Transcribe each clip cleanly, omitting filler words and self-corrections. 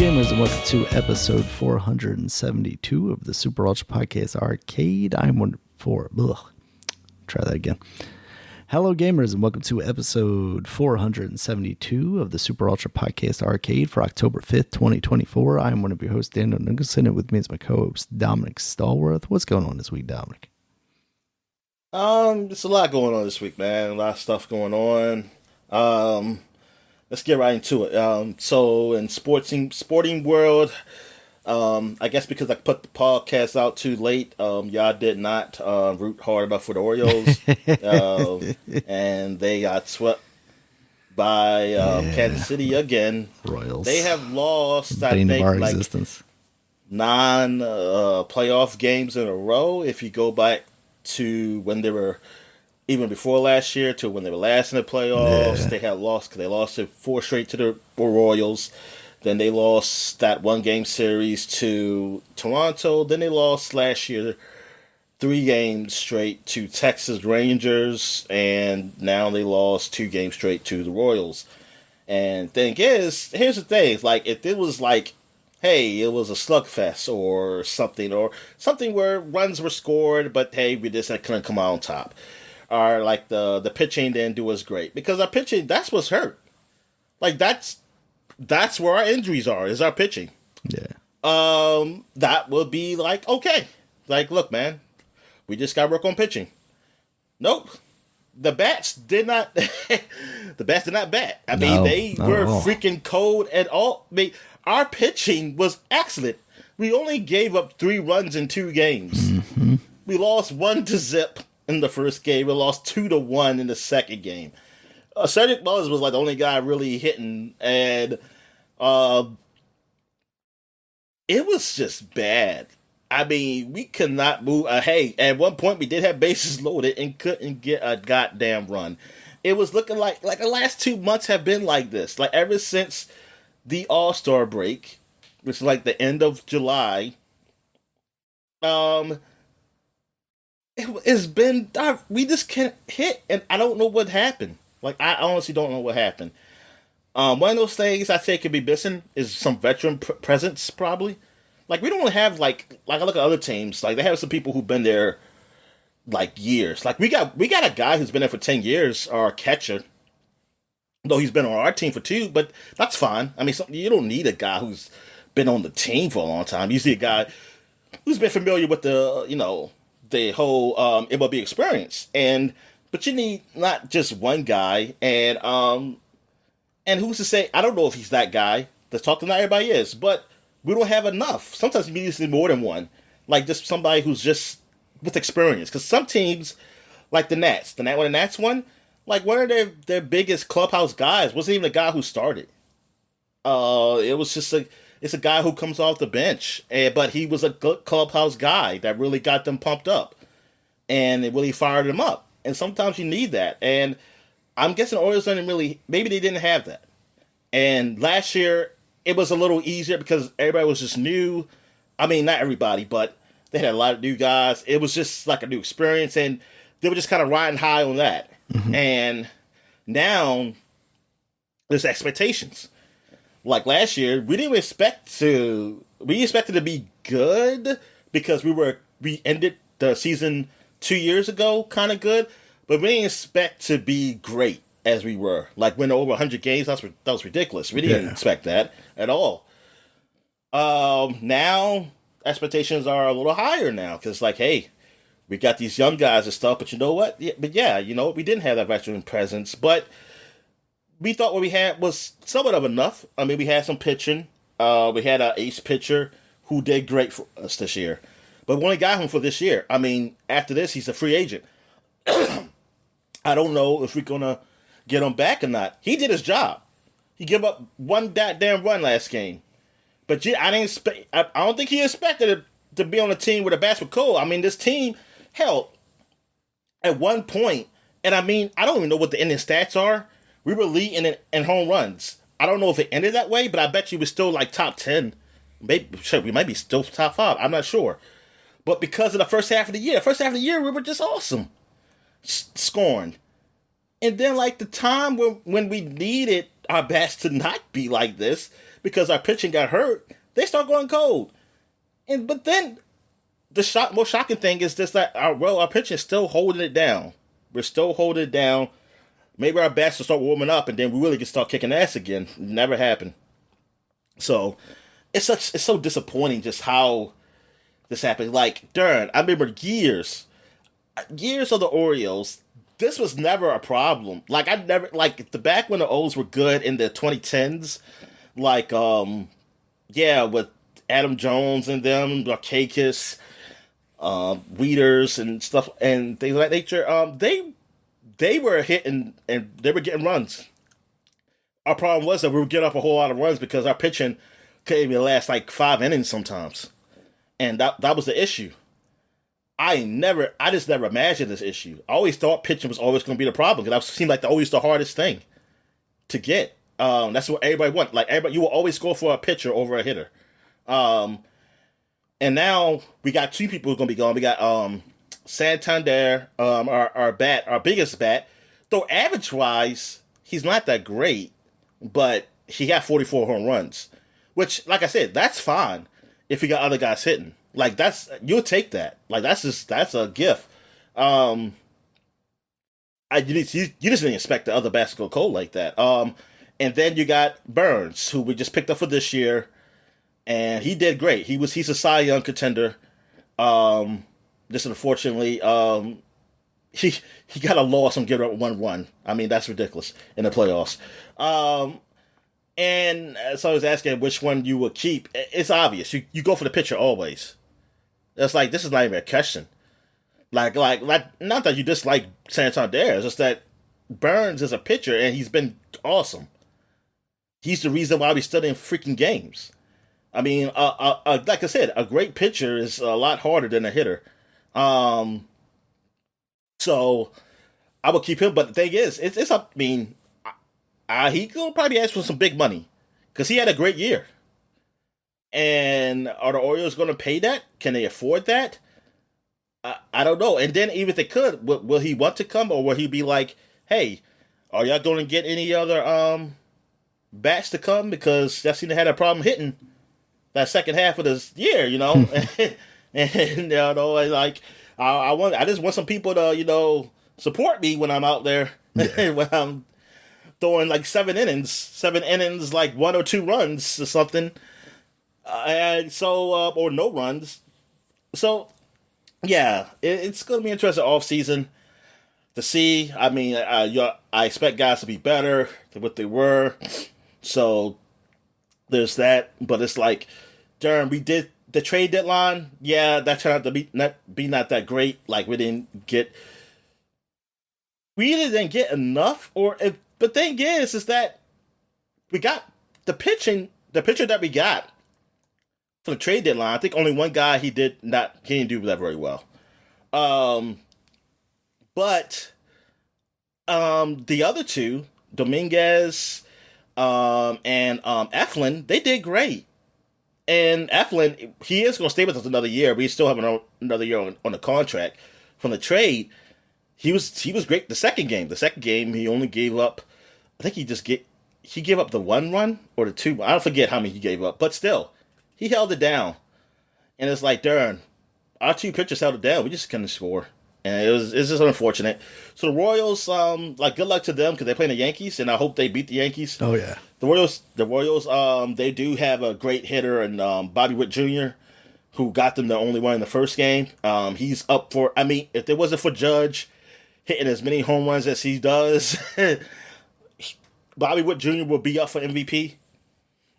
gamers, and welcome to episode 472 of the Super Ultra Podcast Arcade. I'm one for try that again. Hello gamers, and welcome to episode 472 of the Super Ultra Podcast Arcade for October 5th, 2024. I'm one of your hosts, Daniel Nicholson, and with me is my co-host, Dominic Stallworth. What's going on this week, Dominic? There's a lot going on this week, man. A lot of stuff going on. Let's get right into it. So in sporting world, I guess because I put the podcast out too late, y'all did not root hard enough for the Orioles, and they got swept by Kansas City again. Royals. They have lost, I Bane think, of our like existence. 9 playoff games in a row. If you go back to when they were, even before last year, to when they were last in the playoffs, they had lost because they lost it 4 straight to the Royals. Then they lost that 1-game series to Toronto. Then they lost last year 3 games straight to Texas Rangers. And now they lost 2 games straight to the Royals. And thing is, here's the thing. Like, if it was like, hey, it was a slugfest or something where runs were scored, but hey, we just couldn't come out on top. Or like the pitching didn't do as great. Because our pitching, that's what's hurt. Like, that's where our injuries are, is our pitching. Yeah. That would be like, okay. Like, look, man, we just got to work on pitching. Nope. The bats did not bat. I mean, they were freaking cold at all. I mean, our pitching was excellent. We only gave up 3 runs in 2 games. Mm-hmm. We lost 1-0 in the first game. We lost 2-1 in the second game. Cedric Mullins was like the only guy really hitting, and it was just bad. I mean, we could not move. Hey, at one point we did have bases loaded and couldn't get a goddamn run. It was looking like the last 2 months have been like this. Like ever since the All-Star break, which is like the end of July, it's been, we just can't hit, and I don't know what happened. Like, I honestly don't know what happened. One of those things I say could be missing is some veteran presence, probably. Like, we don't have, like I look at other teams, like, they have some people who've been there, like, years. Like, we got a guy who's been there for 10 years, our catcher, though he's been on our team for 2, but that's fine. I mean, you don't need a guy who's been on the team for a long time. You see a guy who's been familiar with the whole MLB experience, but you need not just one guy, and who's to say? I don't know if he's that guy that's talking. Not everybody is, but we don't have enough. Sometimes you need more than one, like just somebody who's just with experience. Because some teams, like the Nats, when the Nats won, like one of their biggest clubhouse guys wasn't even a guy who started. It was just it's a guy who comes off the bench, but he was a good clubhouse guy that really got them pumped up, and it really fired them up. And sometimes you need that. And I'm guessing Orioles maybe they didn't have that. And last year, it was a little easier because everybody was just new. I mean, not everybody, but they had a lot of new guys. It was just like a new experience, and they were just kind of riding high on that. Mm-hmm. And now, there's expectations. Like last year, we expected to be good because we ended the season 2 years ago kind of good, but we didn't expect to be great as we were. Like win over 100 games, that was ridiculous. We didn't expect that at all. Now expectations are a little higher now because like, hey, we got these young guys and stuff, but you know what? We didn't have that veteran presence, but we thought what we had was somewhat of enough. I mean, we had some pitching. We had an ace pitcher who did great for us this year. But we only got him for this year. I mean, after this, he's a free agent. I don't know if we're going to get him back or not. He did his job. He gave up 1 goddamn run last game. But I don't think he expected it to be on a team with a bats with Cole. I mean, this team, hell, at one point, and I mean, I don't even know what the ending stats are. We were leading in home runs. I don't know if it ended that way, but I bet you we're still like top 10. Maybe we might be still top 5. I'm not sure. But because of the first half of the year, we were just awesome. Scoring. And then, like, the time when we needed our bats to not be like this, because our pitching got hurt, they start going cold. But then the most shocking thing is just that our pitching is still holding it down. We're still holding it down. Maybe our bats will start warming up, and then we really can start kicking ass again. Never happened. So it's so disappointing just how this happened. Like, darn, I remember years of the Orioles. This was never a problem. Like, I never, like, the back when the O's were good in the 2010s, like, with Adam Jones and them, Markakis, Weeders and stuff, and things of that nature, they were hitting and they were getting runs. Our problem was that we were getting up a whole lot of runs because our pitching couldn't even last like 5 innings sometimes. And that was the issue. I just never imagined this issue. I always thought pitching was always going to be the problem because that seemed like always the hardest thing to get. That's what everybody wants. Like, everybody, you will always go for a pitcher over a hitter. And now we got 2 people who are going to be gone. We got Santander, our biggest bat. Though average-wise, he's not that great, but he got 44 home runs. Which, like I said, that's fine if you got other guys hitting. Like, you'll take that. Like, that's a gift. You just didn't expect the other bats to go cold like that. And then you got Burns, who we just picked up for this year, and he did great. He's a Cy Young contender. Just unfortunately, he got a loss on giving up 1 run. I mean, that's ridiculous in the playoffs. And so I was asking which one you would keep. It's obvious. You go for the pitcher always. It's like, this is not even a question. Like not that you dislike Santander. It's just that Burns is a pitcher and he's been awesome. He's the reason why we studying freaking games. I mean, like I said, a great pitcher is a lot harder than a hitter. So I would keep him. But the thing is, it's I mean, he could probably ask for some big money because he had a great year. And are the Orioles going to pay that? Can they afford that? I don't know. And then even if they could, will he want to come, or will he be like, "Hey, are y'all going to get any other bats to come because y'all seem to have a problem hitting that second half of this year, you know?" And like I just want some people to support me when I'm out there when I'm throwing like 7 innings, like 1 or 2 runs or something. And so, or no runs. So, yeah, it's going to be interesting off season to see. I mean, I expect guys to be better than what they were. So, there's that. But it's like, darn, we did the trade deadline. Yeah, that turned out to be not that great. Like, we either didn't get enough, but thing is that we got the pitcher that we got for the trade deadline. I think only one guy he didn't do that very well. But the other 2, Dominguez and Eflin, they did great. And Eflin, he is going to stay with us another year. We still have another year on the contract from the trade. He was great. The second game, he only gave up. I think he gave up the 1 run or the 2. I don't forget how many he gave up, but still, he held it down. And it's like, darn, our 2 pitchers held it down. We just couldn't score. And it's just unfortunate. So the Royals, good luck to them because they're playing the Yankees, and I hope they beat the Yankees. Oh, yeah. The Royals, they do have a great hitter in Bobby Witt Jr., who got them the only one in the first game. He's up for, I mean, if it wasn't for Judge hitting as many home runs as he does, Bobby Witt Jr. will be up for MVP.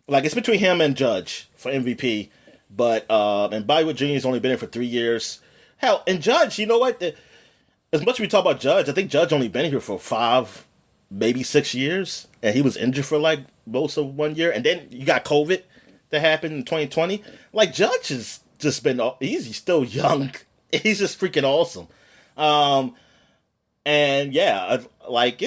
Like, it's between him and Judge for MVP. But, and Bobby Witt Jr. has only been in for 3 years. Hell, and Judge, you know what? As much as we talk about Judge, I think Judge only been here for 5, maybe 6 years. And he was injured for, like, most of 1 year. And then you got COVID that happened in 2020. Like, Judge has just been, he's still young. He's just freaking awesome. And, yeah, like,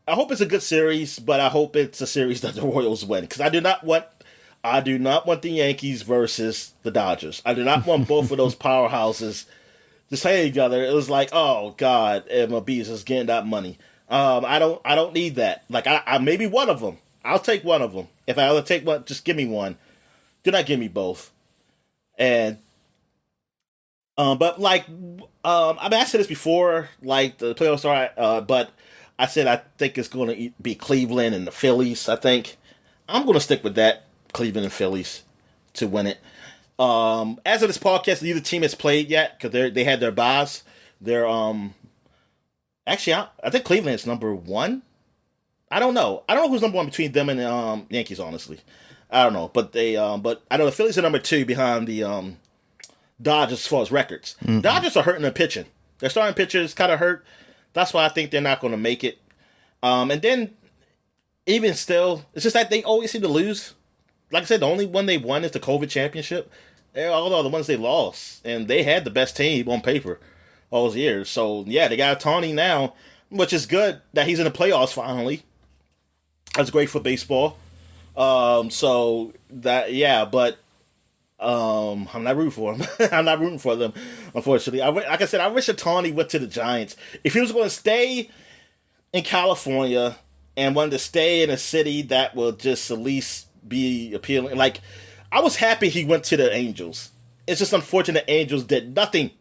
I hope it's a good series, but I hope it's a series that the Royals win. Because I do not want the Yankees versus the Dodgers. I do not want both of those powerhouses just playing each other. It was like, oh God, MLB is just getting that money. I don't need that. Like I maybe one of them. I'll take one of them. If I ever take one, just give me one. Do not give me both. And but like I mean, I said this before, like the playoffs are, but I said I think it's going to be Cleveland and the Phillies. I think I'm going to stick with that, Cleveland and Phillies, to win it. As of this podcast, neither team has played yet because they had their byes. They're actually I think Cleveland is number one. I don't know. I don't know who's number one between them and the Yankees. Honestly, I don't know. But but I know the Phillies are number two behind the Dodgers as far as records. Mm-hmm. Dodgers are hurting their pitching. Their starting pitchers kind of hurt. That's why I think they're not going to make it. And then even still, it's just that they always seem to lose. Like I said, the only one they won is the COVID championship. All the other ones they lost, and they had the best team on paper all those years. So yeah, they got Tawny now, which is good that he's in the playoffs finally. That's great for baseball. So that but I'm not rooting for him. I'm not rooting for them, unfortunately. Like I said, I wish Ohtani went to the Giants. If he was going to stay in California and wanted to stay in a city that will just at least be appealing. Like, I was happy he went to the Angels. It's just unfortunate the Angels did nothing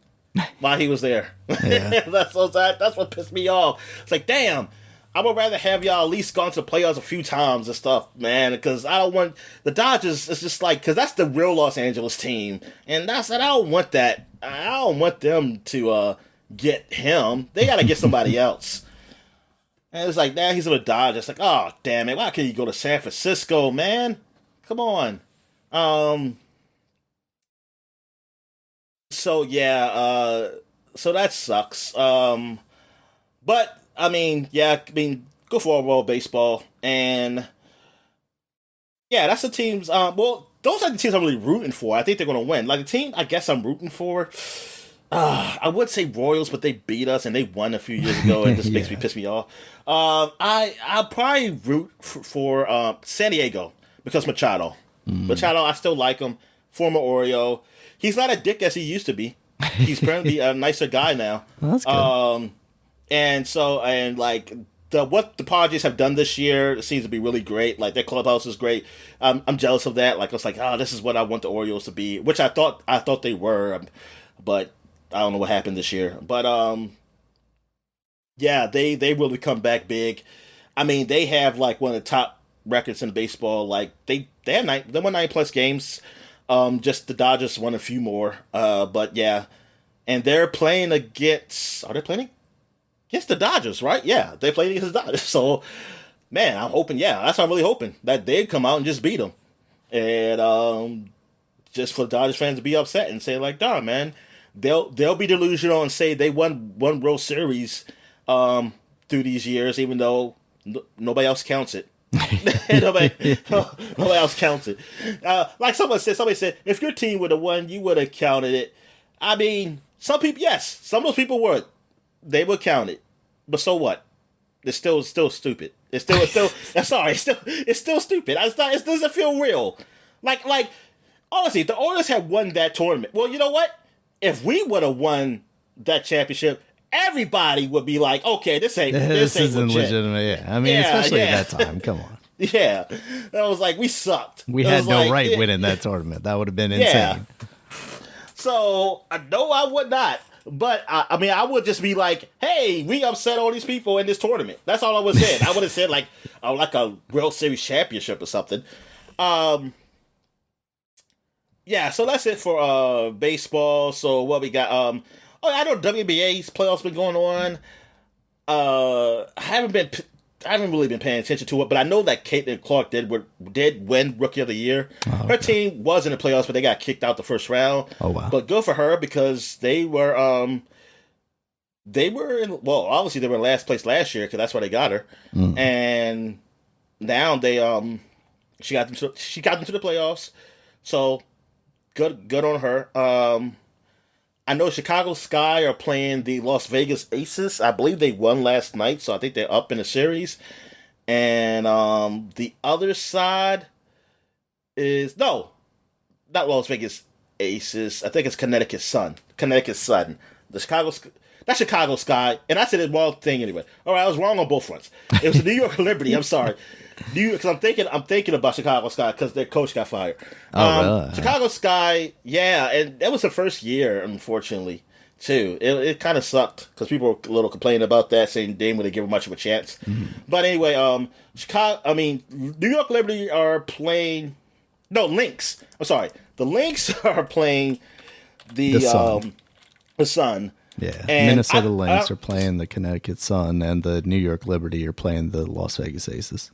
while he was there. Yeah. That's what pissed me off. It's like, damn, I would rather have y'all at least gone to the playoffs a few times and stuff, man, because I don't want the Dodgers. It's just like, because that's the real Los Angeles team, and I don't want that. I don't want them to get him. They got to get somebody else. And it's like, now he's in the Dodgers. It's like, oh, damn it, why can't you go to San Francisco, man? Come on. So yeah, so that sucks. But I mean, go for overall baseball, and yeah, that's the teams. Well, those are the teams I'm really rooting for. I think they're going to win. Like the team, I guess I'm rooting for. I would say Royals, but they beat us and they won a few years ago, and this makes me piss me off. I'll probably root for San Diego because Machado. Machado, I still like him. Former Oreo. He's not a dick as he used to be. He's apparently a nicer guy now. Well, that's good. And like what the Padres have done this year seems to be really great. Like their clubhouse is great. I'm jealous of that. Like I was like, this is what I want the Orioles to be, which I thought they were, but I don't know what happened this year. But yeah, they really come back big. I mean, they have like one of the top records in baseball. Like they won 9+ games. Just the Dodgers won a few more. But yeah, and they're playing against. Are they playing against the Dodgers? Right? Yeah, they played against the Dodgers. So, man, I'm hoping. Yeah, that's what I'm really hoping that they'd come out and just beat them, and just for the Dodgers fans to be upset and say like, "Darn, man." They'll be delusional and say they won one World Series through these years, even though nobody else counts it. nobody else counts it. Like somebody said, if your team would have won, you would have counted it. I mean, some people, yes, some of those people would. They would count it, but so what? It's still stupid. It's still. It's still stupid. It doesn't feel real. Like honestly, if the Oilers had won that tournament, well, you know what? If we would have won that championship, everybody would be like, okay, this isn't legitimate. Yeah. I mean, especially at that time. Come on. Yeah. That was like, we sucked. We had no right winning that tournament. That would have been insane. Yeah. So, no, I would not. But, I mean, I would just be like, hey, we upset all these people in this tournament. That's all I would have said. I would have said, like a World Series championship or something. Yeah, so that's it for baseball. So what we got? I know WNBA's playoffs been going on. I haven't really been paying attention to it, but I know that Caitlin Clark did win Rookie of the Year. Oh, okay. Her team was in the playoffs, but they got kicked out the first round. Oh wow! But good for her because they were obviously they were in last place last year because that's why they got her, and now they she got them to the playoffs. So. Good on her. I know Chicago Sky are playing the Las Vegas Aces. I believe they won last night, so I think they're up in the series. And the other side is not Las Vegas Aces. I think it's Connecticut Sun. The That's Chicago Sky, and I said the wrong thing anyway. All right, I was wrong on both fronts. It was the New York Liberty. I'm sorry, because I'm thinking about Chicago Sky because their coach got fired. Oh, really? Chicago Sky, yeah, and that was the first year, unfortunately, too. It kind of sucked because people were a little complaining about that, saying they didn't really give him much of a chance. But anyway, New York Liberty are playing. No, Lynx. I'm sorry, the Lynx are playing the Sun. Yeah, And Minnesota Lynx are playing the Connecticut Sun, and the New York Liberty are playing the Las Vegas Aces.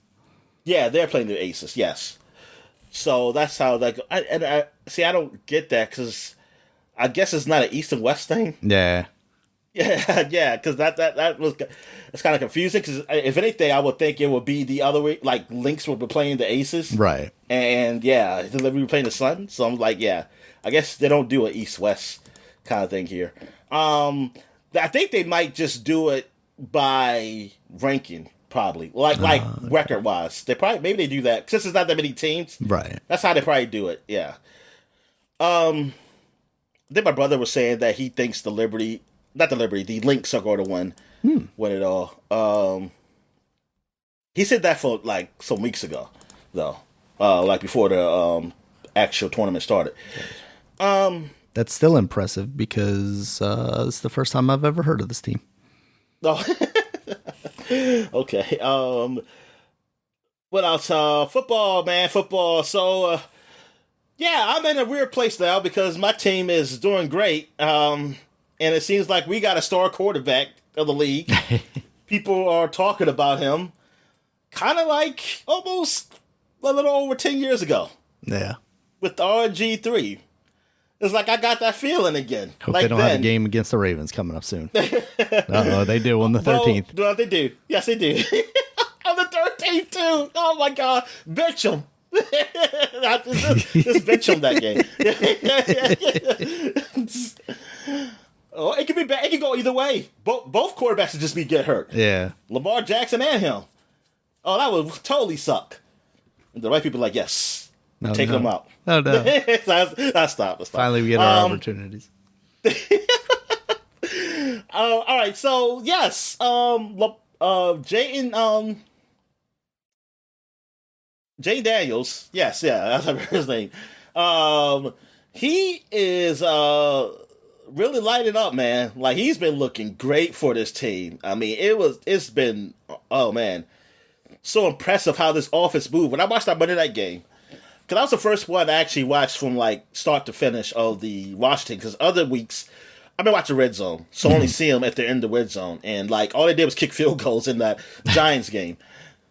Yeah, they're playing the Aces. Yes, so that's how that. I don't get that because I guess it's not an East and West thing. Yeah, Yeah, because it's kind of confusing. Because if anything, I would think it would be the other way. Like Lynx would be playing the Aces, right? And yeah, the Liberty would be playing the Sun. So I'm like, yeah, I guess they don't do an East West kind of thing here. I think they might just do it by ranking, probably like record wise. Maybe they do that since there's not that many teams. Right. That's how they probably do it. Yeah. I think my brother was saying that he thinks the Lynx are going to win it all. He said that for like some weeks ago, though, like before the actual tournament started. That's still impressive because it's the first time I've ever heard of this team. Oh, okay. What else? Football, man, football. So, yeah, I'm in a weird place now because my team is doing great. And it seems like we got a star quarterback of the league. People are talking about him kind of like almost a little over 10 years ago. Yeah. With the RG3. It's like I got that feeling again. Hope like they don't have a game against the Ravens coming up soon. Uh-oh, they do on the 13th. Well, they do. Yes, they do. On the 13th, too. Oh, my God. Bitch them. Just bitch them that game. Oh, it could be bad. It could go either way. Both quarterbacks would just get hurt. Yeah. Lamar Jackson and him. Oh, that would totally suck. And the right people are like, yes. Take them out. Oh, no. Let's stop. Finally, we get our opportunities. All right. So, yes. Jayden Daniels. Yes, yeah. That's his name. He is really lighting up, man. Like, he's been looking great for this team. I mean, it's been, oh, man, so impressive how this offense moved. When I watched that Monday night game, because that was the first one I actually watched from like start to finish of the Washington. Because other weeks, I've been watching Red Zone, so I only see them if they're in the Red Zone, and like all they did was kick field goals in that Giants game.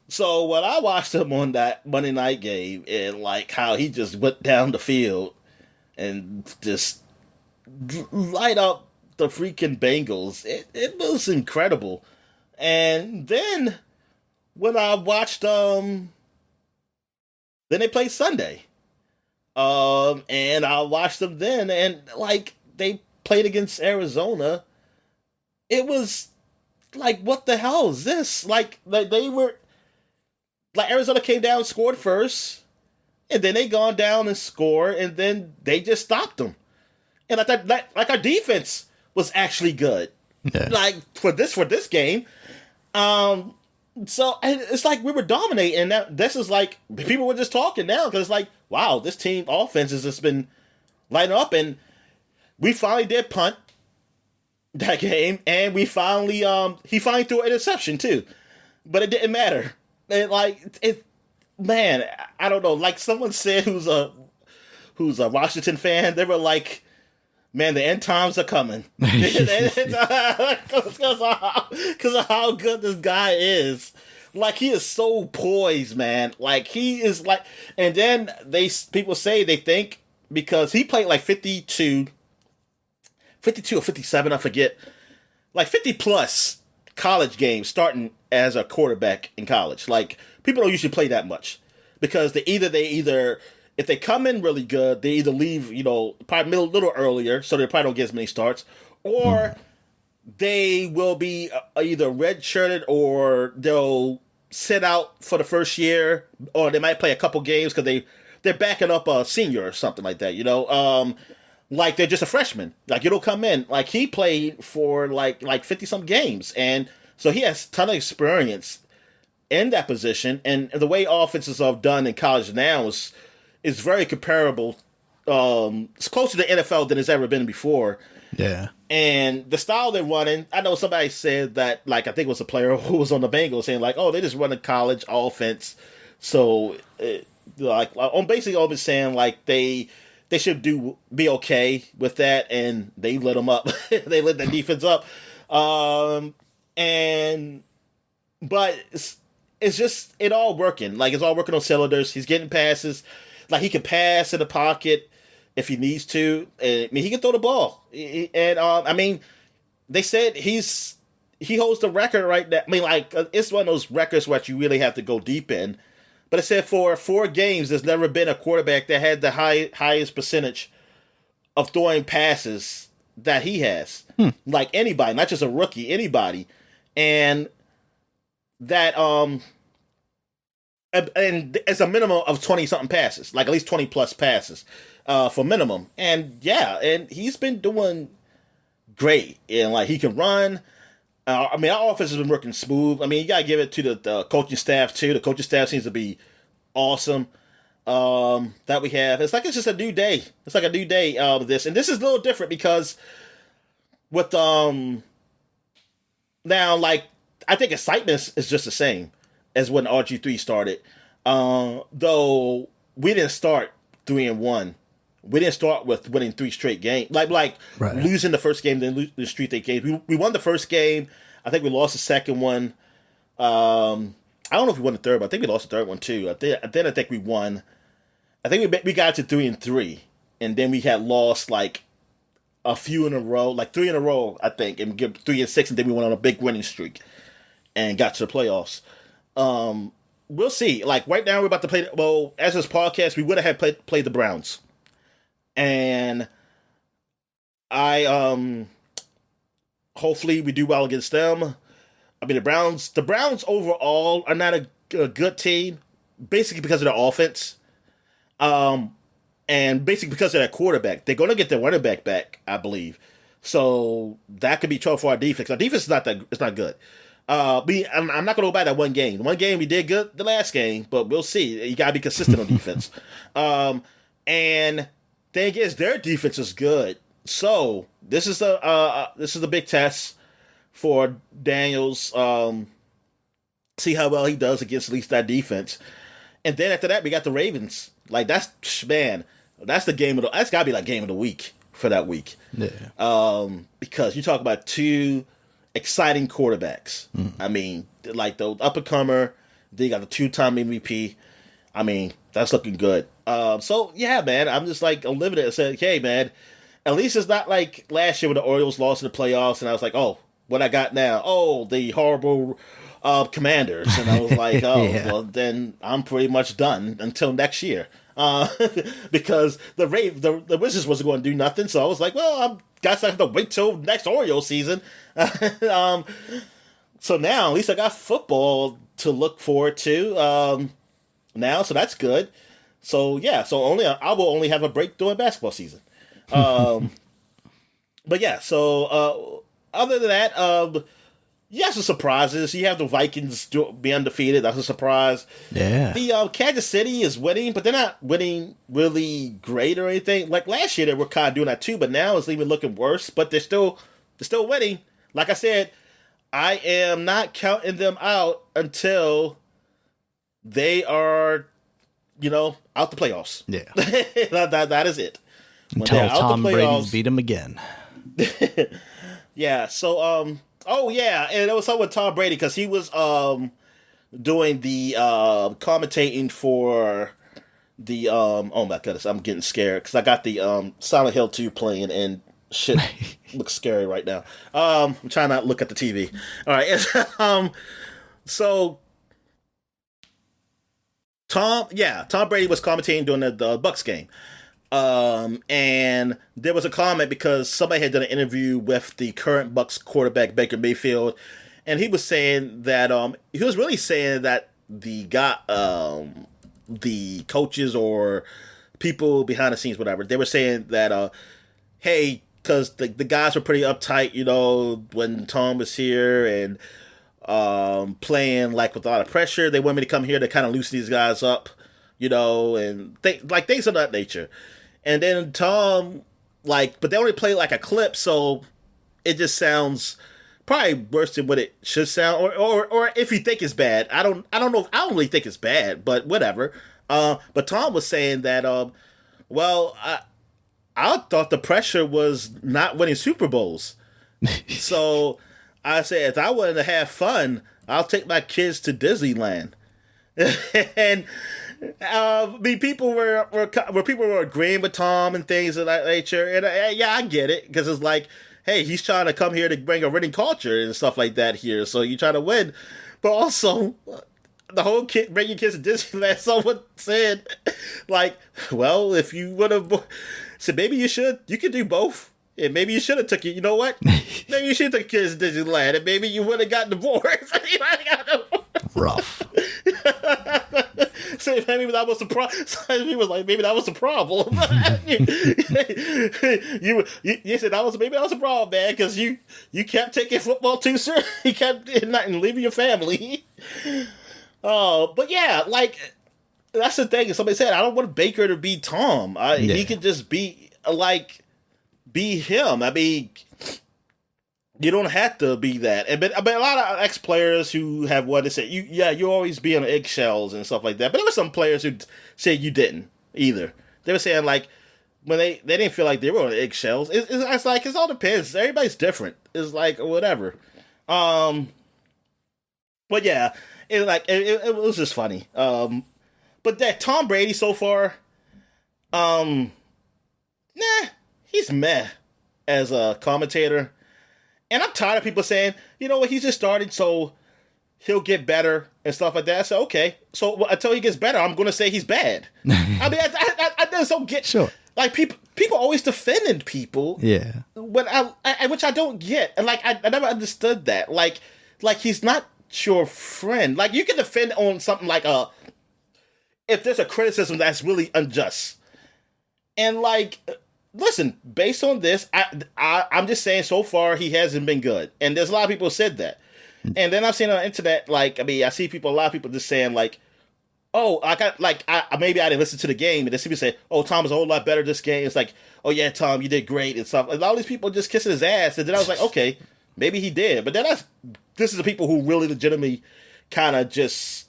So when I watched him on that Monday night game, and like how he just went down the field and just light up the freaking Bengals, it was incredible. And then when I watched then they played Sunday. And I watched them then, and like they played against Arizona. It was like, what the hell is this? Like they were like Arizona came down and scored first, and then they gone down and scored, and then they just stopped them. And I thought like our defense was actually good. Yeah. Like for this game. So it's like we were dominating, and this is like people were just talking now because it's like, wow, this team offense has just been lighting up, and we finally did punt that game, and we finally he finally threw an interception too, but it didn't matter. Man, I don't know. Like someone said, who's a Washington fan, they were like, man, the end times are coming. Because of how good this guy is. Like, he is so poised, man. Like, he is like... And then people say they think, because he played like 52 or 57, I forget. Like 50 plus college games starting as a quarterback in college. Like, people don't usually play that much. Because they either if they come in really good, they either leave, probably a little earlier, so they probably don't get as many starts, or they will be either redshirted or they'll sit out for the first year, or they might play a couple games because they're backing up a senior or something like that, like they're just a freshman. Like it'll come in. Like he played for like 50 some games, and so he has a ton of experience in that position. And the way offenses are done in college now is very comparable. It's closer to NFL than it's ever been before. Yeah. And the style they're running, I know somebody said that, like, I think it was a player who was on the Bengals saying, like, oh, they just run a college offense. So, like, I'm basically always saying, like, they should be okay with that, and they lit them up. They lit the defense up. But it's just, it all working. Like, it's all working on cylinders. He's getting passes. Like, he can pass in the pocket if he needs to. I mean, he can throw the ball. And, I mean, they said he holds the record right now. I mean, like, it's one of those records where you really have to go deep in. But it said for 4 games, there's never been a quarterback that had the highest percentage of throwing passes that he has. Like anybody, not just a rookie, anybody. And that, and it's a minimum of 20-something passes, like at least 20 plus passes for minimum. And yeah, and he's been doing great. And like he can run. I mean, our offense has been working smooth. I mean, you got to give it to the coaching staff, too. The coaching staff seems to be awesome that we have. It's like it's just a new day. It's like a new day of this. And this is a little different because with, now, like, I think excitement is just the same as when RG3 started. Though we didn't start 3-1. We didn't start with winning 3 straight games. Like right. Losing the first game, then lose the street they games. We won the first game. I think we lost the second one. I don't know if we won the third, but I think we lost the third one too. I think we won. I think we got to 3-3, and then we had lost like a few in a row, like 3 in a row, I think, and give 3-6, and then we went on a big winning streak and got to the playoffs. We'll see. Like right now, we're about to play. Well, as this podcast, we would have had played the Browns. And hopefully we do well against them. I mean, the Browns overall are not a good team, basically because of their offense. And basically because of their quarterback. They're going to get their running back, I believe. So that could be trouble for our defense. Our defense is not good. I'm not going to go by that one game. One game we did good the last game, but we'll see. You got to be consistent on defense. And thing is, their defense is good. So this is a big test for Daniels. See how well he does against at least that defense. And then after that, we got the Ravens. Like that's the game that's gotta be like game of the week for that week. Yeah. Because you talk about 2 exciting quarterbacks. I mean, like the up and comer. They got the 2-time MVP. I mean, that's looking good. So yeah, man, I'm just like I'm living it and saying, hey, man, at least it's not like last year when the Orioles lost in the playoffs, and I was like, oh, what I got now? Oh, the horrible Commanders, and I was like, oh, yeah. Well, then I'm pretty much done until next year, because the Wizards wasn't going to do nothing, so I was like, well, I have to wait till next Orioles season. So now at least I got football to look forward to. Now, so that's good. So yeah, so I will only have a break during basketball season. But yeah, so other than that, yes, some surprises. You have the Vikings be undefeated. That's a surprise. Yeah. The Kansas City is winning, but they're not winning really great or anything. Like last year, they were kind of doing that too, but now it's even looking worse. But they're still winning. Like I said, I am not counting them out until they are, out the playoffs. Yeah. that is it. Until Tom Brady's beat them again. Yeah, so, oh yeah, and it was something with Tom Brady, because he was doing the commentating for the, oh my goodness, I'm getting scared, because I got the Silent Hill 2 playing, and shit looks scary right now. I'm trying not to look at the TV. All right, so Tom Brady was commentating during the Bucks game. And there was a comment because somebody had done an interview with the current Bucks quarterback, Baker Mayfield, and he was saying that, he was really saying that the coaches or people behind the scenes, whatever, they were saying that, hey, because the guys were pretty uptight, when Tom was here and playing like with a lot of pressure. They want me to come here to kind of loosen these guys up, and things of that nature. And then Tom, but they only play like a clip, so it just sounds probably worse than what it should sound. Or if you think it's bad, I don't know. I don't really think it's bad, but whatever. But Tom was saying that, I thought the pressure was not winning Super Bowls. So I said, if I wanted to have fun, I'll take my kids to Disneyland. And people were agreeing with Tom and things of that nature. And yeah, I get it, because it's like, hey, he's trying to come here to bring a winning culture and stuff like that here. So you try to win, but also the whole bring your kids to Disneyland. Someone said, well, if you would have said, maybe you could do both. And maybe you should have took it. You know what? Maybe you should have took kids to Disneyland, and maybe you would have gotten divorced. Rough. So maybe that was the problem. So he was like, maybe that was the problem. you said maybe that was the problem, man, because you kept taking football too serious. You kept not leaving your family. Oh, but yeah, that's the thing. Somebody said, I don't want Baker to be Tom. He could just be be him. I mean, you don't have to be that. But a lot of ex-players who have what to say, you always be on eggshells and stuff like that. But there were some players who said you didn't either. They were saying when they didn't feel like they were on eggshells. It's like, it all depends. Everybody's different. It's like whatever. But yeah, it was just funny. But that Tom Brady so far, he's meh as a commentator. And I'm tired of people saying, you know what, he's just starting, so he'll get better and stuff like that. So, okay. So until he gets better, I'm going to say he's bad. I mean, I just don't get... Sure. People always defending people. Yeah. Which I don't get. And, I never understood that. He's not your friend. You can defend on something if there's a criticism that's really unjust. And, listen, based on this, I'm just saying so far he hasn't been good. And there's a lot of people who said that. And then I've seen on the internet, I see a lot of people just saying, oh, maybe I didn't listen to the game. And then people say, oh, Tom was a whole lot better this game. It's like, oh, yeah, Tom, you did great and stuff. And all these people just kissing his ass. And then I was like, okay, maybe he did. But then this is the people who really legitimately kind of just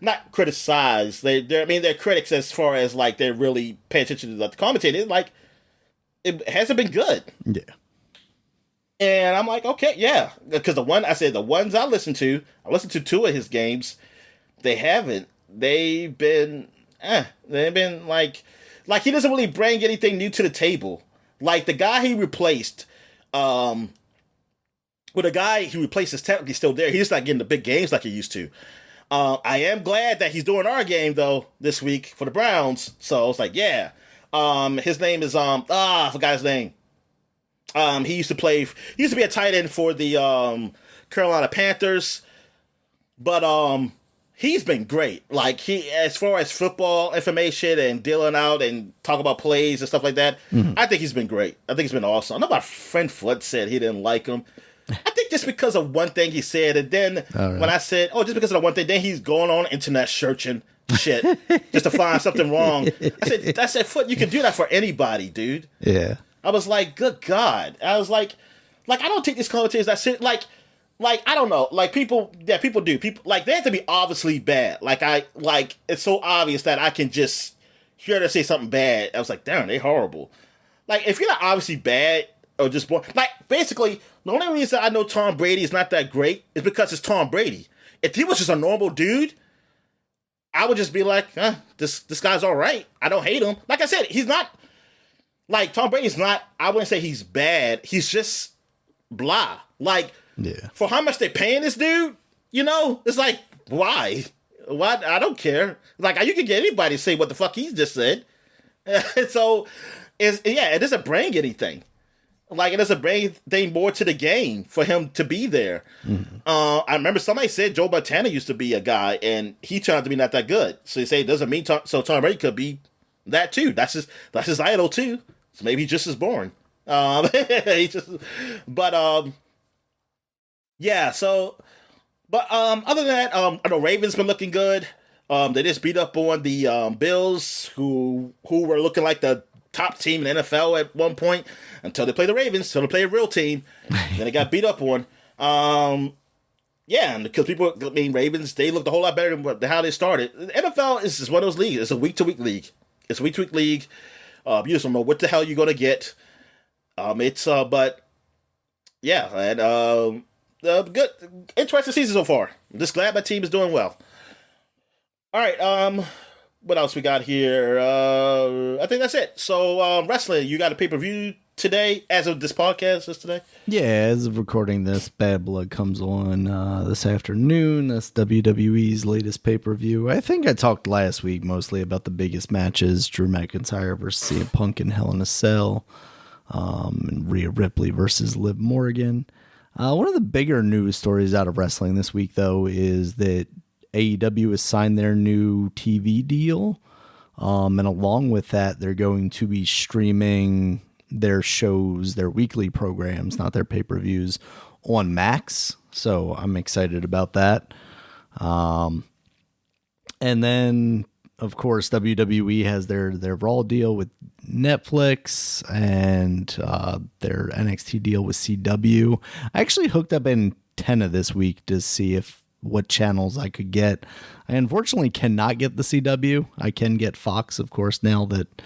not criticize. They're critics as far as they really pay attention to the commentating. It hasn't been good. Yeah. And I'm like, okay, yeah, because the ones I listened to two of his games. They haven't. They've been he doesn't really bring anything new to the table. The guy he replaced, the guy he replaced is technically still there. He's just not getting the big games like he used to. I am glad that he's doing our game though this week for the Browns. So it's yeah. His name is I forgot his name. He used to be a tight end for the Carolina Panthers, but he's been great. As far as football information and dealing out and talk about plays and stuff like that, I think he's been great. I think he's been awesome. I know my friend Flood said he didn't like him. I think just because of one thing he said, and then when I said, oh, just because of the one thing, then he's going on internet searching shit just to find something wrong. I said, Foot, you can do that for anybody, dude. Yeah. I was like, good God. I was like, I don't take these commentators that sit, I don't know. People do. People, they have to be obviously bad. It's so obvious that I can just hear them say something bad. I was like, damn, they horrible. If you're not obviously bad or just born, basically, the only reason I know Tom Brady is not that great is because it's Tom Brady. If he was just a normal dude, I would just be like, this guy's all right. I don't hate him. Like I said, he's not... Tom Brady's not, I wouldn't say he's bad. He's just blah. For how much they're paying this dude, it's why? What? I don't care. You can get anybody to say what the fuck he just said. So, it doesn't bring anything. It doesn't bring anything more to the game for him to be there. Mm-hmm. I remember somebody said Joe Montana used to be a guy, and he turned out to be not that good. So you say it doesn't mean so Tom Brady could be That too. That's his idol too. So maybe he's just as boring. He just, but yeah. So, but other than that, I know Ravens been looking good. They just beat up on the Bills, who were looking like the top team in the NFL at one point until they played the Ravens, until they played a real team. Then they got beat up on. Yeah, and because Ravens, they looked a whole lot better than how they started. The NFL is just one of those leagues. It's a week-to-week league. You just don't know what the hell you're going to get. But yeah, and good, interesting season so far. I'm just glad my team is doing well. All right, what else we got here? I think that's it. So, wrestling, you got a pay-per-view today, as of this podcast is today? Yeah, as of recording this, Bad Blood comes on this afternoon. That's WWE's latest pay-per-view. I think I talked last week mostly about the biggest matches, Drew McIntyre versus CM Punk in Hell in a Cell, and Rhea Ripley versus Liv Morgan. One of the bigger news stories out of wrestling this week, though, is that AEW has signed their new TV deal, and along with that, they're going to be streaming their shows, their weekly programs, not their pay-per-views, on Max. So I'm excited about that. And then, of course, WWE has their Raw deal with Netflix and their NXT deal with CW. I actually hooked up Antenna this week to see what channels I could get. I unfortunately cannot get the CW. I can get Fox, of course, now that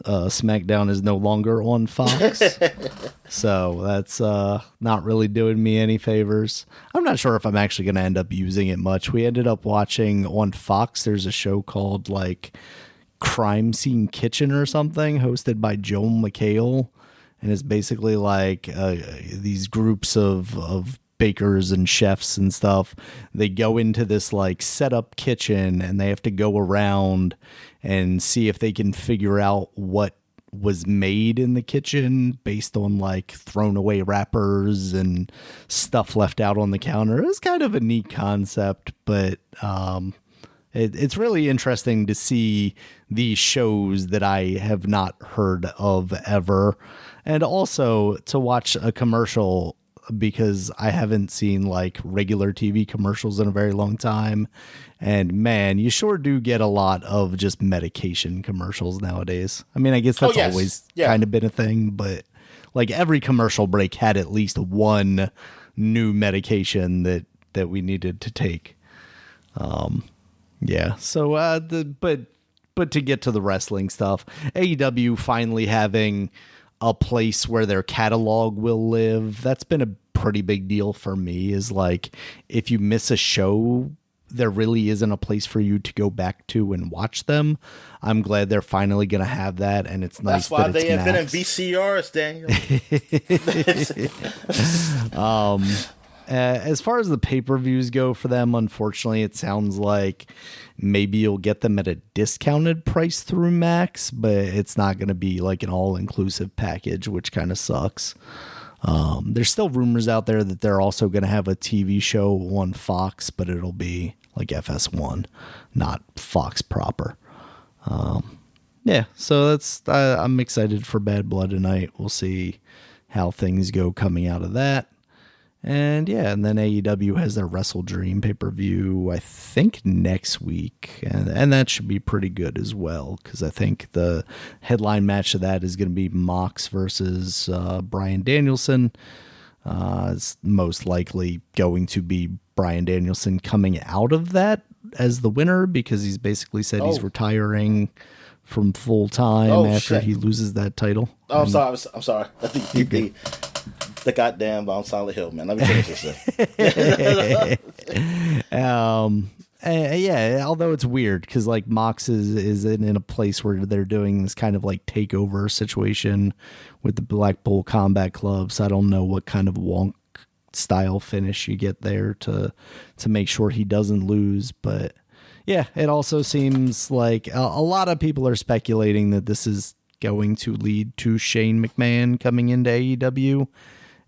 SmackDown is no longer on Fox. So that's not really doing me any favors. I'm not sure if I'm actually going to end up using it much. We ended up watching on Fox, there's a show called like Crime Scene Kitchen or something, hosted by Joel McHale. And it's basically like these groups of bakers and chefs and stuff. They go into this like setup kitchen and they have to go around and see if they can figure out what was made in the kitchen based on like thrown away wrappers and stuff left out on the counter. It's kind of a neat concept, but it's really interesting to see these shows that I have not heard of ever, and also to watch a commercial, because I haven't seen like regular TV commercials in a very long time. And man, you sure do get a lot of just medication commercials nowadays. I mean, I guess that's always kind of been a thing, but like every commercial break had at least one new medication that we needed to take. Yeah. So, but to get to the wrestling stuff, AEW finally having a place where their catalog will live. That's been a pretty big deal for me, is like, if you miss a show, there really isn't a place for you to go back to and watch them. I'm glad they're finally going to have that. And it's nice. That's why that they invented VCRs, Daniel. As far as the pay-per-views go for them, unfortunately, it sounds like maybe you'll get them at a discounted price through Max, but it's not going to be like an all-inclusive package, which kind of sucks. There's still rumors out there that they're also going to have a TV show on Fox, but it'll be like FS1, not Fox proper. Yeah, so that's I'm excited for Bad Blood tonight. We'll see how things go coming out of that. And yeah, and then AEW has their Wrestle Dream pay-per-view, I think next week. And that should be pretty good as well, because I think the headline match of that is going to be Mox versus Bryan Danielson. It's most likely going to be Bryan Danielson coming out of that as the winner, because he's basically said he's retiring from full time after he loses that title. Oh, I'm sorry. I think the goddamn Silent Hill, man. Let me finish this thing. Yeah, although it's weird because like Mox is in a place where they're doing this kind of like takeover situation with the Blackpool Combat Club, so I don't know what kind of wonk style finish you get there to make sure he doesn't lose. But yeah, it also seems like a lot of people are speculating that this is going to lead to Shane McMahon coming into AEW.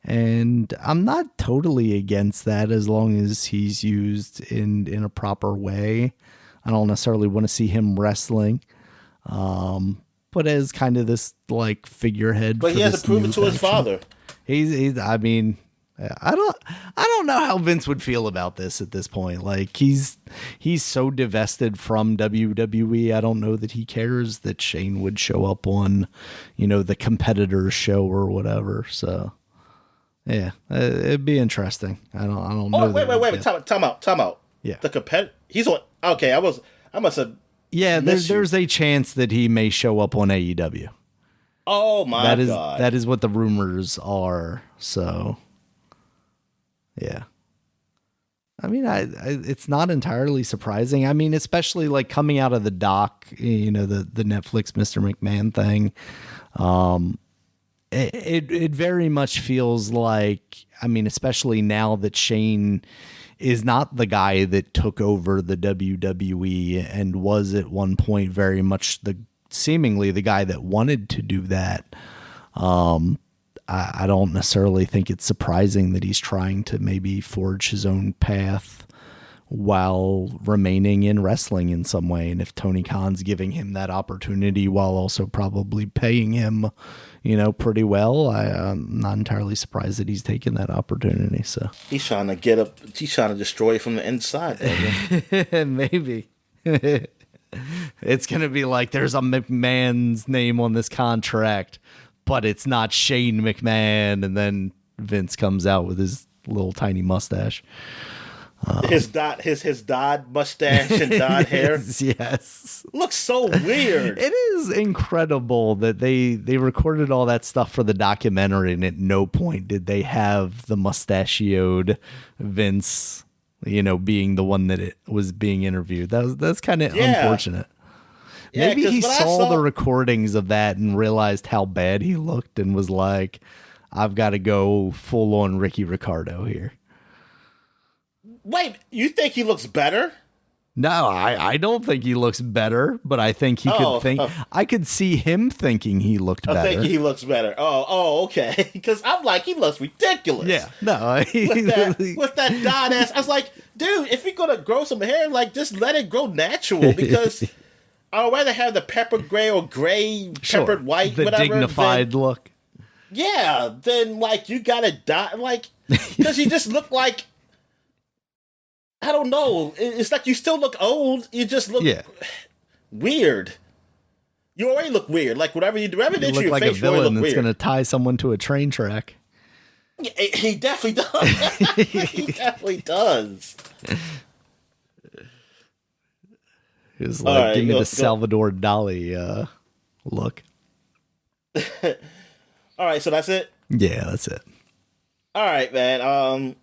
And I'm not totally against that as long as he's used in a proper way. I don't necessarily want to see him wrestling. put as kind of this like figurehead. But for he has this to prove new it to his faction. father. He's. I mean, I don't know how Vince would feel about this at this point. Like he's so divested from WWE. I don't know that he cares that Shane would show up on, the competitor's show or whatever. So, yeah, it'd be interesting. I don't know. Oh, wait. Time out. Yeah. The competitor. He's on. Okay, I must have. Yeah, there's a chance that he may show up on AEW. Oh my God. That is what the rumors are. So, yeah. I mean, it's not entirely surprising. I mean, especially like coming out of the doc, the Netflix Mr. McMahon thing. It very much feels like, I mean, especially now that Shane is not the guy that took over the WWE and was at one point very much seemingly the guy that wanted to do that. I don't necessarily think it's surprising that he's trying to maybe forge his own path while remaining in wrestling in some way. And if Tony Khan's giving him that opportunity while also probably paying him, pretty well, I'm not entirely surprised that he's taken that opportunity. So he's trying to he's trying to destroy it from the inside. Maybe. It's going to be like there's a McMahon's name on this contract, but it's not Shane McMahon. And then Vince comes out with his little tiny mustache. His dyed mustache and dyed hair. Yes. Looks so weird. It is incredible that they recorded all that stuff for the documentary, and at no point did they have the mustachioed Vince, being the one that it was being interviewed. That's kind of unfortunate. Yeah, maybe he saw the recordings of that and realized how bad he looked and was like, I've got to go full on Ricky Ricardo here. Wait, you think he looks better? No, I don't think he looks better, but I think he could think. I could see him thinking he looked better. I think he looks better. Oh, okay. Because I'm like, he looks ridiculous. Yeah, no. with that dyed ass. I was like, dude, if you're going to grow some hair, like, just let it grow natural. Because I'd rather have the pepper gray or gray, peppered white, the whatever. Dignified look. Yeah, then, like, you got to dye. Like, because you just look like, I don't know. It's like you still look old. You just look weird. You already look weird. Like whatever you do, whatever you look like face, a villain that's going to tie someone to a train track. Yeah, he definitely does. He definitely does. He was like, give me the Salvador Dali look. All right, so that's it? Yeah, that's it. All right, man.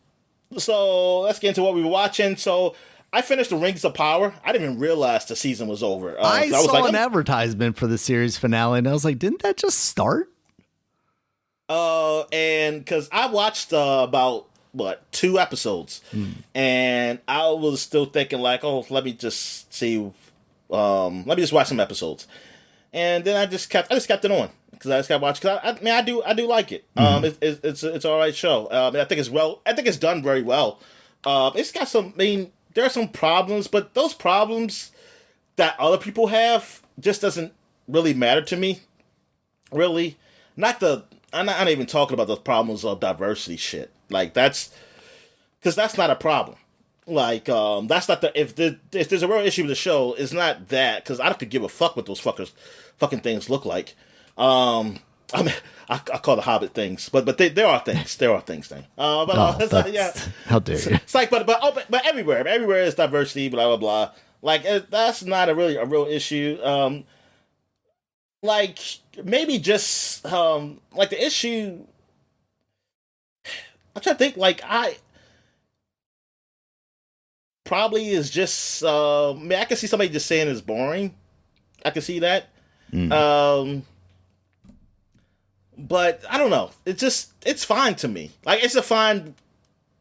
So let's get into what we were watching. So I finished the Rings of Power. I didn't even realize the season was over. I saw an advertisement for the series finale, and I was like, didn't that just start? And because I watched about 2 episodes, and I was still thinking like, oh, let me just see, let me just watch some episodes, and then I just kept it on. Because I just got watched. Because I do like it. It's an alright show. I think it's done very well. It's got some. I mean, there are some problems, but those problems that other people have just doesn't really matter to me. Really, I'm not even talking about the problems of diversity shit. Like that's because that's not a problem. Like that's not if there's a real issue with the show, it's not that because I could give a fuck what those fucking things look like. I mean, I call the Hobbit things, but there are things. There are things. Yeah. How dare you? It's like, but everywhere is diversity. Blah blah blah. Like that's not a real issue. Like maybe just like the issue. I'm trying to think. Like I probably is just. I mean, I can see somebody just saying it's boring. I can see that. But I don't know. It's fine to me. Like it's a fine,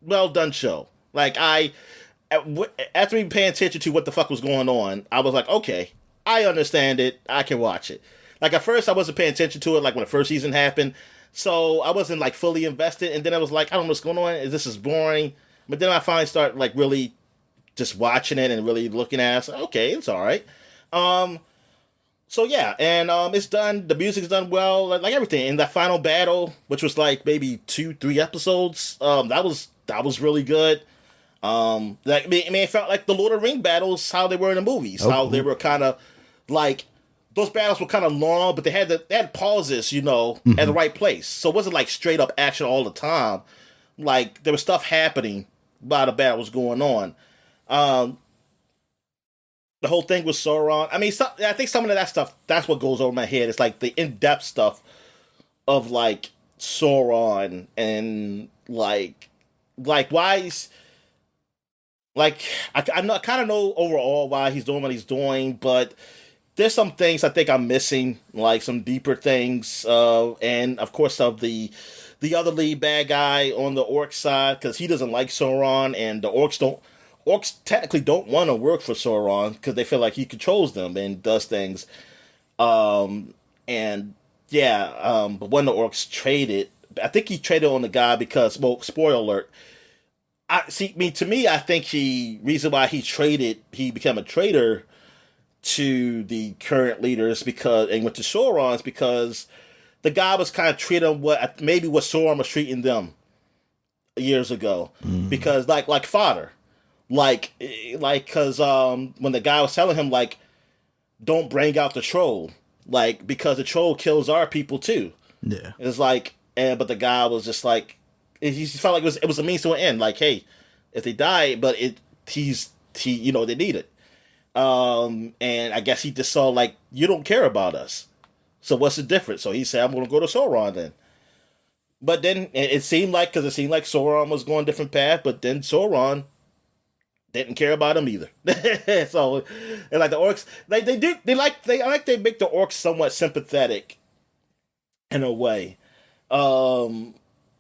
well done show. Like after me paying attention to what the fuck was going on, I was like, okay, I understand it. I can watch it. Like at first, I wasn't paying attention to it. Like when the first season happened, so I wasn't like fully invested. And then I was like, I don't know what's going on. This is boring. But then I finally start like really just watching it and really looking at it. I was like, okay, it's all right. So yeah, and it's done. The music's done well, like everything. And that final battle, which was like maybe 2, 3 episodes, that was really good. Like it felt like the Lord of the Ring battles, how they were in the movies, Oh, how they cool. were kind of like those battles were kind of long, but they had pauses, at the Hmm. right place. So it wasn't like straight up action all the time. Like there was stuff happening while the battle was going on. Um, the whole thing with Sauron. I mean, I think some of that stuff, that's what goes over my head. It's like the in depth stuff of like Sauron and like why he's like I kind of know overall why he's doing what he's doing, but there's some things I think I'm missing, like some deeper things, and of course of the other lead bad guy on the orc side because he doesn't like Sauron, and the orcs technically don't want to work for Sauron because they feel like he controls them and does things. And yeah, but when the orcs traded, I think he traded on the guy because, well, spoiler alert. I see. Me to me, I think reason why he became a traitor to the current leaders because and went to Sauron's because the guy was kind of treating them what Sauron was treating them years ago Mm. because like fodder like because when the guy was telling him like don't bring out the troll like because the troll kills our people too. Yeah. It's like and but the guy was just like he felt like it was a means to an end like hey if they die but he they need it. And I guess he just saw like you don't care about us. So what's the difference? So he said, "I'm going to go to Sauron then." But then it seemed like because it seemed like Sauron was going a different path, but then Sauron didn't care about him either. So and like the orcs, like I like they make the orcs somewhat sympathetic in a way, um,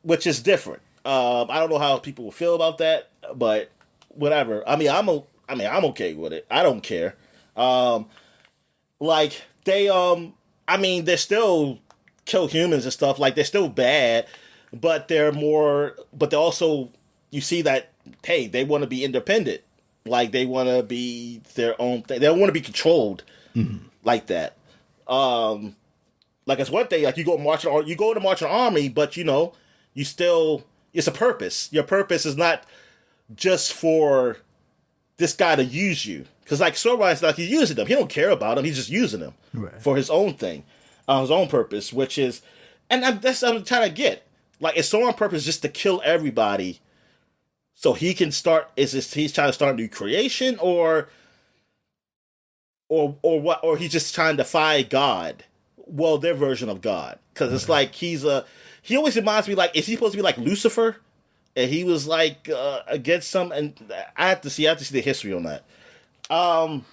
which is different. I don't know how people will feel about that, but whatever. I mean, I'm okay with it. I don't care. Um, like they I mean they're still kill humans and stuff like they're still bad but they're also you see that hey they want to be independent like they want to be their own thing they don't want to be controlled Mhm. like that um like it's one thing like you go to march an army but you still it's a purpose your purpose is not just for this guy to use you. Because like Sauron's like he's using them. He don't care about them. He's just using them Right. for his own thing, his own purpose, which is, and that's what I'm trying to get. Like, is Sauron's purpose just to kill everybody, so he can start? Is this he's trying to start a new creation, or what? Or he's just trying to defy God? Well, their version of God, because it's Right. like he always reminds me like is he supposed to be like Lucifer? And he was like against some, and I have to see the history on that. Um,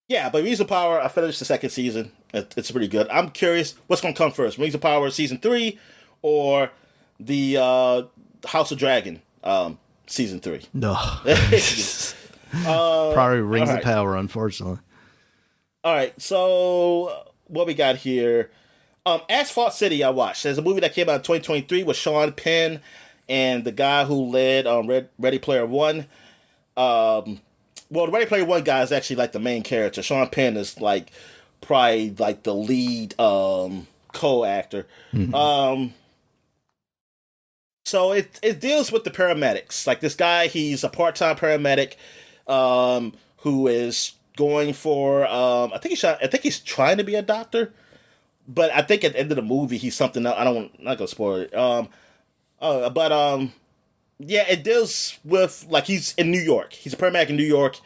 yeah, but Rings of Power, I finished the second season. It's pretty good. I'm curious, what's going to come first, Rings of Power season 3, or the House of Dragon season 3? No. All Probably Rings of right, Power, unfortunately. all right. So what we got here? Asphalt City, I watched. There's a movie that came out in 2023 with Sean Penn and the guy who led Ready Player One. Well, the Ready Player One guy is actually like the main character. Sean Penn is like probably like the lead co-actor. Mhm. Um, so it deals with the paramedics. Like this guy, he's a part-time paramedic who is going for I think he's trying to be a doctor, but I think at the end of the movie he's something else. I'm not gonna spoil it. But yeah, it deals with like he's in New York. He's a paramedic in New York,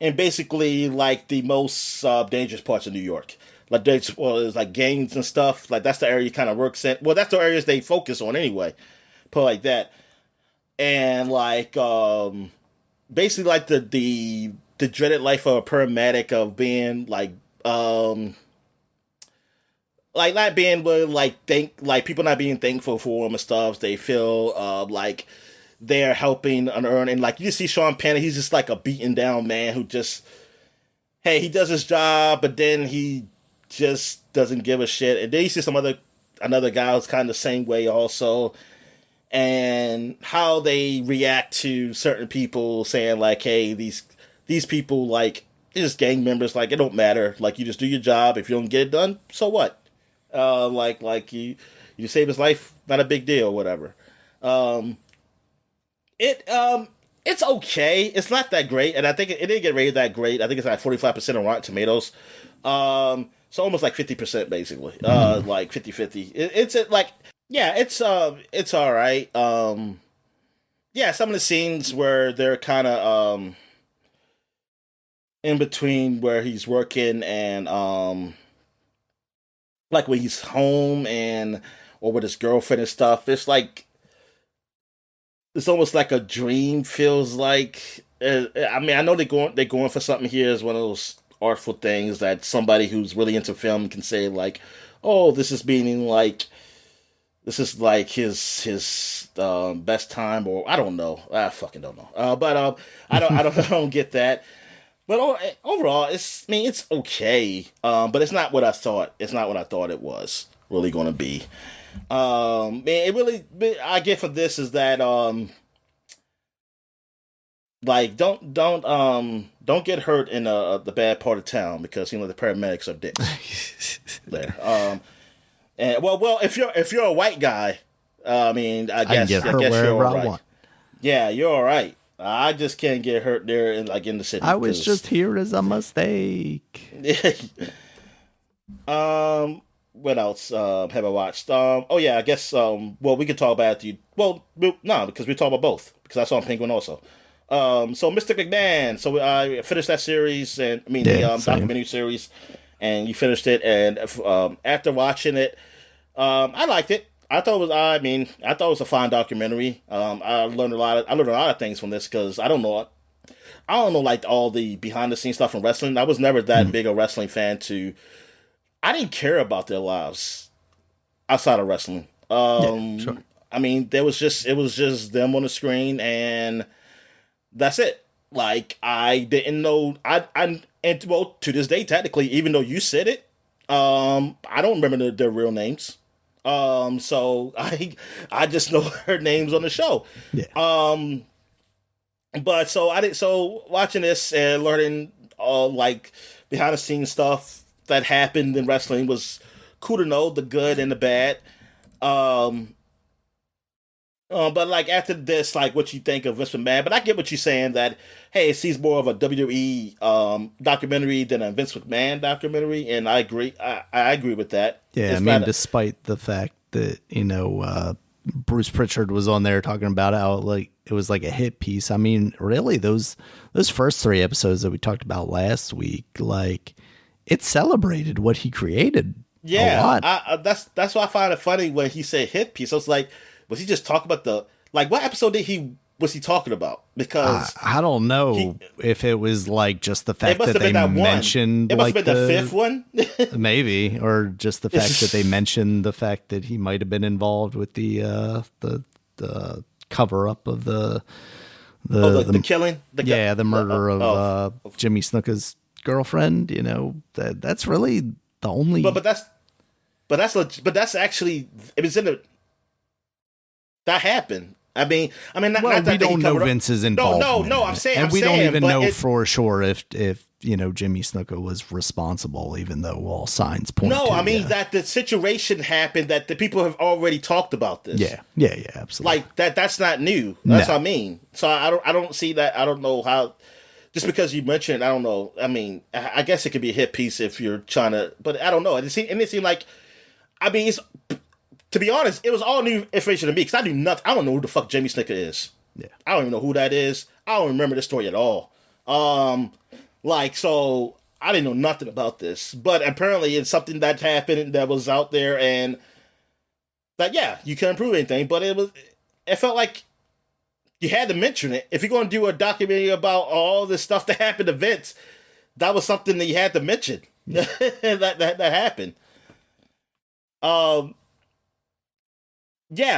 and basically like the most dangerous parts of New York. Like there's like gangs and stuff. Like that's the area he kind of works in. Well, that's the areas they focus on anyway. Put it like that, and like basically like the dreaded life of a paramedic of being like not being with like people not being thankful for him and stuff. They feel like they're helping and earn and like you see Sean Penn, he's just like a beaten down man who just hey he does his job, but then he just doesn't give a shit. And then you see another guy who's kind of the same way also, and how they react to certain people saying like hey these people like it's just gang members. Like, it don't matter. Like, you just do your job. If you don't get it done, so what? Like you save his life, not a big deal, whatever. Um, it's okay. It's not that great, and I think it didn't get rated that great. I think it's like 45% on Rotten Tomatoes. So almost like 50% basically. Like 50-50. It's like, yeah, it's all right. Yeah, some of the scenes where they're kind of in between where he's working and like when he's home and or with his girlfriend and stuff. It's like it's almost like a dream. Feels like. I mean, I know they're going for something here as one of those artful things that somebody who's really into film can say, like, oh, this is meaning like this is like his best time, or I don't know. I fucking don't know. But I don't get that. But overall, I mean, it's okay. But it's not what I thought. It's not what I thought it was really going to be. Man, it really, I get from this is that like don't get hurt in the bad part of town, because the paramedics are dicks there. And well, if you're a white guy, I mean, I guess you're all right. Yeah, you're all right. I just can't get hurt there in the city. I was just here as a mistake. What else have I watched? Oh yeah, I guess. Well, we could talk about you. Well, no, because we talk about both. Because I saw Penguin also. So Mr. McMahon. So I finished that series, and I mean the documentary series, and you finished it. And after watching it, I liked it. I thought it was a fine documentary. I learned a lot of things from this, because I don't know like all the behind the scenes stuff from wrestling. I was never that big a wrestling fan I didn't care about their lives outside of wrestling. Sure. I mean, it was just them on the screen, and that's it. Like, I didn't know. And well, to this day, technically, even though you said it, I don't remember their real names. So I just know her names on the show. Yeah. But so watching this and learning all like behind the scenes stuff that happened in wrestling was cool to know, the good and the bad. But like after this, like what you think of Vince McMahon? But I get what you're saying, that hey, it seems more of a WWE documentary than a Vince McMahon documentary, and I agree. I agree with that. Yeah, despite the fact that Bruce Pritchard was on there talking about how like it was like a hit piece. I mean, really, those first 3 episodes that we talked about last week, like it celebrated what he created. Yeah, a lot. That's why I find it funny when he said hit piece. I was like, was he just talking about what episode was he talking about? Because I don't know if it was like just the fact that they mentioned it must have been the 5th one, maybe, or just the fact that they mentioned the fact that he might have been involved with the cover up of the killing, the murder of Jimmy Snuka's girlfriend. That's really the only. But that's actually it was in the. That happened. I mean, not that we don't know Vince's involvement. No. I'm saying, we don't even know for sure if Jimmy Snuka was responsible, even though all signs point. No, I mean that the situation happened, that the people have already talked about this. Yeah, absolutely. Like that. That's not new. That's what I mean. So I don't see that. I don't know how. Just because you mentioned, I don't know. I mean, I guess it could be a hit piece if you're trying to, but I don't know. It seemed like, I mean, to be honest, it was all new information to me, because I knew nothing. I don't know who the fuck Jimmy Snuka is. Yeah. I don't even know who that is. I don't remember this story at all. So I didn't know nothing about this, but apparently it's something that happened that was out there, and that, yeah, you can't prove anything, but it felt like you had to mention it. If you're going to do a documentary about all this stuff that happened to Vince, that was something that you had to mention. that happened.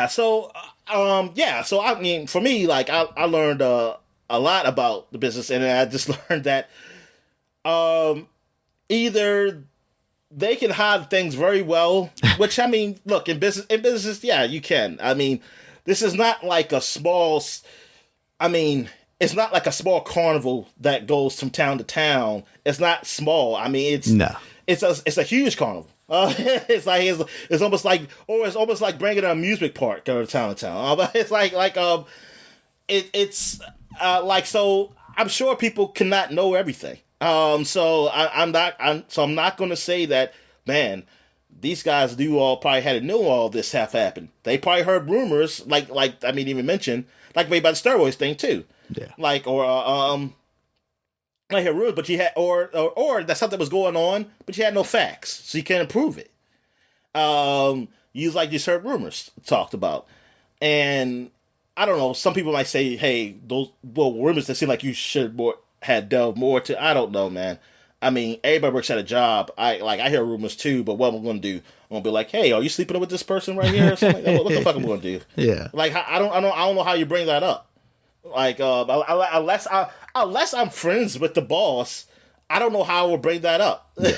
So I mean, for me, like I learned a lot about the business, and I just learned that either they can hide things very well, which, I mean, look, in business, yeah, you can. I mean, this is not like a small. I mean, it's not like a small carnival that goes from town to town. It's not small. I mean, No. it's a huge carnival. It's almost like bringing an amusement park to town to town. It's so I'm sure people cannot know everything. I'm not going to say that, man, these guys probably had to know all this half happened. They probably heard rumors even mentioned maybe about the steroids thing too. Yeah. I hear rumors, but you had or that something was going on, but you had no facts, so you can't prove it. You just heard rumors talked about, and I don't know. Some people might say, "Hey, those rumors that seem like you should had delved more to." I don't know, man. I mean, everybody works at a job. I hear rumors too, but what I'm going to do? I'm going to be like, "Hey, are you sleeping with this person right here?" Or something like that? What the fuck am I going to do? Yeah. I don't know how you bring that up. Unless I'm friends with the boss, I don't know how I will bring that up. Yeah.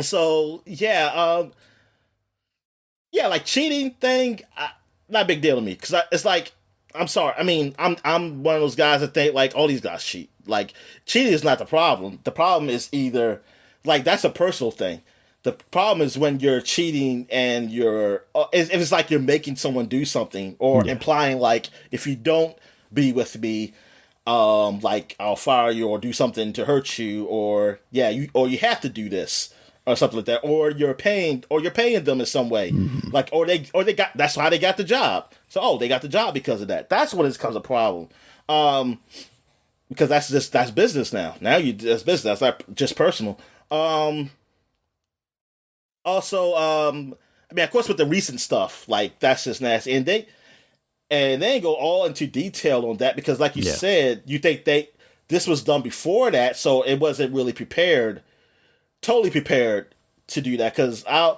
So yeah, cheating thing, not a big deal to me because it's like, I'm sorry. I mean, I'm one of those guys that think all these guys cheat. Cheating is not the problem. The problem is either that's a personal thing. The problem is when you're cheating and if it's like you're making someone do something or implying if you don't be with me, I'll fire you or do something to hurt you, or you have to do this or something like that, or you're paying them in some way, or they got, that's why they got the job. So they got the job because of that. That's when it becomes a problem, because that's business now. Now that's business. That's not just personal. Also, I mean, of course, with the recent stuff, that's just nasty, and they go all into detail on that because, like you said, you think this was done before that, so it wasn't really totally prepared to do that. Because I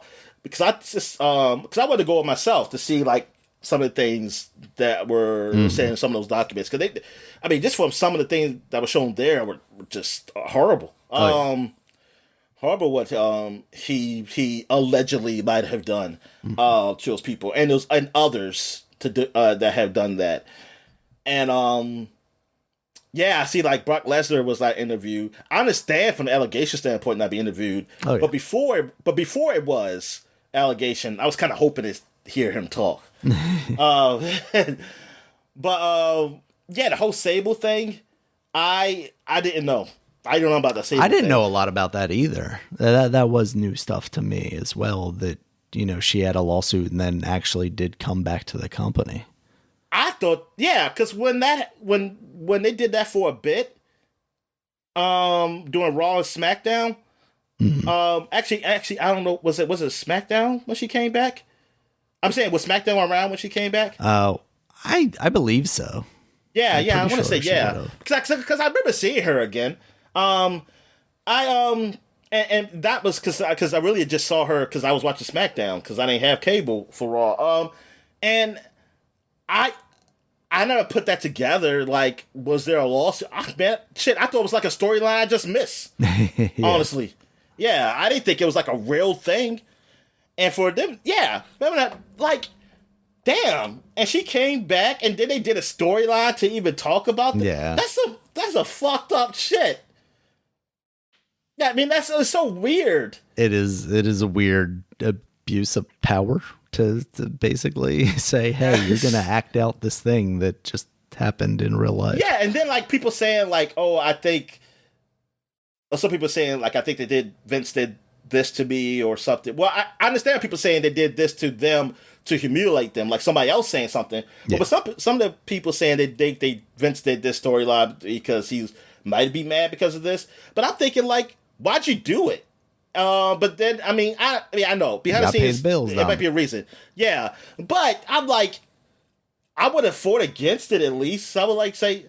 wanted to go on myself to see some of the things that were saying in some of those documents, because just from some of the things that were shown there were just horrible. Horrible what he allegedly might have done to those people and others that have done that. And I see Brock Lesnar was interviewed. I understand from the allegation standpoint not being interviewed, but before it was allegation, I was kind of hoping to hear him talk. The whole Sable thing, I didn't know. I don't know about the Sable I didn't thing. know a lot about that either. That was new stuff to me as well, that, she had a lawsuit and then actually did come back to the company. I thought, because when they did that for a bit, doing Raw and SmackDown, actually, I don't know, was it SmackDown when she came back? I'm saying, was SmackDown around when she came back? I believe so. I want to say because I remember seeing her again. And that was because I really just saw her because I was watching SmackDown because I didn't have cable for Raw. And I never put that together. Was there a lawsuit? I thought it was a storyline I just missed. Honestly, I didn't think it was a real thing. And for them, remember that, damn. And she came back, and then they did a storyline to even talk about that. Yeah, that's a fucked up shit. Yeah, I mean it's so weird. It is a weird abuse of power to basically say, hey, you're gonna act out this thing that just happened in real life. Yeah, and then people saying I think, or some people saying I think Vince did this to me or something. Well, I understand people saying they did this to them to humiliate them, somebody else saying something. But some of the people saying they Vince did this storyline because he might be mad because of this. But I'm thinking why'd you do it? But then I know behind the scenes bills, it might be a reason. Yeah, but I'm I would have fought against it at least. I would say,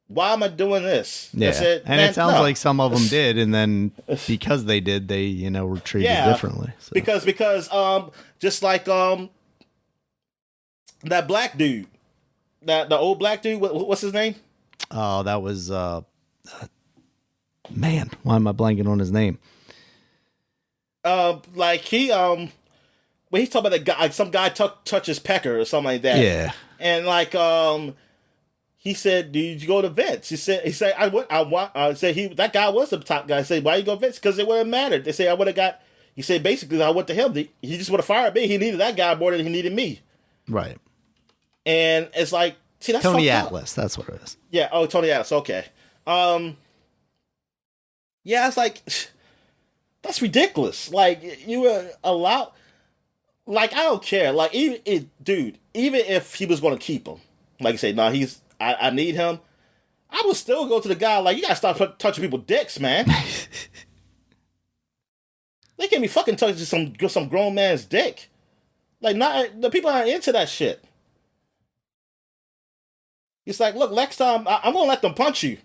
why am I doing this? Yeah, it sounds like some of them did, and then because they did, they were treated differently. So. Because just that black dude, the old black dude, what's his name? Oh, that was man. Why am I blanking on his name? He when he's talking about that guy, like some guy touches Pecker or something like that. Yeah. And like he said, "Did you go to Vince?" He said, "I went. I want." Said he that guy was the top guy. I said, "Why you go to Vince?" Because it wouldn't matter. They say I would have got. He said basically I went to him. He just would have fired me. He needed that guy more than he needed me. Right. And it's like, see, that's Tony Atlas. That's what it is. Yeah. Oh, Tony Atlas. Okay. Yeah, it's like that's ridiculous. Like you were allowed. Like I don't care. Like even if he was going to keep him, like you say, no, I need him. I would still go to the guy. Like you gotta stop touching people's dicks, man. They can't be fucking touching some grown man's dick. Like not the people aren't into that shit. It's like, look, next time I'm gonna let them punch you.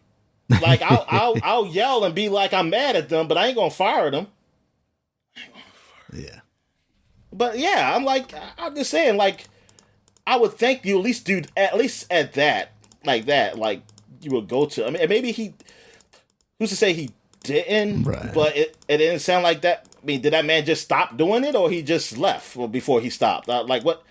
Like I'll yell and be like I'm mad at them, but I ain't gonna fire them. Yeah. But yeah, I'm just saying, like, I would think you at least do at that, like you would go to. I mean, maybe who's to say he didn't? Right. But it didn't sound like that. I mean, did that man just stop doing it, or he just left before he stopped? Like what?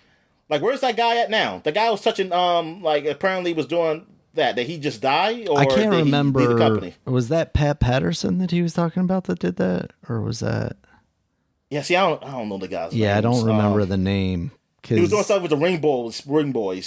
Like where's that guy at now? The guy was touching, like apparently was doing that. Did he just die, or I can't remember. He leave the company? Was that Pat Patterson that he was talking about that did that, or was that? Yeah, see, I don't know the guy's name. Yeah, I don't remember the name. He was doing stuff with the Ring Boys.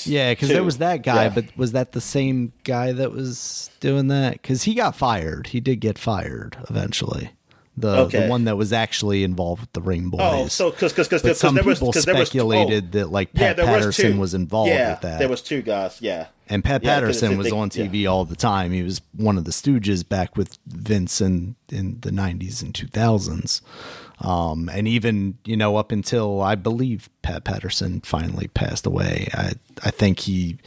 Yeah, because there was that guy, but was that the same guy that was doing that? Because he got fired. He did get fired eventually. The one that was actually involved with the Ring Boys. Oh, so because some people speculated that like Pat Patterson was involved with that. There was two guys. Yeah, and Pat Patterson was on TV all the time. He was one of the Stooges back with Vince in the 90s and 2000s. And even, up until I believe Pat Patterson finally passed away, I think he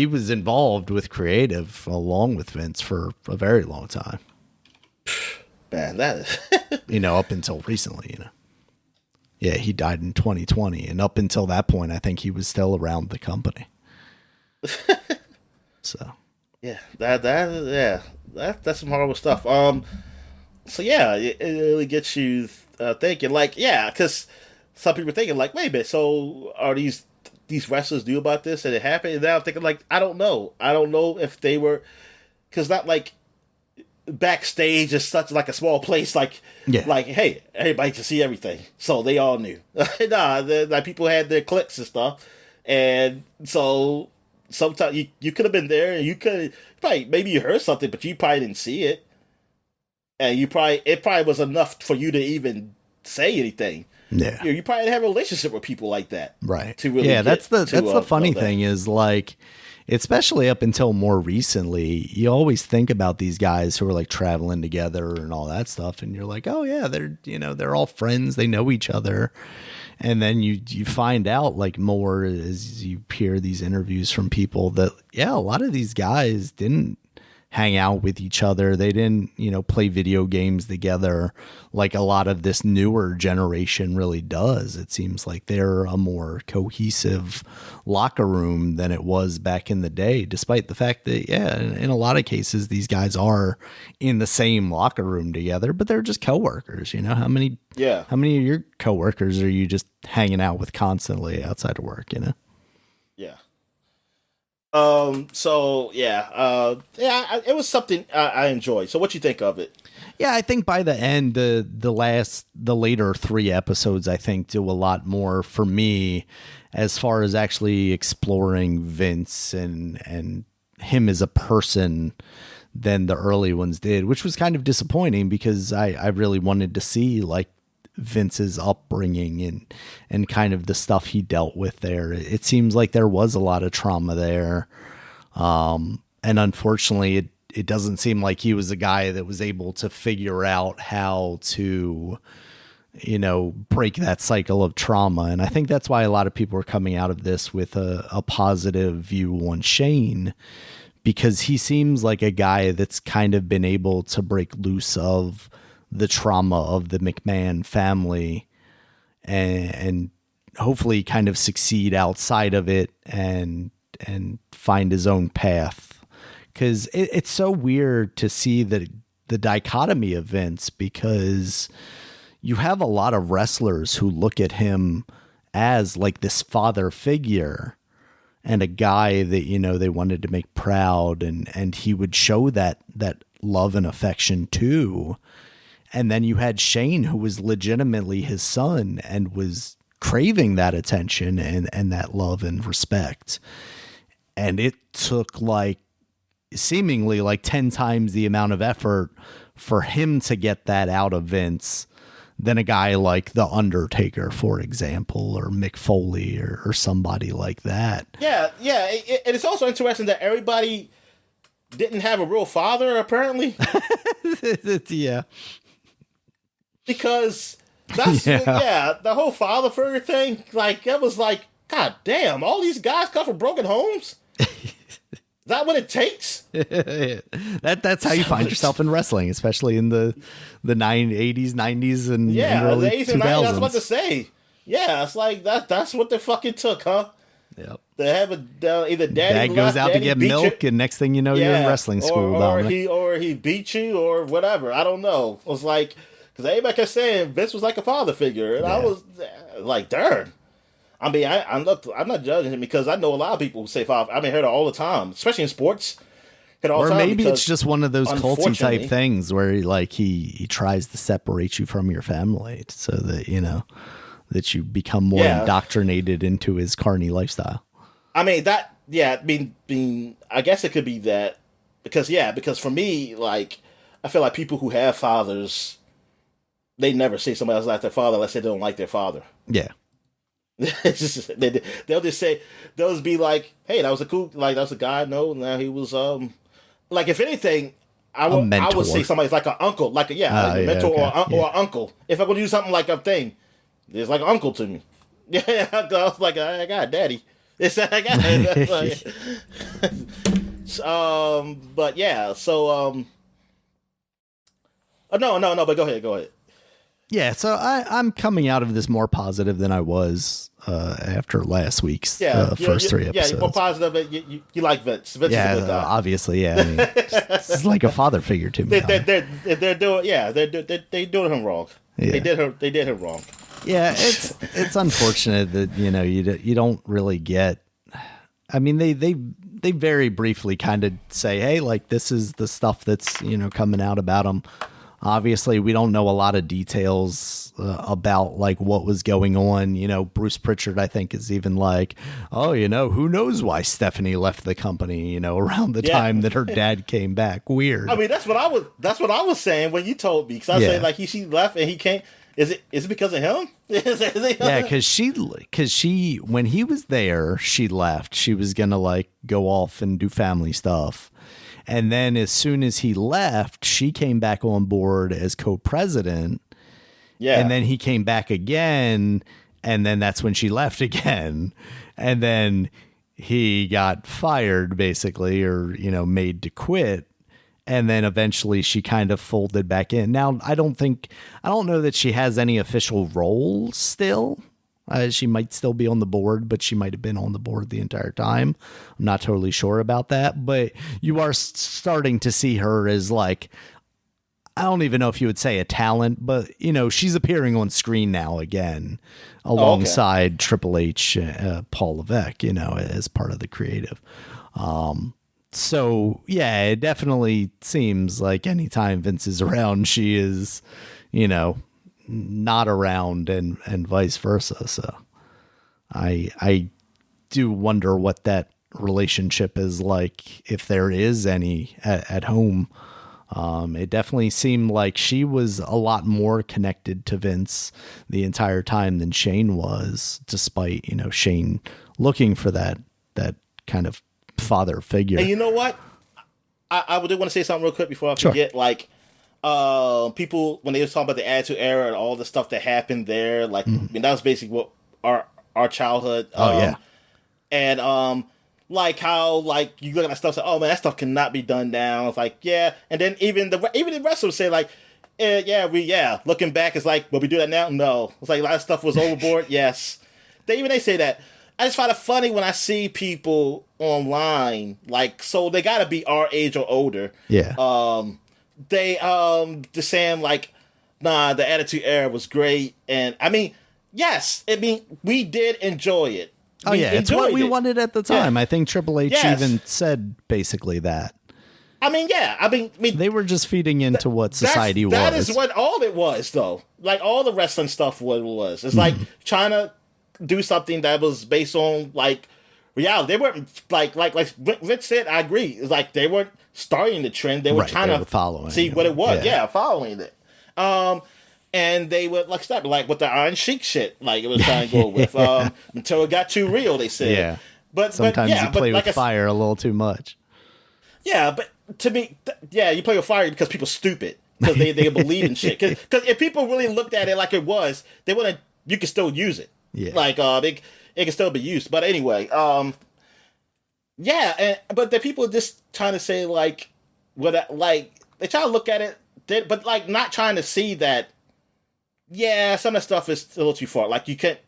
was involved with creative along with Vince for a very long time. Man, that is up until recently, Yeah, he died in 2020, and up until that point, I think he was still around the company. So yeah, that's some horrible stuff. So yeah, it really gets you thinking, like, yeah, because some people are thinking, like, wait a minute, so are these wrestlers knew about this and it happened? And now I'm thinking, like, I don't know if they were, because not like backstage is such like a small place, like hey, everybody can see everything, so they all knew. Like people had their cliques and stuff, and so sometimes you could have been there and you could maybe you heard something, but you probably didn't see it. And it probably was enough for you to even say anything. Yeah, you probably have a relationship with people like that, right? To really that's the funny thing is, like, especially up until more recently, you always think about these guys who are like traveling together and all that stuff, and you're like, oh yeah, they're all friends, they know each other, and then you find out like more as you hear these interviews from people that a lot of these guys didn't hang out with each other. They didn't, play video games together like a lot of this newer generation really does. It seems like they're a more cohesive locker room than it was back in the day, despite the fact that, in a lot of cases, these guys are in the same locker room together, but they're just coworkers. How many of your coworkers are you just hanging out with constantly outside of work, Yeah. It was something I enjoyed. So what you think of it? Yeah, I think by the end, the later 3 episodes, I think, do a lot more for me as far as actually exploring Vince and him as a person than the early ones did, which was kind of disappointing because I really wanted to see like Vince's upbringing and kind of the stuff he dealt with there. It seems like there was a lot of trauma there. And unfortunately it doesn't seem like he was a guy that was able to figure out how to, break that cycle of trauma. And I think that's why a lot of people are coming out of this with a positive view on Shane, because he seems like a guy that's kind of been able to break loose of the trauma of the McMahon family and hopefully kind of succeed outside of it and find his own path. Because it's so weird to see the dichotomy of Vince, because you have a lot of wrestlers who look at him as like this father figure and a guy that, you know, they wanted to make proud, and he would show that love and affection too. And then you had Shane, who was legitimately his son and was craving that attention and that love and respect. And it took like seemingly like 10 times the amount of effort for him to get that out of Vince than a guy like The Undertaker, for example, or Mick Foley or somebody like that. Yeah. And it's also interesting that everybody didn't have a real father, apparently. Yeah. Because that's, the whole father figure thing, like, it was like, God damn, all these guys come from broken homes? Is that what it takes? That's how you find yourself in wrestling, especially in the 80s, 90s, and early the 80s 2000s. and 90s, I was about to say. Yeah, it's like, that's what they fucking took, huh? Yep. They have either Dad goes out to get milk, and next thing you know, you're in wrestling school. Or he beat you, or whatever. I don't know. It was like, because everybody kept saying Vince was like a father figure, and I was like, darn. I mean, I'm not judging him, because I know a lot of people who say father. I mean, I heard it all the time, especially in sports. Or maybe it's just one of those culty type things where he tries to separate you from your family so that, you know, that you become more indoctrinated into his carny lifestyle. I mean, I guess it could be that, because for me, like, I feel like people who have fathers, they never say somebody else like their father unless they don't like their father. Yeah. They'll just be like, hey, that was a guy. No, now he was, like, if anything, I would say somebody's like an uncle, like a mentor, okay. or uncle. If I'm going to do something like a thing, there's like an uncle to me. Yeah, I was like, I got a daddy. It's I got it. But yeah, so no, but go ahead. Yeah, so I'm coming out of this more positive than I was after last week's first three episodes. Yeah, you're more positive. You like Vince. Vince is a good guy. Obviously, yeah. I mean, it's like a father figure to me. They're doing him wrong. Yeah. They did him wrong. Yeah, it's unfortunate that, you know, you don't really get. I mean, they very briefly kind of say, hey, like, this is the stuff that's, you know, coming out about him. Obviously, we don't know a lot of details about like what was going on. You know, Bruce Pritchard, I think, is even like, oh, you know, who knows why Stephanie left the company, you know, around the time that her dad came back. Weird. I mean, that's what I was saying when you told me, because I said, like, she left and he came. Is it because of him? Yeah, because she when he was there, she left. She was gonna like go off and do family stuff. And then as soon as he left, she came back on board as co-president. Yeah. And then he came back again. And then that's when she left again. And then he got fired, basically, or, you know, made to quit. And then eventually she kind of folded back in. Now, I don't know that she has any official role still. She might still be on the board, but she might have been on the board the entire time. I'm not totally sure about that, but you are starting to see her as like, I don't even know if you would say a talent, but, you know, she's appearing on screen now again alongside Triple H, Paul Levesque, you know, as part of the creative. So, yeah, it definitely seems like anytime Vince is around, she is, you know, not around, and vice versa. So I do wonder what that relationship is like, if there is any at home. It definitely seemed like she was a lot more connected to Vince the entire time than Shane was, despite, you know, Shane looking for that kind of father figure. And you know what? I would want to say something real quick before I forget. Sure. Like, people, when they were talking about the Attitude Era and all the stuff that happened there, like, I mean, that was basically what our childhood. And like how, like, you look at that stuff, say, oh man, that stuff cannot be done now. It's like, yeah, and then even the wrestlers say, like, looking back, it's like, will we do that now? No. It's like a lot of stuff was overboard. Yes, they say that. I just find it funny when I see people online, like, so they got to be our age or older. Yeah. They're saying, like, nah, the Attitude Era was great. And I mean, yes, I mean, we did enjoy it. Oh, We yeah, it's what enjoyed we it. wanted at the time. Yeah. I think Triple H Yes. even said basically that. I mean, yeah. I mean, They were just feeding into what society that was. is what all it was, though. Like, all the wrestling stuff what it was. It's like trying to do something that was based on, like, reality. They weren't, like Vince said, I agree. It's like they weren't starting the trend. They were Right, trying they to were following see it. what it was. Yeah. Yeah, following it. And they would, like, stop, like, with the Iron Sheik shit. Like, it was trying to go with. Until it got too real, they said. Yeah. But Sometimes yeah, you play like with fire a little too much. Yeah, but to me, yeah, you play with fire because people stupid because they believe in shit. Because if people really looked at it like it was, they wouldn't. You could still use it. Yeah. Like it can still be used. But anyway, yeah, but the people just trying to say like like they try to look at it, but like not trying to see that. Yeah, some of that stuff is a little too far. Like you can't.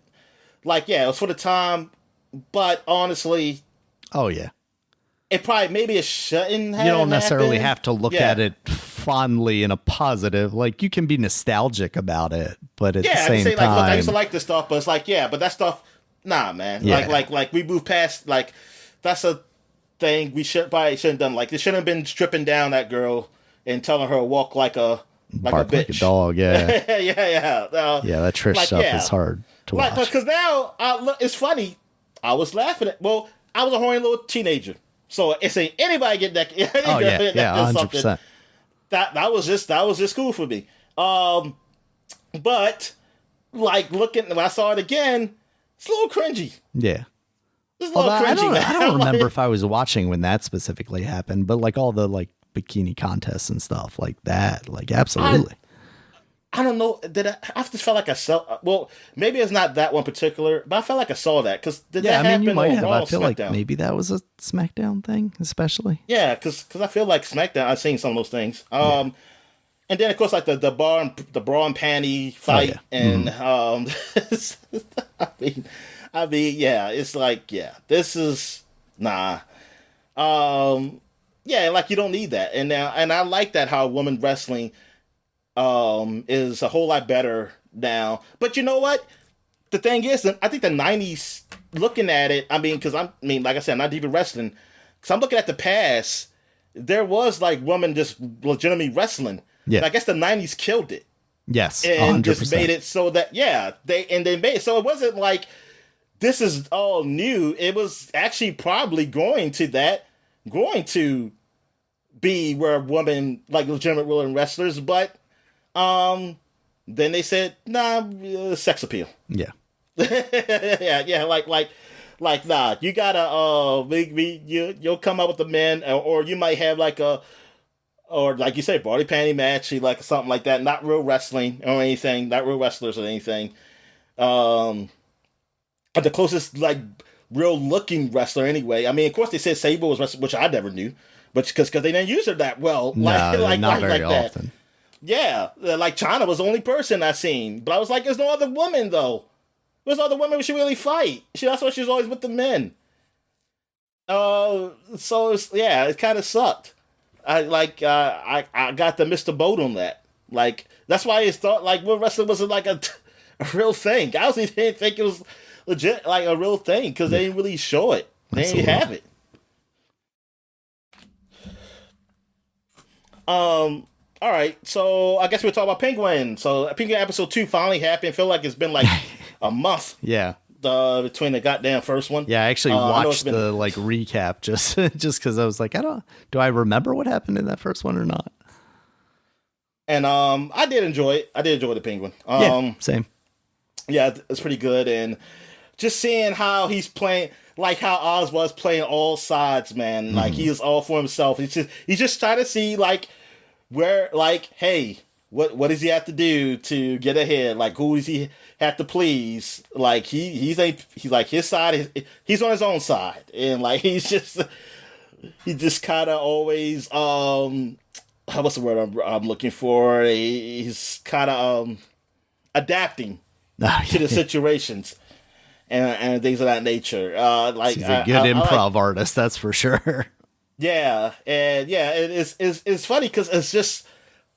Like yeah, it was for the time, but honestly. Oh, yeah. It probably maybe it shouldn't have. You don't necessarily happened. have to look at it fondly in a positive. Like you can be nostalgic about it, but at the same say, time, like, look, I used to like this stuff, but it's like, yeah, but that stuff, nah, man. Yeah. Like we moved past. Like that's a thing we probably shouldn't done. Like they shouldn't have been stripping down that girl and telling her to walk like a bark bitch, like a dog. Yeah, yeah. yeah. That Trish stuff is hard to watch. Because now, look, it's funny. I was laughing at. Well, I was a horny little teenager. So it's saying anybody get that. Oh yeah, yeah, 100%. That was just cool for me. But like looking when I saw it again, it's a little cringy. Yeah. It's a little cringy. I don't remember if I was watching when that specifically happened, but like all the like bikini contests and stuff like that, like absolutely. I don't know. Did I just felt like I saw? Well, maybe it's not that one particular, but I felt like I saw that because that happen you might on have. Raw I feel SmackDown? like maybe that was a SmackDown thing, especially. Yeah, because I feel like SmackDown. I've seen some of those things. And then of course like the bra and panty fight, and I mean, yeah, it's like this is nah. Yeah, like you don't need that, and I like that how women wrestling. Is a whole lot better now. But you know what? The thing is, I think the 90s, looking at it, I mean, like I said, I'm not even wrestling. Because I'm looking at the past, there was like women just legitimately wrestling. Yeah. And I guess the 90s killed it. Yes, And 100%. just made it so that, they made it. So it wasn't like, this is all new. It was actually probably going to be where women, like legitimate women wrestlers, but then they said, nah, sex appeal. Yeah. yeah, like, nah, you gotta, you'll come up with the men, or you might have like or like you say, body panty match, like something like that, not real wrestling or anything, not real wrestlers or anything. The closest, like, real looking wrestler anyway. I mean, of course they said Sable was wrestling, which I never knew, but because they didn't use her that well. Not very that. often. Yeah, like China was the only person I seen, but I was like, there's no other woman though. There's other women who should really fight. That's why she's always with the men. So it kind of sucked. I got the Mr. Boat on that. Like that's why it's thought like World Wrestling wasn't like a real thing. I honestly didn't think it was legit like a real thing because they didn't really show it. They didn't have it. All right, so I guess we'll talk about Penguin. So Penguin episode 2 finally happened. I feel like it's been like a month. Yeah. Between the goddamn first one. Yeah, I actually watched the like recap just because I was like, do I remember what happened in that first one or not? And I did enjoy it. I did enjoy the Penguin. Yeah, same. Yeah, it's pretty good, and just seeing how he's playing, like how Oz was playing all sides, man. Like he is all for himself. He's just trying to see like where, like, hey, what does he have to do to get ahead? Like, who does he have to please? Like he's like his side. He's on his own side, and like he just kind of always what's the word I'm looking for? He's kind of adapting to the situations and things of that nature. Like he's a good improv artist, that's for sure. Yeah, and it's funny because it's just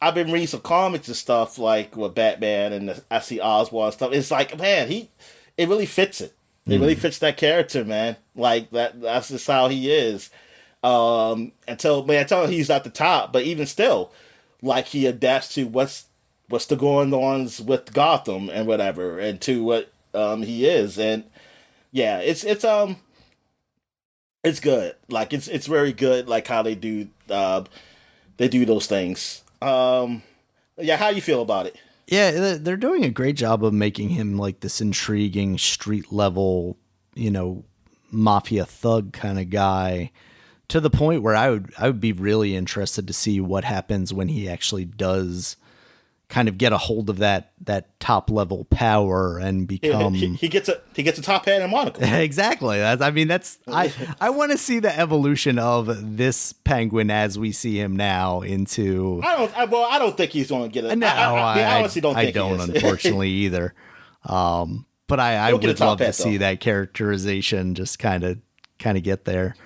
I've been reading some comics and stuff like with Batman and I see Oswald and stuff. It's like, man, it really fits it. It really fits that character, man. Like that's just how he is. Until he's at the top, but even still, like he adapts to what's the going on with Gotham and whatever, and to what he is, and yeah, it's good. Like it's very good. Like how they do those things. Yeah, how you feel about it? Yeah, they're doing a great job of making him like this intriguing street level, mafia thug kind of guy, to the point where I would be really interested to see what happens when he actually does kind of get a hold of that top level power and become he gets a top hat and monocle. Exactly. I want to see the evolution of this Penguin as we see him now into. I don't think he's going to get it. No, I honestly don't think I don't, he is. unfortunately, either. But I would love to see that characterization just kind of get there.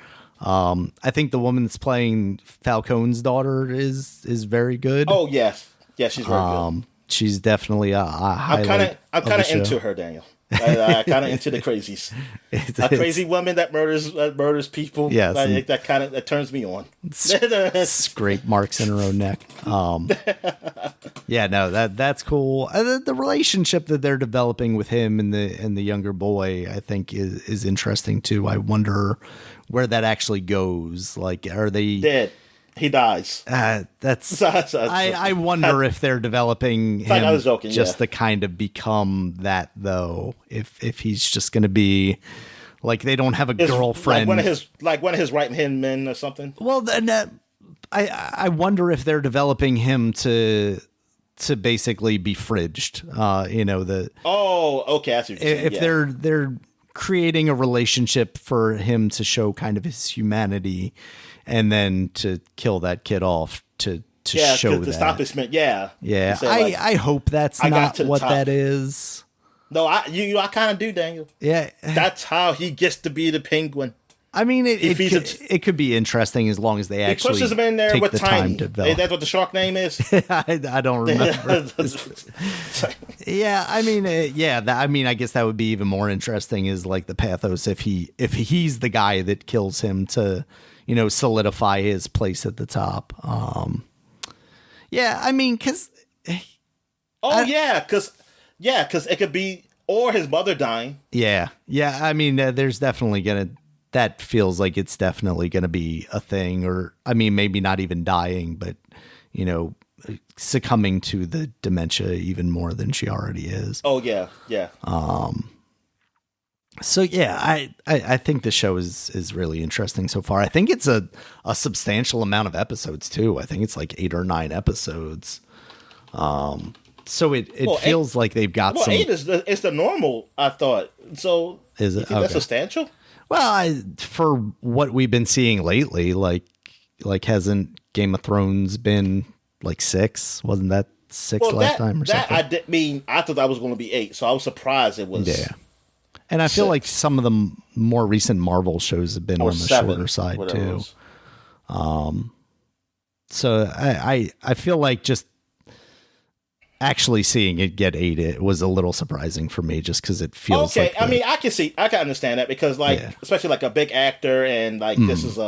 I think the woman that's playing Falcone's daughter is very good. Oh yes. Yeah, she's very good. She's definitely a highlight. I'm kind of into her, Daniel. I kind of into the crazies. A crazy woman that murders people. Yes, that turns me on. Scrape marks in her own neck. Yeah, no, that's cool. The relationship that they're developing with him and the younger boy, I think, is interesting too. I wonder where that actually goes. Like, are they dead? He dies. I wonder if they're developing him I was joking, to kind of become that, though. If he's just going to be like, they don't have a girlfriend, like one of his right hand men or something. Well, then I wonder if they're developing him to basically be fridged. Oh, okay. I see what you're saying. If they're creating a relationship for him to show kind of his humanity, and then to kill that kid off to show that. Stop his man. Yeah. Yeah. I hope that's not what that is. No, I kind of do, Daniel. Yeah. That's how he gets to be the Penguin. I mean, it could be interesting as long as they actually pushes him in there take with the Tiny. time to develop. That's what the shark name is? I don't remember. Yeah, I mean, I guess that would be even more interesting is like the pathos if he's the guy that kills him to, solidify his place at the top. Yeah, I mean, because. Because it could be, or his mother dying. Yeah. I mean, there's definitely that feels like it's definitely gonna be a thing, or I mean, maybe not even dying, but succumbing to the dementia even more than she already is. Oh yeah. So yeah, I think the show is really interesting so far. I think it's a substantial amount of episodes too. I think it's like 8 or 9 episodes. So it feels like they've got some. 8 is the normal. I thought so. Is it? You think that's substantial? Well, for what we've been seeing lately, like hasn't Game of Thrones been like 6? Wasn't that 6 last time or something? I thought that was going to be 8, so I was surprised it was. Yeah. And I feel like some of the more recent Marvel shows have been on the 7, shorter side too. So I feel like just actually seeing it get 8, it was a little surprising for me, just because it feels okay. I mean, I can understand that because especially like a big actor and like this is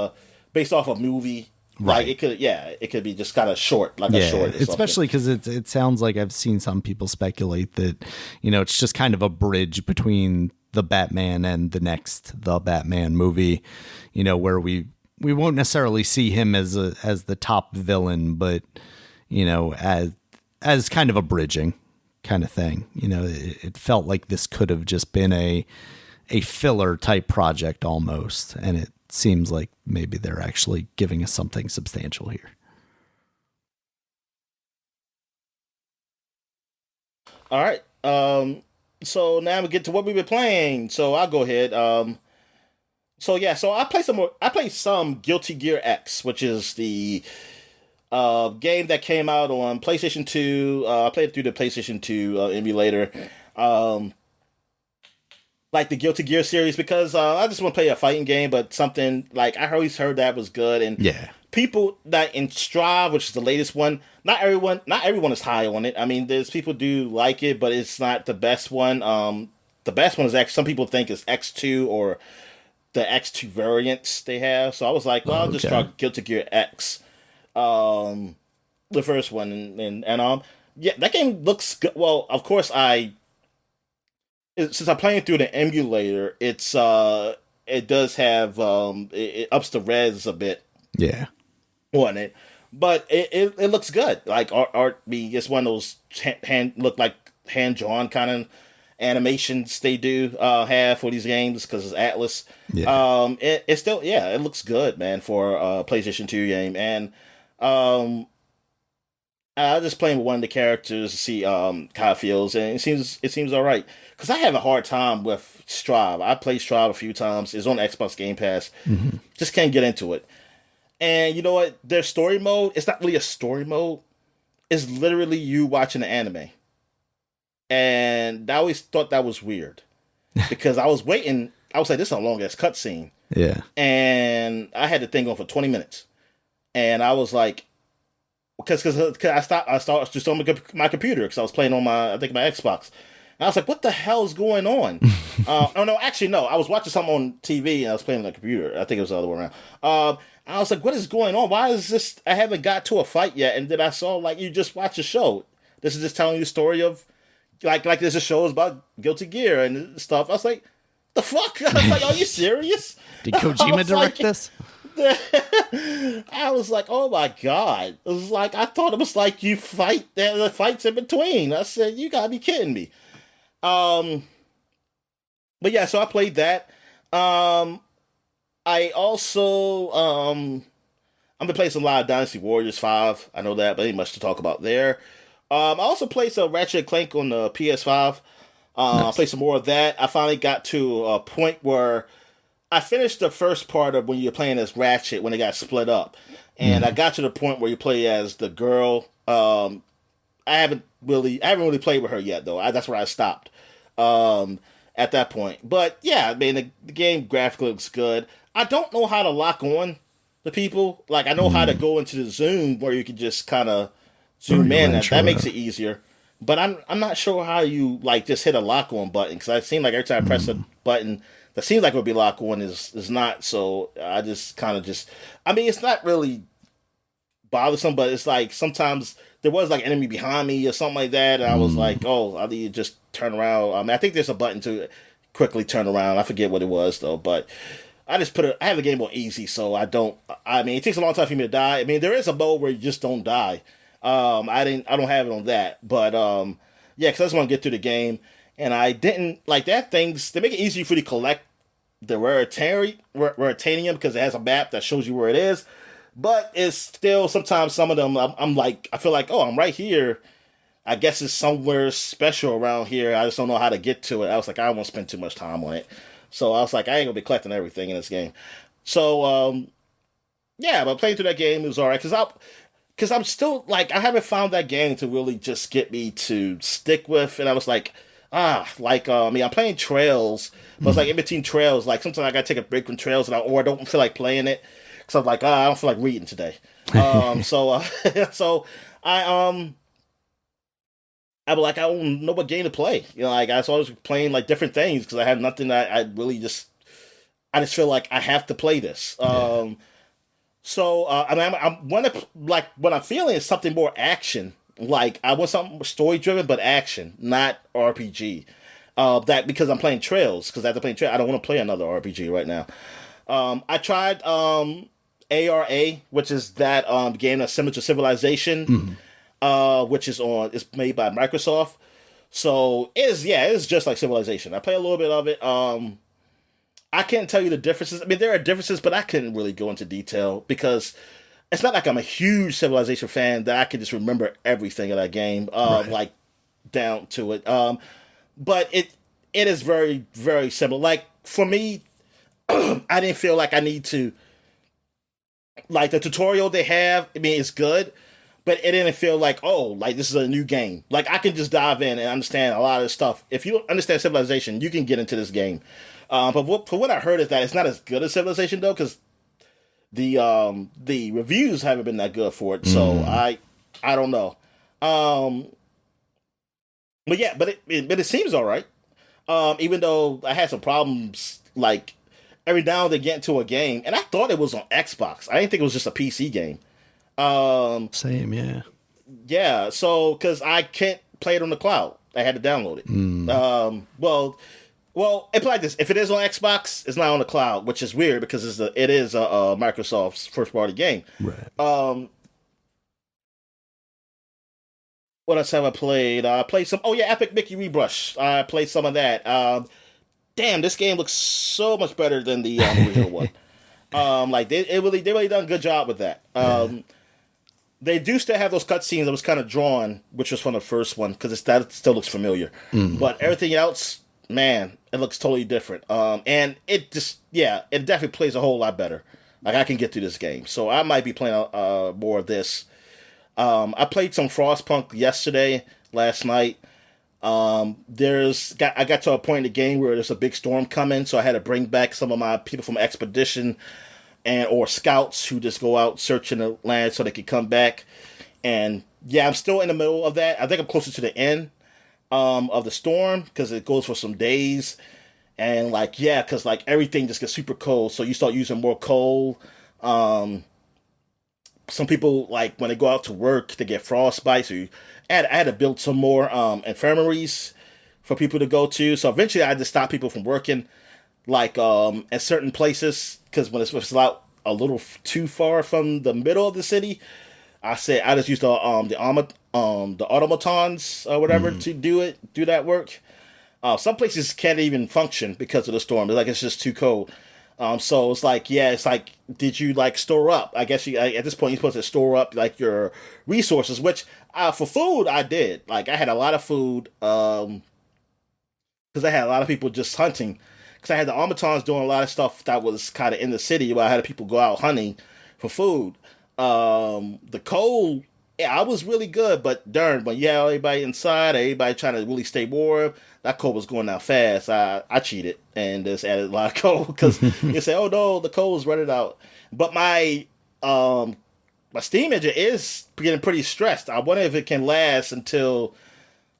based off a movie. Right. Like it could be just kind of short, like a short. Especially because it sounds like I've seen some people speculate that it's just kind of a bridge between the Batman and the next The Batman movie, where we won't necessarily see him as the top villain, but as kind of a bridging kind of thing. It felt like this could have just been a filler type project almost, and it seems like maybe they're actually giving us something substantial here. All right. So now we get to what we've been playing. So I'll go ahead. So I played some Guilty Gear X, which is the game that came out on PlayStation 2. I played it through the PlayStation 2 emulator. like the Guilty Gear series because I just want to play a fighting game, but something like I always heard that was good, and Yeah. people that in Strive, which is the latest one, not everyone is high on it. I mean, there's people do like it, but it's not the best one. The best one is actually some people think is X2 or the X2 variants they have. So I was like, well, I'll just Okay. try Guilty Gear X, um, the first one, and yeah, that game looks good. Well, of course, since I'm playing through the emulator, it does have it ups the res a bit Yeah. on it, but it looks good. Like it's one of those hand look like hand drawn kind of animations they do have for these games because it's Atlas. Yeah. It's still yeah, it looks good, man, for a PlayStation 2 game, and um, I was just playing with one of the characters to see how it feels, and it seems all right. Because I have a hard time with Strive. I played Strive a few times. It's on Xbox Game Pass. Hmm. Just can't get into it. And you know what? Their story mode, it's not really a story mode. It's literally you watching an anime. And I always thought that was weird. Because I was waiting. I was like, this is a long ass cutscene. Yeah. And I had the thing on for 20 minutes. And I was like, because I started just on my computer because I was playing on my Xbox. And I was like, what the hell is going on? Oh no, actually no, I was watching something on TV and I was playing on the computer. I think it was the other way around. I was like, what is going on? Why is this? I haven't got to a fight yet, and then I saw like you just watch a show. This is just telling you the story of like there's a show about Guilty Gear and stuff. I was like, the fuck? I was like, are you serious? Did I Kojima was direct like, this? I was like, oh my god! It was like I thought it was like you fight the fights in between. I said, you gotta be kidding me. Um, but yeah, so I played that. Um, I also I'm gonna play some live Dynasty Warriors 5. I know that, but ain't much to talk about there. I also played some Ratchet and Clank on the PS5. I Nice. played some more of that. I finally got to a point where I finished the first part of when you're playing as Ratchet when it got split up, and I Hmm. got to the point where you play as the girl. I haven't really played with her yet though. That's where I stopped. Um, at that point, but yeah, I mean the game graphically looks good. I don't know how to lock on the people. Like I know how to Mm. go into the zoom where you can just kind of Oh, zoom you in. ran That through makes it. it easier. But I'm not sure how you like just hit a lock on button because I seem like every time I press a Mm. button that seems like it would be lock on is not. So I just kind of just. I mean, it's not really bothersome, but it's like sometimes there was like enemy behind me or something like that, and I was like, Mm. oh, I need to just turn around. I mean, I think there's a button to quickly turn around. I forget what it was though, but I just put it. I have the game on easy, so I don't. I mean, it takes a long time for me to die. I mean, there is a mode where you just don't die. I didn't. I don't have it on that, but yeah, because I just want to get through the game, and I didn't like that. Things they make it easy for you to collect the raritanium because it has a map that shows you where it is. But it's still sometimes some of them I'm like I feel like oh I'm right here. I guess it's somewhere special around here. I just don't know how to get to it. I was like I don't want to spend too much time on it. So I was like I ain't gonna be collecting everything in this game. So yeah, but playing through that game was alright because I'm still like I haven't found that game to really just get me to stick with, and I was like I mean I'm playing Trails, but it's like Mm. in between Trails, like sometimes I gotta take a break from Trails, or I don't feel like playing it because I'm like I don't feel like reading today. So so I I was like I don't know what game to play, you know, like I was always playing like different things because I had nothing that I really just I just feel like I have to play this. Yeah. So I mean, I'm want to like what I'm feeling is something more action. Like I want something story driven, but action, not RPG. That because I'm playing Trails. Because after playing Trails, I don't want to play another RPG right now. I tried ARA, which is that game that's similar to Civilization, Mm. which is on. It's made by Microsoft. So it's just like Civilization. I play a little bit of it. I can't tell you the differences. I mean, there are differences, but I couldn't really go into detail because it's not like I'm a huge Civilization fan that I can just remember everything of that game, Right. like down to it. But it is very very similar. Like for me, I didn't feel like I need to like the tutorial they have. I mean, it's good, but it didn't feel like, oh, like this is a new game. Like I can just dive in and understand a lot of this stuff. If you understand Civilization, you can get into this game. For what I heard is that it's not as good as Civilization though, because the reviews haven't been that good for it. So I don't know. But yeah, but it seems all right. Even though I had some problems, like every now and then get into a game, and I thought it was on Xbox. I didn't think it was just a PC game. Same, yeah. Yeah, so because I can't play it on the cloud, I had to download it. Well, it's like this. If it is on Xbox, it's not on the cloud, which is weird because it is Microsoft's first party game. Right. What else have I played? I played some. Oh yeah, Epic Mickey Rebrush. I played some of that. Damn, this game looks so much better than the original one. Like they really done a good job with that. They do still have those cutscenes that was kind of drawn, which was from the first one because that still looks familiar. But everything else, man, it looks totally different. And it just, yeah, it definitely plays a whole lot better. Like I can get through this game, so I might be playing more of this. I played some Frostpunk last night. I got to a point in the game where there's a big storm coming, so I had to bring back some of my people from Expedition or scouts who just go out searching the land so they can come back. And yeah, I'm still in the middle of that. I think I'm closer to the end of the storm because it goes for some days. And like, yeah, because like everything just gets super cold, so you start using more coal. Some people, like when they go out to work, they get frostbite. So I had to build some more infirmaries for people to go to. So eventually, I had to stop people from working, like at certain places, because when it's out a little too far from the middle of the city, I said I just used the automatons or whatever to do that work. Some places can't even function because of the storm. It's just too cold. So it's like, did you like store up? I guess at this point you're supposed to store up like your resources, which for food I did. Like I had a lot of food because I had a lot of people just hunting. Because I had the automatons doing a lot of stuff that was kind of in the city where I had people go out hunting for food. The coal, yeah, I was really good, but darn, when you had everybody inside, everybody trying to really stay warm, that coal was going out fast. I cheated and just added a lot of coal because you say, oh no, the coal is running out. But my steam engine is getting pretty stressed. I wonder if it can last until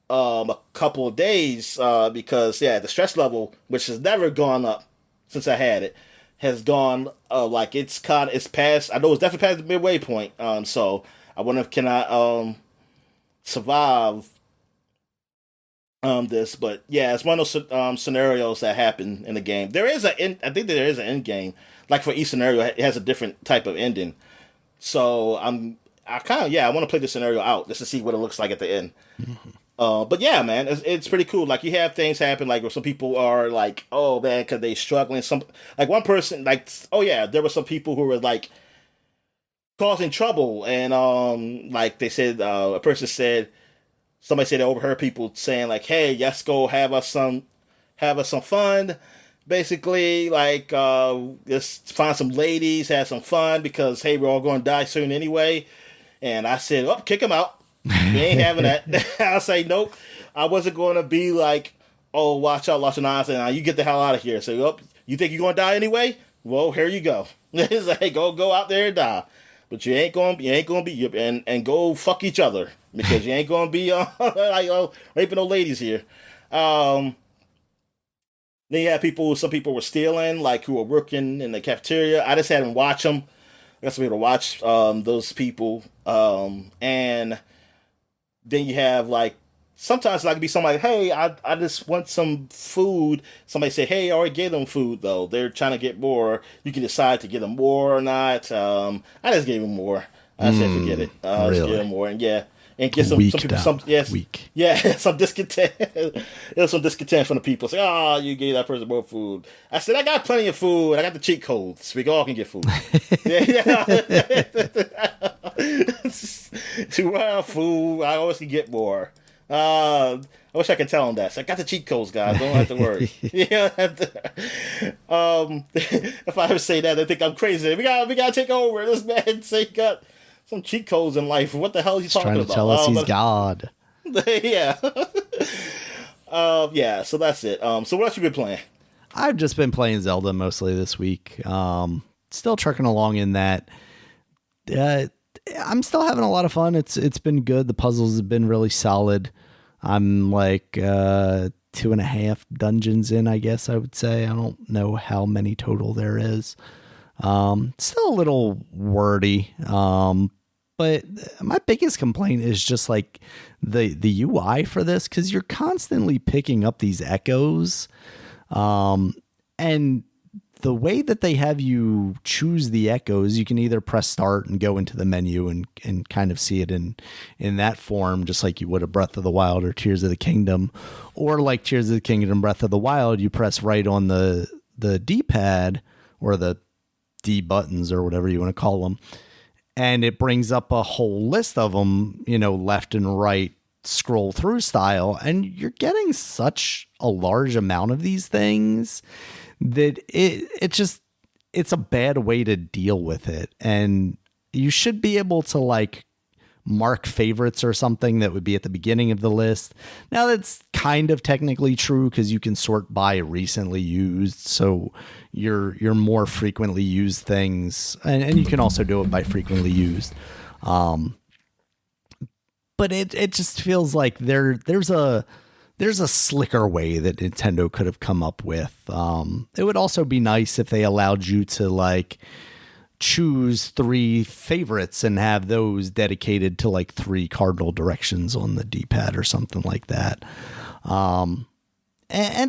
a couple of days because yeah, the stress level, which has never gone up since I had it, has gone like it's past. I know it's definitely past the midway point. So I wonder if can I survive this. But yeah, it's one of those scenarios that happen in the game. I think there is an end game. Like for each scenario, it has a different type of ending. So I want to play the scenario out just to see what it looks like at the end. But yeah, man, it's pretty cool. Like you have things happen, like where some people are like, oh man, because they struggling. Some like one person, like, oh yeah, there were some people who were like causing trouble, and like they said, a person said, somebody said they overheard people saying like, hey, let's go have us some fun. Basically, like just find some ladies, have some fun because hey, we're all going to die soon anyway. And I said, oh, kick them out. We ain't having that. I'll say, nope. I wasn't going to be like, oh, watch out, watch your eyes, and you get the hell out of here. So, oh, you think you're going to die anyway? Well, here you go. It's like, go out there and die. But you ain't going to be, and go fuck each other because you ain't going to be like raping old ladies here. Then you had some people were stealing, like who were working in the cafeteria. I just had them watch them. I got some people to watch those people, and then you have like sometimes like be somebody, hey, I just want some food. Somebody say, hey, I already gave them food though. They're trying to get more. You can decide to give them more or not. I just gave them more. I said forget it. Really? Just give them more, and yeah, and get some people Weak. some discontent. There's some discontent from the people. Say, oh, you gave that person more food. I said I got plenty of food. I got the cheat codes. We all can get food. To run out of food, I always can get more. I wish I could tell them that. So I got the cheat codes, guys. Don't have to worry. If I ever say that, they think I'm crazy. We gotta take over. This man say got some cheat codes in life. What the hell is he He's talking trying to about? tell us he's God. Yeah. Yeah, so that's it. So what else you been playing? I've just been playing Zelda mostly this week. Still trucking along in that. I'm still having a lot of fun. It's been good. The puzzles have been really solid. I'm like 2.5 dungeons in, I guess I would say. I don't know how many total there is. Still a little wordy. But my biggest complaint is just like the UI for this, because you're constantly picking up these echoes. And the way that they have you choose the echoes, you can either press start and go into the menu and kind of see it in that form, just like you would a Breath of the Wild or Tears of the Kingdom, or like Tears of the Kingdom, Breath of the Wild, you press right on the D-pad or the D buttons or whatever you want to call them. And it brings up a whole list of them, left and right scroll through style. And you're getting such a large amount of these things that it's a bad way to deal with it. And you should be able to like mark favorites or something that would be at the beginning of the list. Now that's kind of technically true because you can sort by recently used. So your more frequently used things, and you can also do it by frequently used. But it just feels like there's a slicker way that Nintendo could have come up with. It would also be nice if they allowed you to like choose 3 favorites and have those dedicated to like 3 cardinal directions on the D-pad or something like that. And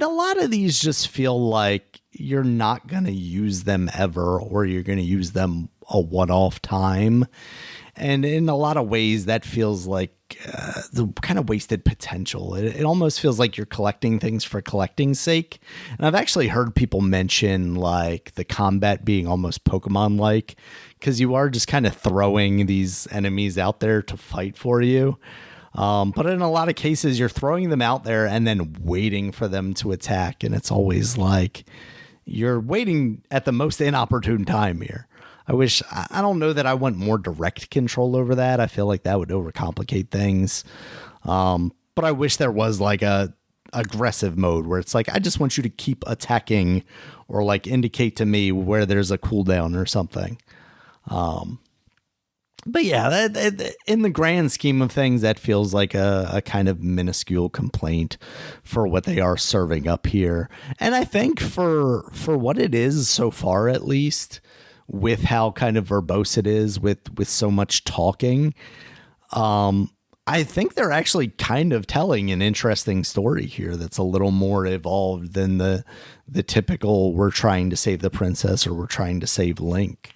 a lot of these just feel like you're not going to use them ever, or you're going to use them a one-off time. And in a lot of ways, that feels like the kind of wasted potential. It almost feels like you're collecting things for collecting's sake. And I've actually heard people mention like the combat being almost Pokemon-like, because you are just kind of throwing these enemies out there to fight for you. But in a lot of cases, you're throwing them out there and then waiting for them to attack. And it's always like you're waiting at the most inopportune time here. I don't know that I want more direct control over that. I feel like that would overcomplicate things. But I wish there was like a aggressive mode where it's like, I just want you to keep attacking or like indicate to me where there's a cooldown or something. But yeah, in the grand scheme of things, that feels like a kind of minuscule complaint for what they are serving up here. And I think for what it is so far, at least, with how kind of verbose it is with so much talking, I think they're actually kind of telling an interesting story here that's a little more evolved than the typical we're trying to save the princess or we're trying to save Link.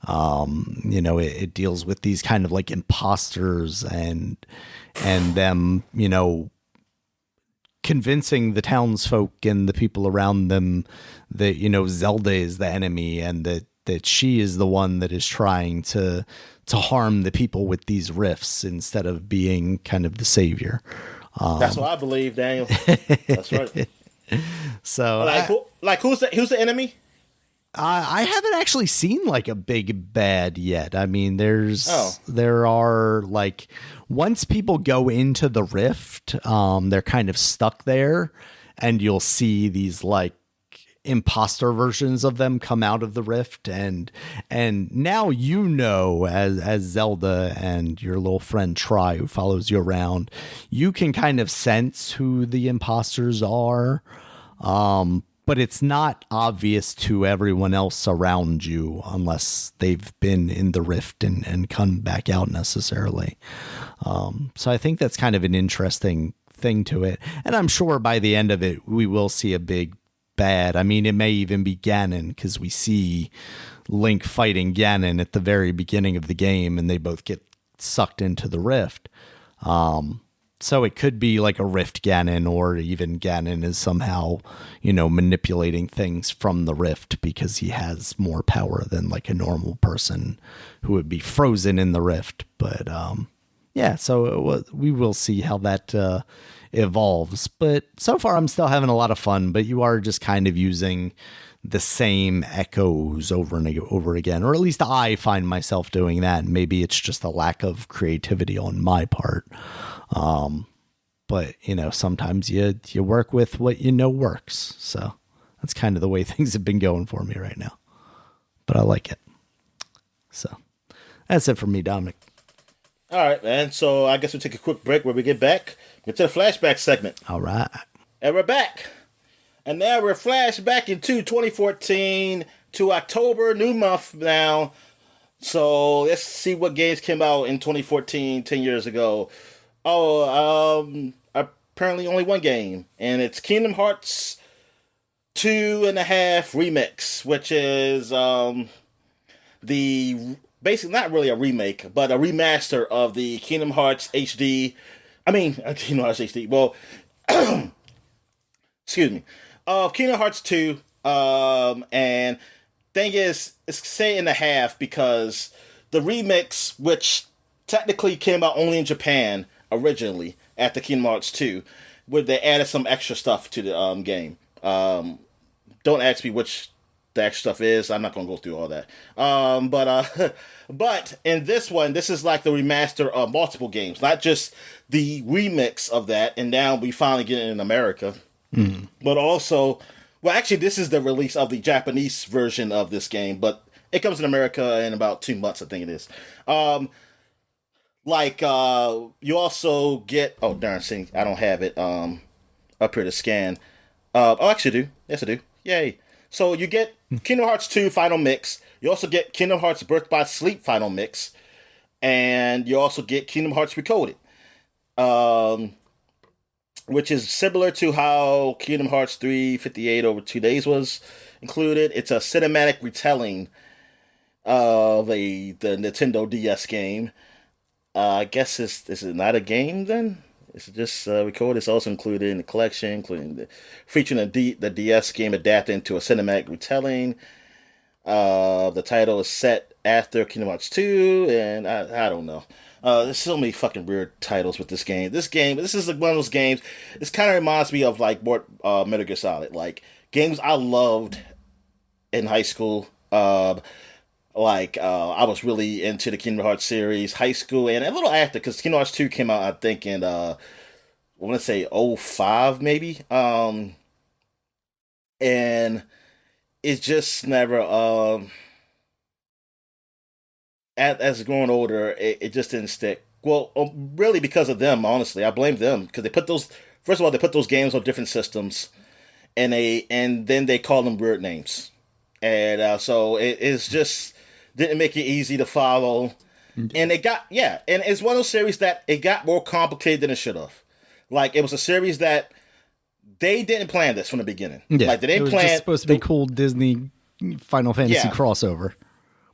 It deals with these kind of like imposters and them, convincing the townsfolk and the people around them that, Zelda is the enemy and that she is the one that is trying to harm the people with these rifts instead of being kind of the savior. That's what I believe, Daniel. That's right. So who's the enemy? I haven't actually seen like a big bad yet. I mean, there are like, once people go into the rift, they're kind of stuck there, and you'll see these like imposter versions of them come out of the rift, and now as Zelda and your little friend Tri, who follows you around, you can kind of sense who the imposters are. But it's not obvious to everyone else around you unless they've been in the rift and come back out necessarily. So I think that's kind of an interesting thing to it. And I'm sure by the end of it, we will see a big bad. I mean, it may even be Ganon, because we see Link fighting Ganon at the very beginning of the game, and they both get sucked into the rift. So it could be like a Rift Ganon, or even Ganon is somehow, manipulating things from the Rift because he has more power than like a normal person who would be frozen in the Rift. But so we will see how that evolves. But so far I'm still having a lot of fun, but you are just kind of using the same echoes over and over again, or at least I find myself doing that. Maybe it's just a lack of creativity on my part. But sometimes you work with what works. So that's kind of the way things have been going for me right now. But I like it. So that's it for me, Dominic. All right, man. So I guess we'll take a quick break. Where we get back, get to the flashback segment. All right. And we're back. And now we're flashback into 2014 to October, new month now. So let's see what games came out in 2014, 10 years ago. Apparently only one game, and it's Kingdom Hearts 2.5 Remix, which is basically not really a remake, but a remaster of the Kingdom Hearts HD. Kingdom Hearts HD. Well, excuse me. Of Kingdom Hearts 2. And thing is, it's say and a half because the remix, which technically came out only in Japan originally after Kingdom Hearts 2, where they added some extra stuff to the game. Don't ask me which the extra stuff is. I'm not going to go through all that. But in this one, this is like the remaster of multiple games, not just the remix of that. And now we finally get it in America. Mm. But also, well, actually, this is the release of the Japanese version of this game, but it comes in America in about 2 months, I think it is. You also get... Oh, darn, see, I don't have it up here to scan. Actually I do. Yes, I do. Yay. So you get Kingdom Hearts 2 Final Mix. You also get Kingdom Hearts Birth by Sleep Final Mix. And you also get Kingdom Hearts Recoded. Which is similar to how Kingdom Hearts 358 over 2 days was included. It's a cinematic retelling of the Nintendo DS game. I guess is it not a game then? It's just recorded. It's also included in the collection, including featuring the DS game adapted into a cinematic retelling. The title is set after Kingdom Hearts 2, and I don't know. There's so many fucking weird titles with this game. This is like one of those games. This kind of reminds me of like more Metal Gear Solid, like games I loved in high school. I was really into the Kingdom Hearts series, high school, and a little after, because Kingdom Hearts 2 came out, I think, in, I want to say 05, maybe. And it just never, as growing older, it just didn't stick. Well, really because of them, honestly. I blame them, because first of all, they put those games on different systems, and then they call them weird names. And so it's just... didn't make it easy to follow. And and it's one of those series that it got more complicated than it should have. Like, it was a series that they didn't plan this from the beginning. Yeah, like, they didn't it was just supposed to be cool Disney Final Fantasy crossover.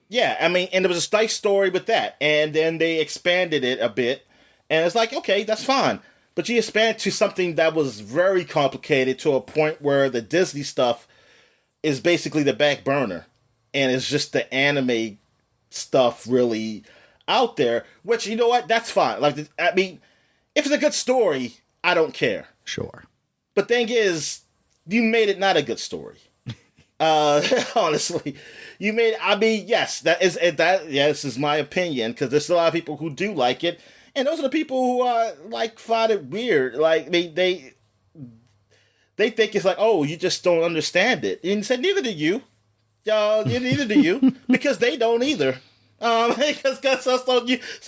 Yeah, and there was a nice story with that. And then they expanded it a bit. And it's like, okay, that's fine. But you expand to something that was very complicated to a point where the Disney stuff is basically the back burner. And it's just the anime stuff really out there, which, you know what, that's fine. Like, I mean, if it's a good story, I don't care. Sure. But thing is, you made it not a good story. Honestly, you made. Yes, this is my opinion, because there's a lot of people who do like it, and those are the people who find it weird. Like they think it's like, oh, you just don't understand it, and said neither do you. Neither do you, because they don't either. So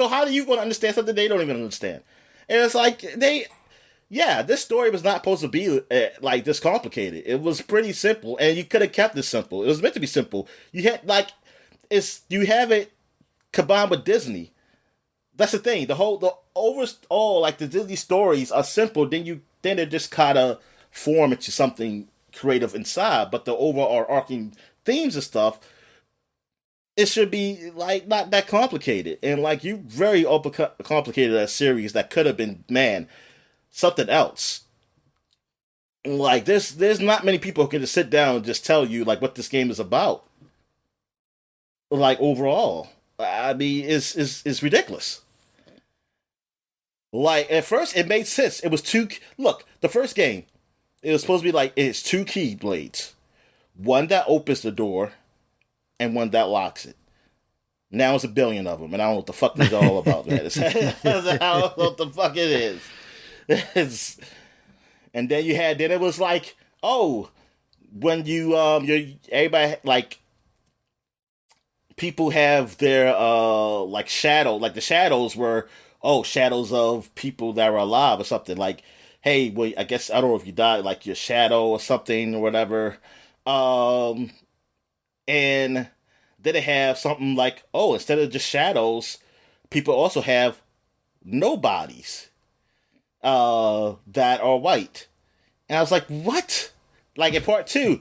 how are you going to understand something they don't even understand? And it's like this story was not supposed to be like this complicated. It was pretty simple, and you could have kept it simple. It was meant to be simple. You had you have it combined with Disney. That's the thing. The overall, like, the Disney stories are simple. Then they're just kind of form into something creative inside, but the overarching themes and stuff, it should be like not that complicated. And like, you very complicated a series that could have been, something else. Like, there's not many people who can just sit down and just tell you like what this game is about. Like, overall, I mean, it's ridiculous. Like, at first it made sense. It was the first game, it was supposed to be like, it's two Keyblades. one that opens the door and one that locks it. Now it's 1 billion of them, and I don't know what the fuck these are all about, man. I don't know what the fuck it is. And then then it was like, oh, when everybody, like, people have their, like, shadow, like the shadows were, shadows of people that were alive or something. Like, hey, well, I guess, I don't know if you died, like your shadow or something or whatever. And then they have something like, instead of just shadows, people also have nobodies that are white. And I was like, what? Like in part 2.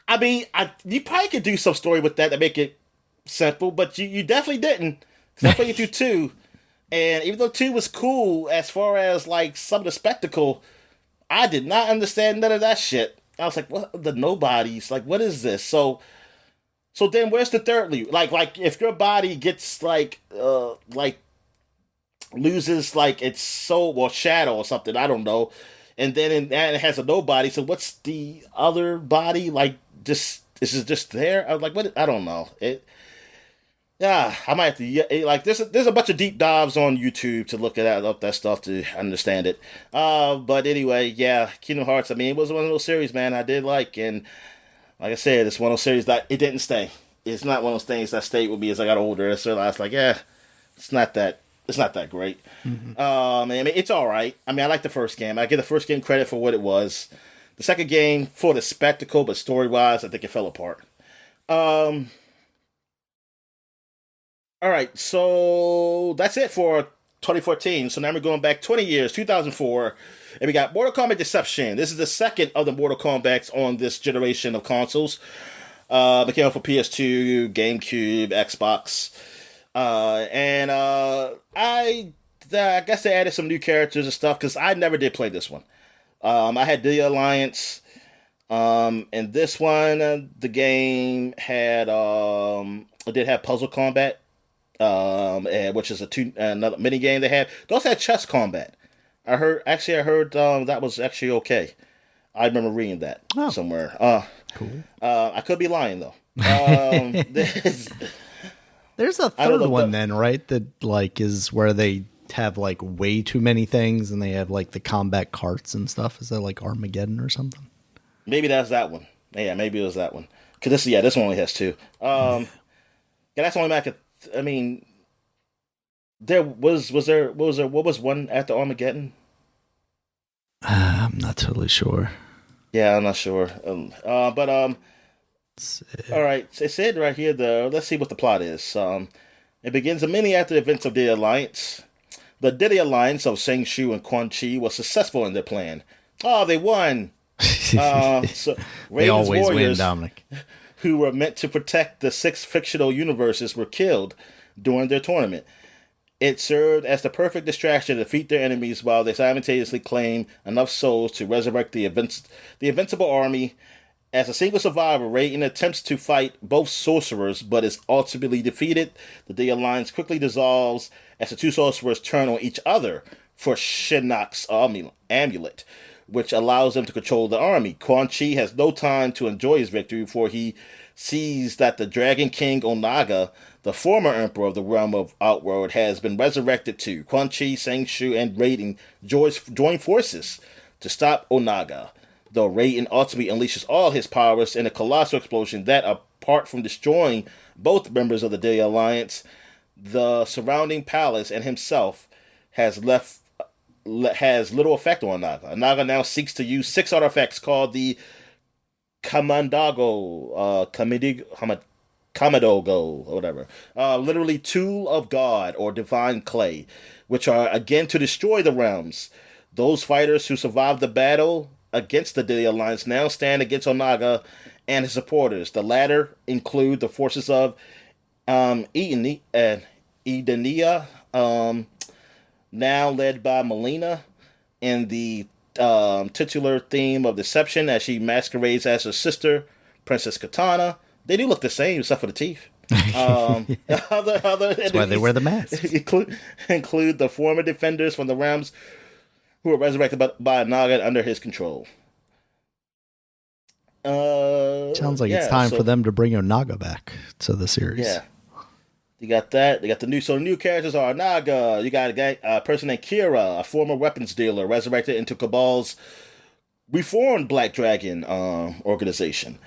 I mean, you probably could do some story with that to make it simple, but you definitely didn't. Because I played through 2, and even though 2 was cool as far as like some of the spectacle, I did not understand none of that shit. I was like, what the nobodies? Like, what is this? So then where's the third lead? Like if your body gets like loses like its soul or shadow or something, I don't know. And then it has a nobody. So what's the other body? Like, just is it just there? I was like, what? I don't know. Yeah, I might have to. Like, there's a bunch of deep dives on YouTube to look at that stuff to understand it. But anyway, yeah, Kingdom Hearts. I mean, it was one of those series, man, I did like, and like I said, it's one of those series that it didn't stay. It's not one of those things that stayed with me as I got older. So I was like, it's not that great. Mm-hmm. I mean, it's all right. I mean, I like the first game. I give the first game credit for what it was. The second game for the spectacle, but story-wise, I think it fell apart. All right, so that's it for 2014. So now we're going back 20 years, 2004, and we got Mortal Kombat Deception. This is the second of the Mortal Kombats on this generation of consoles. It came out for PS2, GameCube, Xbox. I guess they added some new characters and stuff, because I never did play this one. I had the Alliance, and this one, the game had, it did have puzzle combat, which is another mini game they had. They also had chess combat. I heard that was actually okay. I remember reading that somewhere. Cool. I could be lying though. There's a third one then, right? That like is where they have like way too many things, and they have like the combat carts and stuff. Is that like Armageddon or something? Maybe that's that one. Yeah, maybe it was that one. Cause this one only has 2. Yeah, that's the only one I mean, what was one after Armageddon? I'm not totally sure. Yeah, I'm not sure. But all right, it said right here. Let's see what the plot is. It begins immediately after the events of the Alliance. The Diddy Alliance of Shang Shu and Quan Chi was successful in their plan. Oh, they won. So they always warriors, win, Dominic. Who were meant to protect the 6 fictional universes, were killed during their tournament. It served as the perfect distraction to defeat their enemies while they simultaneously claim enough souls to resurrect the invincible army. As a single survivor, Raiden attempts to fight both sorcerers, but is ultimately defeated. The Alliance quickly dissolves as the 2 sorcerers turn on each other for Shinnok's amulet, which allows them to control the army. Quan Chi has no time to enjoy his victory before he sees that the Dragon King Onaga, the former emperor of the realm of Outworld, has been resurrected too. Quan Chi, Shang Shu, and Raiden join forces to stop Onaga, though Raiden ultimately unleashes all his powers in a colossal explosion that, apart from destroying both members of the Day Alliance, the surrounding palace and himself has little effect on Onaga. Onaga now seeks to use 6 artifacts called the Kamidogo, or whatever. Literally tool of God or divine clay, which are again to destroy the realms. Those fighters who survived the battle against the Diddy Alliance now stand against Onaga and his supporters. The latter include the forces of Edenia, now led by Melina, in the titular theme of Deception, as she masquerades as her sister, Princess Katana. They do look the same, except for the teeth. Other That's why they wear the masks. include the former defenders from the realms who were resurrected by Naga under his control. Sounds like it's yeah, time so for them to bring Onaga back to the series. yeah, you got that. They got the new characters are Naga. You got a person named Kira, a former weapons dealer, resurrected into Cabal's reformed Black Dragon organization.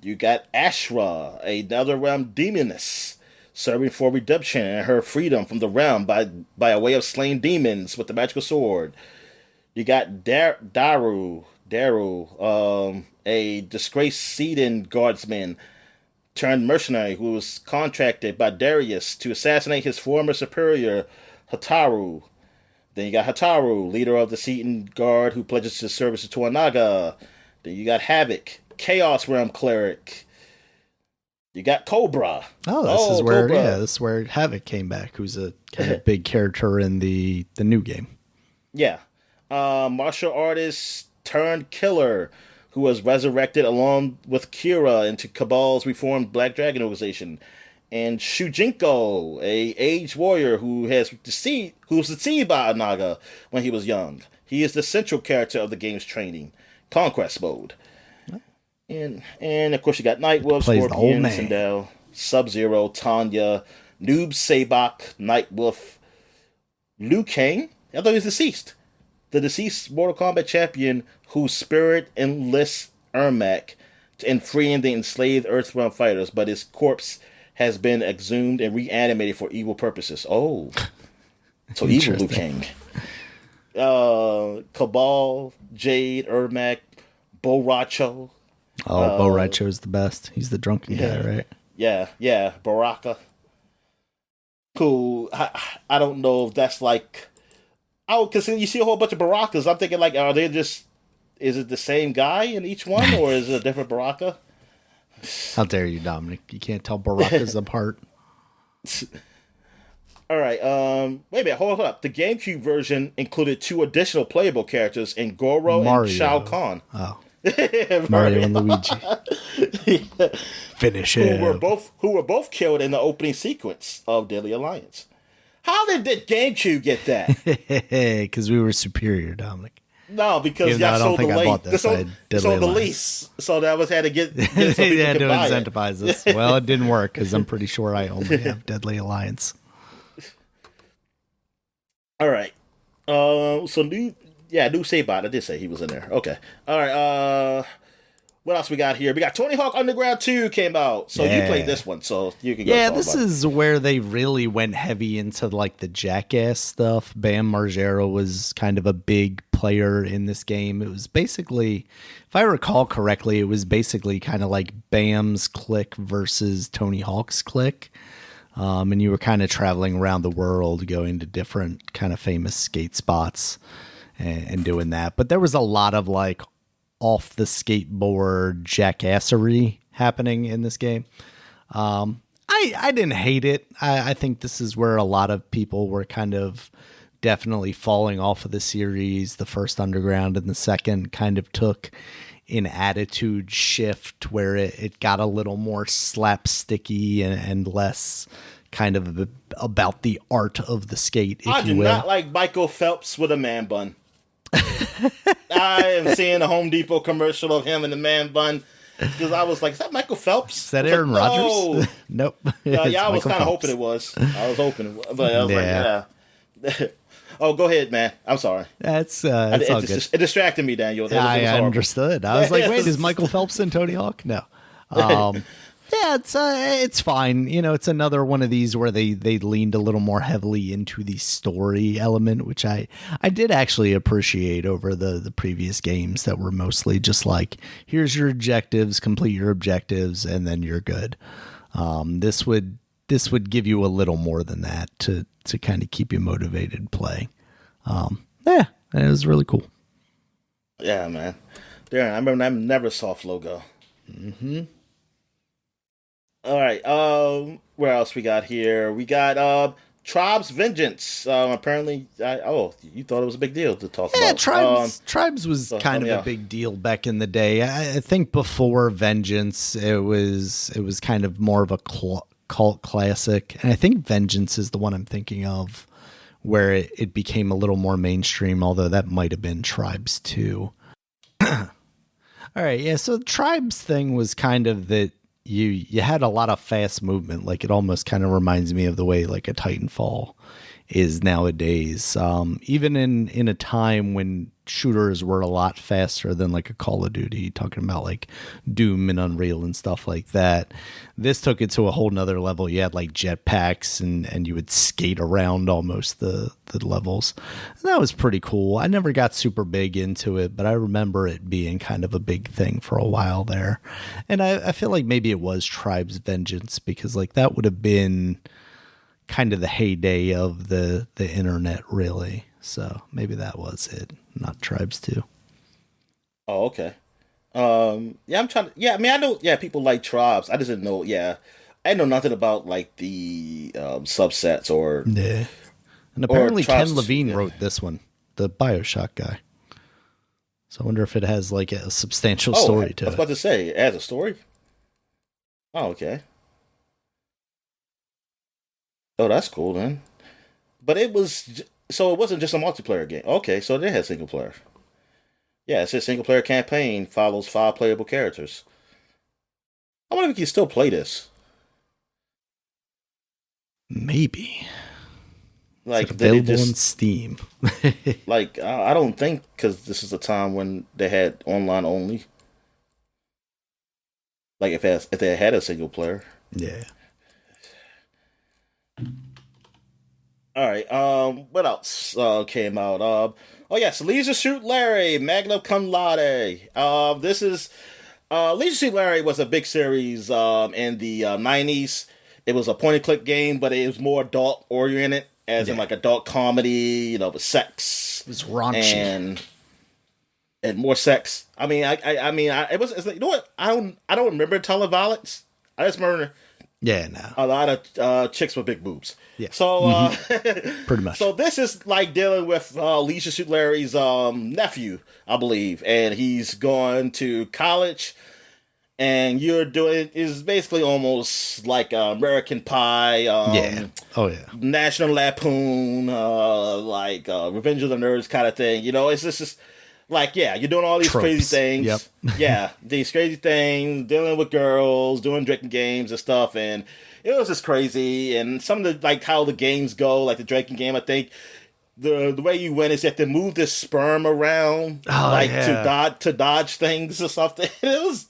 You got Ashra, another realm demoness, serving for redemption and her freedom from the realm by a way of slaying demons with the magical sword. You got Daru, a disgraced Sedan guardsman turned mercenary who was contracted by Darius to assassinate his former superior, Hataru. Then you got Hataru, leader of the Seton Guard, who pledges his services to Onaga. Then you got Havoc, Chaos Realm cleric. You got Cobra. This is where Havoc came back, who's a kind of big character in the new game. Yeah. Martial artist turned killer, who was resurrected along with Kira into Cabal's reformed Black Dragon organization. And Shujinko, a aged warrior who was deceived by Onaga when he was young. He is the central character of the game's training, Conquest Mode. And of course you got Nightwolf, Scorpion, Sindel, Sub-Zero, Tanya, Noob Sabak, Nightwolf, Liu Kang. I thought he was deceased. The deceased Mortal Kombat champion whose spirit enlists Ermac in freeing the enslaved Earthrealm fighters, but his corpse has been exhumed and reanimated for evil purposes. Oh. So evil Liu Kang. Cabal, Jade, Ermac, Boracho. Boracho is the best. He's the drunken guy, right? Yeah, Baraka. Cool. I don't know if that's like... because you see a whole bunch of Barakas. I'm thinking, like, is it the same guy in each one, or is it a different Baraka? How dare you, Dominic? You can't tell Barakas apart. All right. Wait a minute. Hold up. The GameCube version included 2 additional playable characters in Goro and Shao Kahn. Oh. Mario and Luigi. Yeah. Finish him. Who were both killed in the opening sequence of Deadly Alliance. How did the GameCube get that? Because we were superior, Dominic. No, because y'all sold the lease. So that was had to get so they had to buy incentivize us. Well, it didn't work because I'm pretty sure I only have Deadly Alliance. All right. So new Saibot. I did say he was in there. Okay. All right. What else we got here? We got Tony Hawk Underground 2 came out. So you played this one, so you can go. Yeah, this is where they really went heavy into like the Jackass stuff. Bam Margera was kind of a big player in this game. It was basically, if I recall correctly, it was basically kind of like Bam's clique versus Tony Hawk's clique. And you were kind of traveling around the world, going to different kind of famous skate spots and doing that. But there was a lot of like off the skateboard jackassery happening in this game. I didn't hate it. I think this is where a lot of people were kind of definitely falling off of the series. The first Underground and the second kind of took an attitude shift where it got a little more slapsticky and less kind of about the art of the skate, if you will. I do not like Michael Phelps with a man bun. I am seeing a Home Depot commercial of him in the man bun because I was like, is that Michael Phelps? Is that Aaron Rodgers? Nope. I was kind of hoping it was. I was hoping it was. But I was like, yeah. Oh, go ahead, man. I'm sorry. It's all good. It distracted me, Daniel. I understood. I was like, wait, is Michael Phelps and Tony Hawk? No. Yeah, it's fine. You know, it's another one of these where they leaned a little more heavily into the story element, which I did actually appreciate over the previous games that were mostly just like, here's your objectives, complete your objectives, and then you're good. This would give you a little more than that to kind of keep you motivated playing. Yeah, it was really cool. Yeah, man. Darren, I remember that Neversoft logo. Mm-hmm. All right. Where else we got here? We got Tribes Vengeance. Apparently, you thought it was a big deal to talk about. Yeah, Tribes was kind of a big deal back in the day. I think before Vengeance, it was kind of more of a cult classic, and I think Vengeance is the one I'm thinking of, where it became a little more mainstream. Although that might have been Tribes too. All right, yeah. So the tribes thing was kind of that you had a lot of fast movement. Like it almost kind of reminds me of the way like a Titanfall is nowadays. Even in a time when shooters were a lot faster than like a Call of Duty, talking about like Doom and Unreal and stuff like that. This took it to a whole nother level. You had like jetpacks and you would skate around almost the levels. And that was pretty cool. I never got super big into it, but I remember it being kind of a big thing for a while there. And I feel like maybe it was Tribes Vengeance because like that would have been kind of the heyday of the internet, really. So maybe that was it, not Tribes 2. Oh, okay. Yeah, I'm trying to. Yeah, I mean, I know. Yeah, people like tribes. I just didn't know. Yeah, I know nothing about like the subsets Yeah. And or apparently tribes. Ken Levine Yeah. wrote this one, the BioShock guy. So I wonder if it has like a substantial Oh, I story to was it. about to say it has a story. Oh, okay. Oh, that's cool then. But so it wasn't just a multiplayer game. Okay, so they had single player. Yeah, it says single player campaign follows five playable characters. I wonder if you can still play this. Maybe. Is it Like, did it available on just Steam? like I don't think because this is a time when they had online only. Like if they had a single player. Yeah. All right. What else came out? Oh yes, Leisure Suit Larry, Magna Cum Laude. This is Leisure Suit Larry was a big series in the '90s. It was a point and click game, but it was more adult oriented, as in Yeah. like adult comedy, with sex It was raunchy. and more sex. I mean, it was. It's like, you know what? I don't remember televiolence. I just remember Yeah, no. a lot of chicks with big boobs. Yeah. So, Pretty much. so this is like dealing with Leisure Suit Larry's nephew, I believe, and he's going to college. And you're doing is basically almost like American Pie, Yeah. Oh, yeah. National Lampoon, like Revenge of the Nerds kind of thing. It's just like, yeah, you're doing all these Tropes. crazy things. Yep. Yeah, these crazy things, dealing with girls, doing drinking games and stuff, and it was just crazy. And some of the like how the games go, like the drinking game, I think the way you win is you have to move this sperm around, Oh, like yeah. to dodge things or something. It was.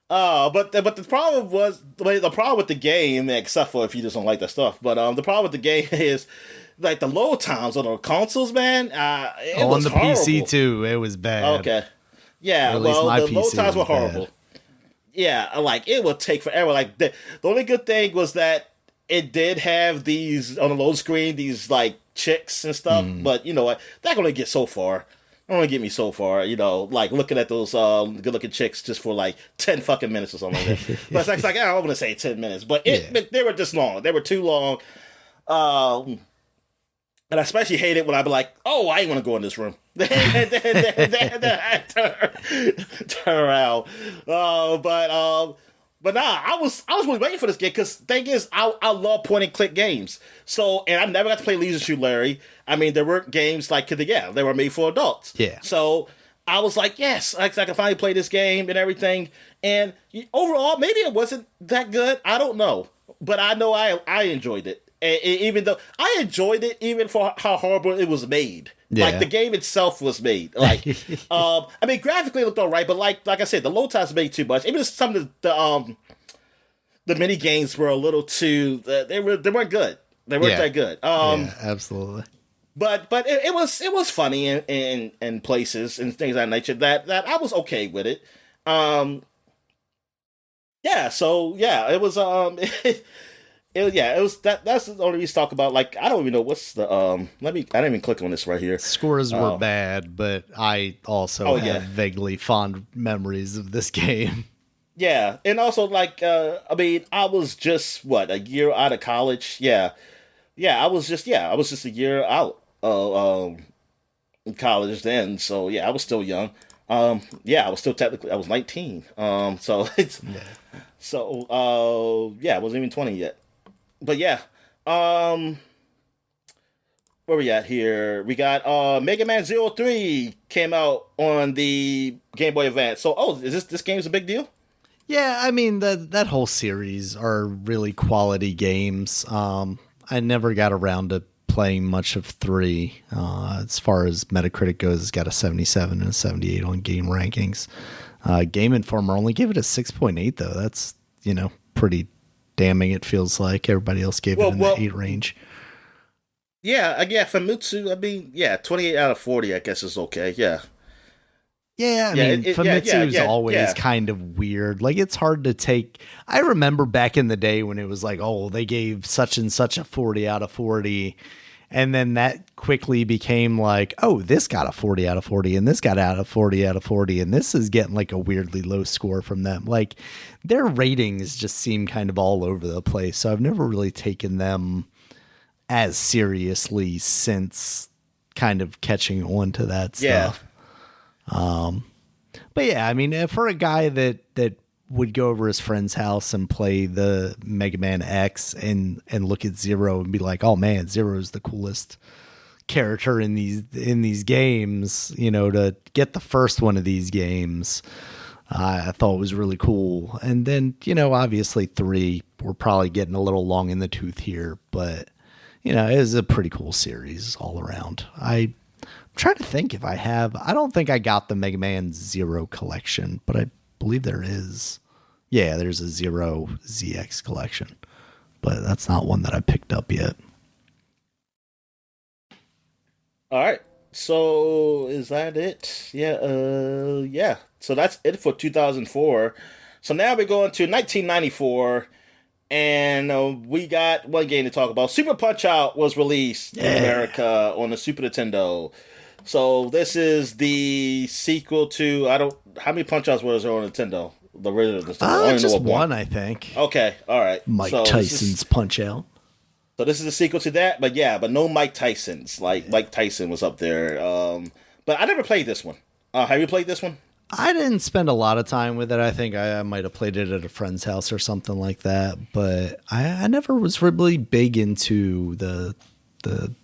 But the problem was the problem with the game, except for if you just don't like that stuff. But the problem with the game is like the load times on the consoles, man. It Oh, on was the horrible. PC, too. It was bad. Okay, Or yeah. at least Well, my the load PC times were was bad. horrible. Yeah, like it would take forever. Like the only good thing was that it did have these on the load screen, these like chicks and stuff. But you know what? That can only get so far. Only get me so far, like looking at those good looking chicks just for like 10 fucking minutes or something like that. But it's like I don't want to say 10 minutes, but Yeah. but they were just long. They were too long. And I especially hate it when I be like, oh, I ain't want to go in this room. Then I turn around. But nah, I was really waiting for this game because thing is, I love point and click games. So, and I never got to play Leisure Suit Larry. I mean, there were games like, yeah, they were made for adults. Yeah. So I was like, yes, I can finally play this game and everything. And overall, maybe it wasn't that good. I don't know, but I know I enjoyed it. And even though I enjoyed it, even for how horrible it was made. Yeah. Like the game itself was made. Like, I mean, graphically it looked alright, but like I said, the load times made too much. Even some of the mini games were a little too. They weren't good. They weren't that good. Yeah, absolutely. But it was funny in places and things of that nature that I was okay with it. Yeah. So yeah, it was it was that's the only reason to talk about. Like, I don't even know what's the I didn't even click on this right here. Scores were bad, but I also have vaguely fond memories of this game. Yeah, and also like I mean, I was just a year out of college. Yeah, I was just a year out of college then. So yeah, I was still young. Yeah, I was still technically I was 19. So it's yeah, I wasn't even 20 yet. But yeah, where we at here? We got Mega Man 03 came out on the Game Boy Advance. So, is this game's a big deal? Yeah, I mean that whole series are really quality games. I never got around to playing much of 3. As far as Metacritic goes, it's got a 77 and a 78 on game rankings. Game Informer only gave it a 6.8 though. That's, pretty damning, it feels like. Everybody else gave it in the 8 range. Yeah, Famitsu, I mean, 28 out of 40 I guess is okay. Yeah. Yeah, I mean, Famitsu is always kind of weird. Like, it's hard to take. I remember back in the day when it was like, oh, they gave such and such a 40 out of 40. And then that quickly became like, oh, this got a 40 out of 40, and this got out of 40 out of 40, and this is getting like a weirdly low score from them. Like, their ratings just seem kind of all over the place. So I've never really taken them as seriously since kind of catching on to that stuff. But yeah, I mean, for a guy that would go over his friend's house and play the Mega Man X and look at Zero and be like, oh man, Zero is the coolest character in these games, to get the first one of these games, I thought was really cool. And then, obviously 3, we're probably getting a little long in the tooth here, but it is a pretty cool series all around. I'm trying to think if I don't think I got the Mega Man Zero collection, but I believe there is. Yeah, there's a Zero ZX collection, but that's not one that I picked up yet. All right. So is that it? Yeah. So that's it for 2004. So now we're going to 1994. And we got one game to talk about. Super Punch-Out was released in America on the Super Nintendo. So this is the sequel to how many Punch-Outs were there on Nintendo? The original Nintendo. Just one, I think. Okay, all right. Mike Tyson's Punch-Out. So this is the sequel to that, but no Mike Tyson's. Like Mike Tyson was up there. But I never played this one. Have you played this one? I didn't spend a lot of time with it. I think I might have played it at a friend's house or something like that. But I never was really big into the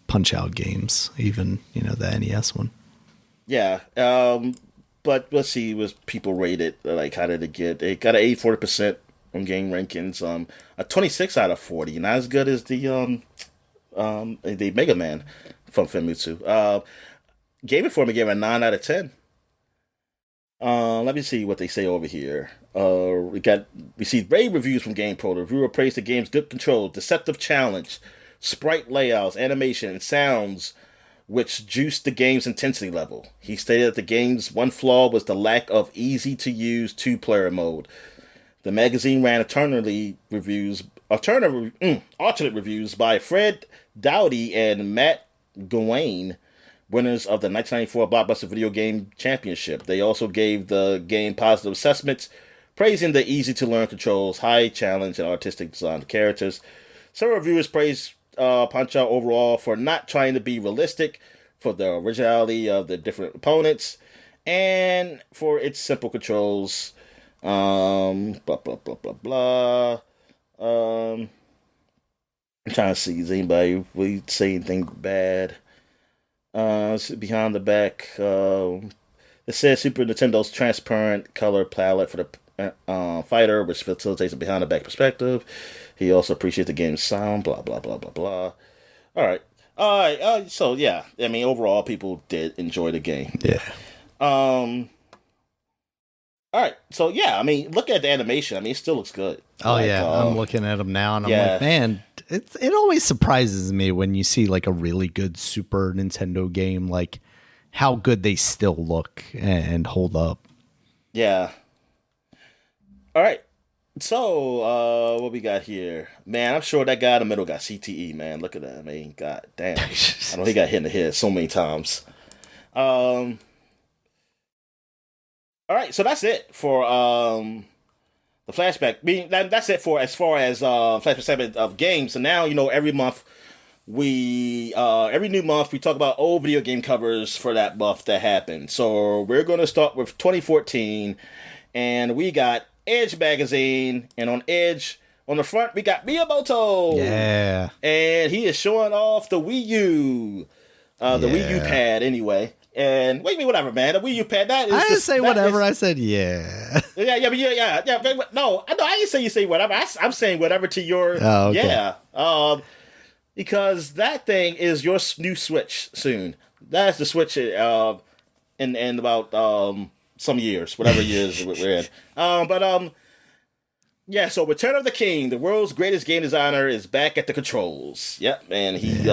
Punch-Out games, even, the NES one. Yeah. But let's see, was people rated, like, how did it get? It got an 84% on game rankings. A 26 out of 40. Not as good as the Mega Man from Famitsu. Game Informer gave it a 9 out of 10. Let me see what they say over here. We received rave reviews from GamePro. The reviewer praised the game's good control, deceptive challenge, sprite layouts, animation, and sounds, which juiced the game's intensity level. He stated that the game's one flaw was the lack of easy-to-use two-player mode. The magazine ran alternate reviews by Fred Dowdy and Matt Gawain, winners of the 1994 Blockbuster Video Game Championship. They also gave the game positive assessments, praising the easy-to-learn controls, high challenge, and artistic design of characters. Several reviewers praised Punch-Out overall for not trying to be realistic, for the originality of the different opponents, and for its simple controls. I'm trying to see, is anybody really say anything bad? Behind the back, it says Super Nintendo's transparent color palette for the fighter, which facilitates a behind the back perspective. He also appreciates the game's sound, blah, blah, blah, blah, blah. All right. So, yeah, I mean, overall, people did enjoy the game. Yeah. All right. So, yeah, I mean, look at the animation. I mean, it still looks good. Oh, yeah. I'm looking at them now, and I'm like, man, it always surprises me when you see, like, a really good Super Nintendo game, like, how good they still look and hold up. Yeah. All right. So, what we got here? Man, I'm sure that guy in the middle got CTE, man. Look at that. I mean, god damn. I know he got hit in the head so many times. All right, so that's it for the flashback. That's it for as far as flashback segment of games. So now, every month every new month we talk about old video game covers for that month that happened. So we're going to start with 2014, and we got Edge magazine, and on Edge On the front, we got Miyamoto. Yeah. And he is showing off the Wii U. The Wii U pad, anyway. And what do you mean, whatever, man? The Wii U pad, that is. I didn't say whatever. I said, yeah. Yeah. No, I didn't say you say whatever. I'm saying whatever to your. Oh, okay. Yeah. Because that thing is your new Switch soon. That's the Switch in about some years, whatever years we're in. Yeah, so Return of the King, the world's greatest game designer, is back at the controls. Yep, and he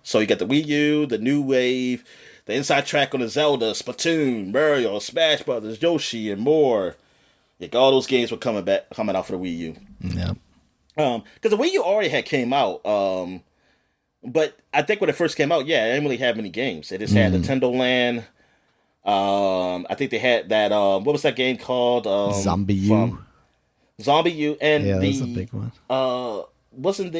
so you got the Wii U, the New Wave, the inside track on the Zelda, Splatoon, Mario, Smash Brothers, Yoshi, and more. Like all those games were coming out for the Wii U. Yeah. Because the Wii U already had came out. But I think when it first came out, it didn't really have many games. It just had Nintendo Land. I think they had that. What was that game called? Zombie U. Zombie U, and that was a big one. Wasn't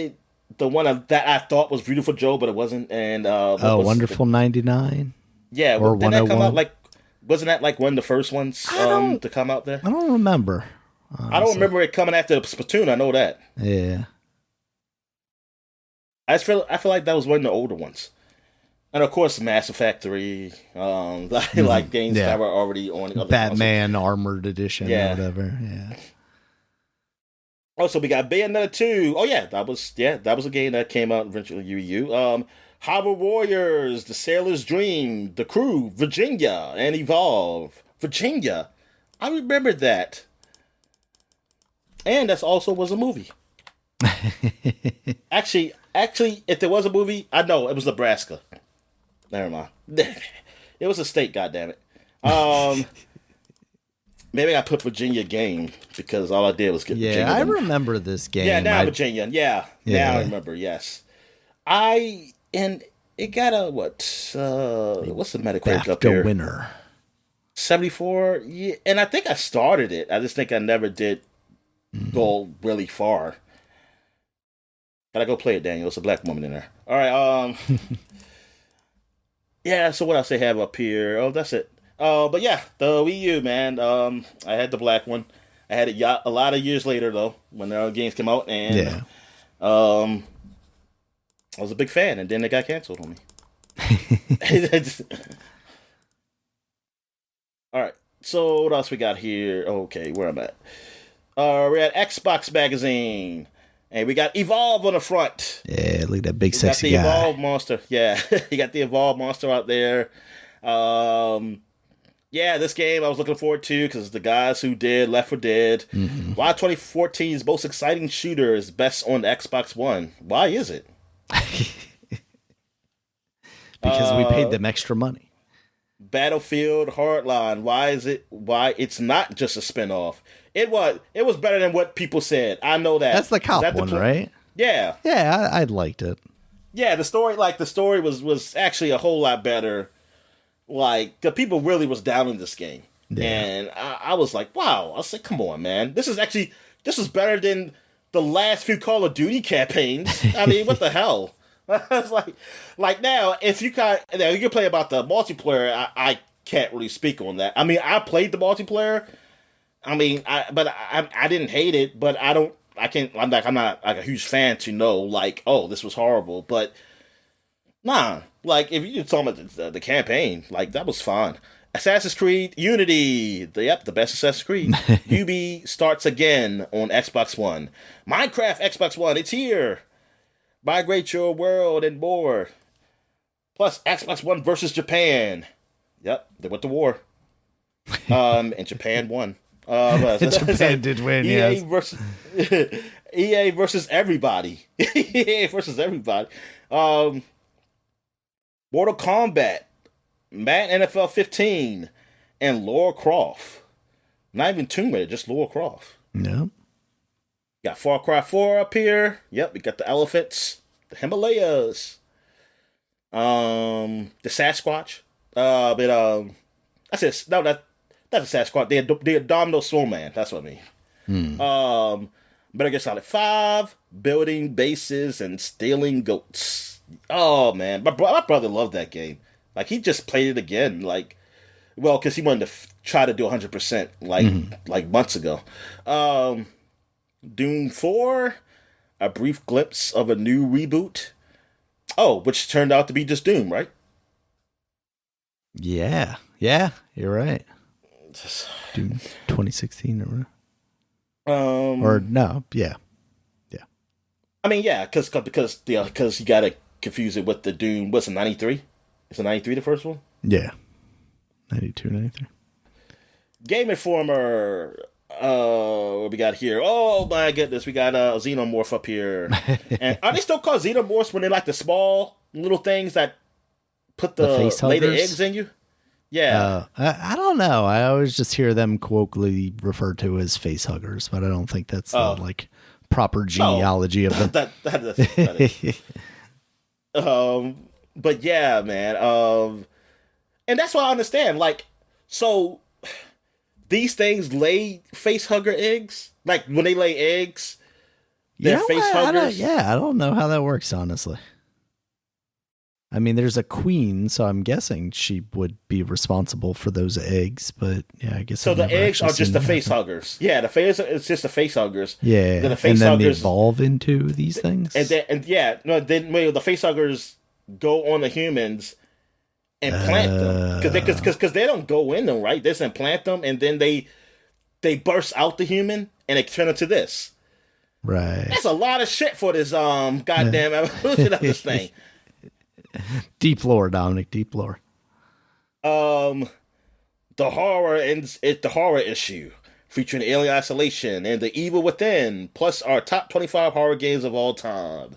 the one that I thought was Beautiful Joe, but it wasn't. And Wonderful 99. Yeah, or didn't that come out like? Wasn't that like one of the first ones to come out there? I don't remember. I don't remember it coming after Splatoon. I know that. Yeah. I feel like that was one of the older ones, and of course, Mass Effect 3, like games that were already on other Batman consoles. Armored Edition, or whatever. Yeah. Also, we got Bayonetta 2. Oh yeah, that was a game that came out eventually. Hyrule Warriors, The Sailor's Dream, The Crew, Virginia, and Evolve. Virginia, I remember that, and that also was a movie. Actually, if there was a movie, I know it was Nebraska. Never mind. It was a state, goddammit. Maybe I put Virginia game because all I did was get Virginia. Yeah, I remember this game. Yeah, now Virginia. Yeah, now I remember, yes. And it got a, what's the Metacritic up here? Winner. 74? Yeah, and I think I started it. I just think I never did go really far. Gotta go play it, Daniel. It's a black woman in there. All right. Yeah. So what else they have up here? Oh, that's it. But yeah, the Wii U, man. I had the black one. I had it a lot of years later though, when the games came out, and I was a big fan, and then they got canceled on me. All right. So what else we got here? Okay, where I'm at. We're at Xbox Magazine. And we got Evolve on the front. Yeah, look at that big sexy guy. Got the Evolve monster. Yeah, you got the Evolve monster out there. This game I was looking forward to because the guys who did Left 4 Dead. Why 2014's most exciting shooter is best on the Xbox One? Why is it? Because we paid them extra money. Battlefield Hardline. Why it's not just a spinoff? It was better than what people said. I know that. That's the cop one, right? Yeah. Yeah, I liked it. Yeah, the story was actually a whole lot better. Like, the people really was down in this game. Yeah. And I was like, wow. I was like, come on, man. This is better than the last few Call of Duty campaigns. I mean, what the hell? It's like now, if you can play about the multiplayer, I can't really speak on that. I mean, I played the multiplayer. I mean, I didn't hate it, but I'm not like a huge fan to know like, oh, this was horrible. But nah, like if you talking about the campaign, like that was fun. Assassin's Creed Unity, the best Assassin's Creed. Ubi starts again on Xbox One. Minecraft Xbox One, it's here. Migrate your world and more. Plus Xbox One versus Japan. Yep, they went to war. And Japan won. Japan did win, EA versus EA versus everybody. EA versus everybody. Mortal Kombat, Madden NFL 15, and Lara Croft. Not even Tomb Raider, just Lara Croft. No. Got Far Cry 4 up here. Yep, we got the elephants, the Himalayas, the Sasquatch. That's a Sasquatch. The Abdominal Snowman. That's what I mean. Metal Gear Solid 5, building bases and stealing goats. Oh man, my brother loved that game. Like he just played it again. Like, because he wanted to try to do 100%. Like months ago. Doom 4, a brief glimpse of a new reboot. Oh, which turned out to be just Doom, right? Yeah. Yeah, you're right. Doom 2016 or whatever. Or no, yeah. Yeah. I mean, yeah, because you gotta confuse it with the Doom. What's it, 93? Is it 93 the first one? Yeah. 92, 93. Game Informer. What we got here? Oh my goodness, we got a Xenomorph up here. And are they still called Xenomorphs when they're like the small little things that put the lay the eggs in you? Yeah. I don't know. I always just hear them colloquially referred to as face huggers, but I don't think that's the like proper genealogy of them. that is. But yeah, man. And that's what I understand. Like, so these things lay face hugger eggs. Like when they lay eggs, they're face huggers. I don't know how that works, honestly. I mean, there's a queen, so I'm guessing she would be responsible for those eggs. But yeah, I guess so. The eggs are just the face huggers. Yeah, it's just the face huggers. Yeah, then the face and then huggers they evolve into these things. then the face huggers go on the humans and plant them because they don't go in them, right? They just implant them, and then they burst out the human and they turn into this. Right. That's a lot of shit for this goddamn evolution of this thing. Deep lore, Dominic. Deep lore. The horror issue featuring Alien Isolation and The Evil Within, plus our top 25 horror games of all time.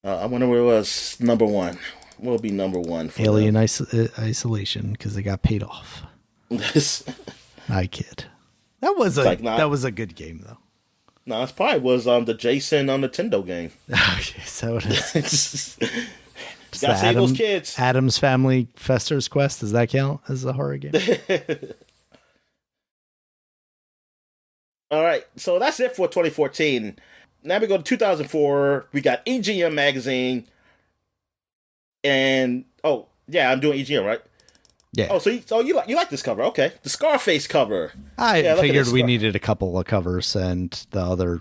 I wonder where it was number one. What will be number one for Alien Isolation, because they got paid off. I kid. That was a good game though. No, it probably was the Jason on Nintendo game. Okay, so it is. Gotta save those kids. Adam's Family Fester's Quest, does that count as a horror game? All right, so that's it for 2014. Now we go to 2004. We got EGM magazine, and I'm doing EGM, right? Yeah. Oh, so you like this cover? Okay, the Scarface cover. I figured we needed a couple of covers, and the other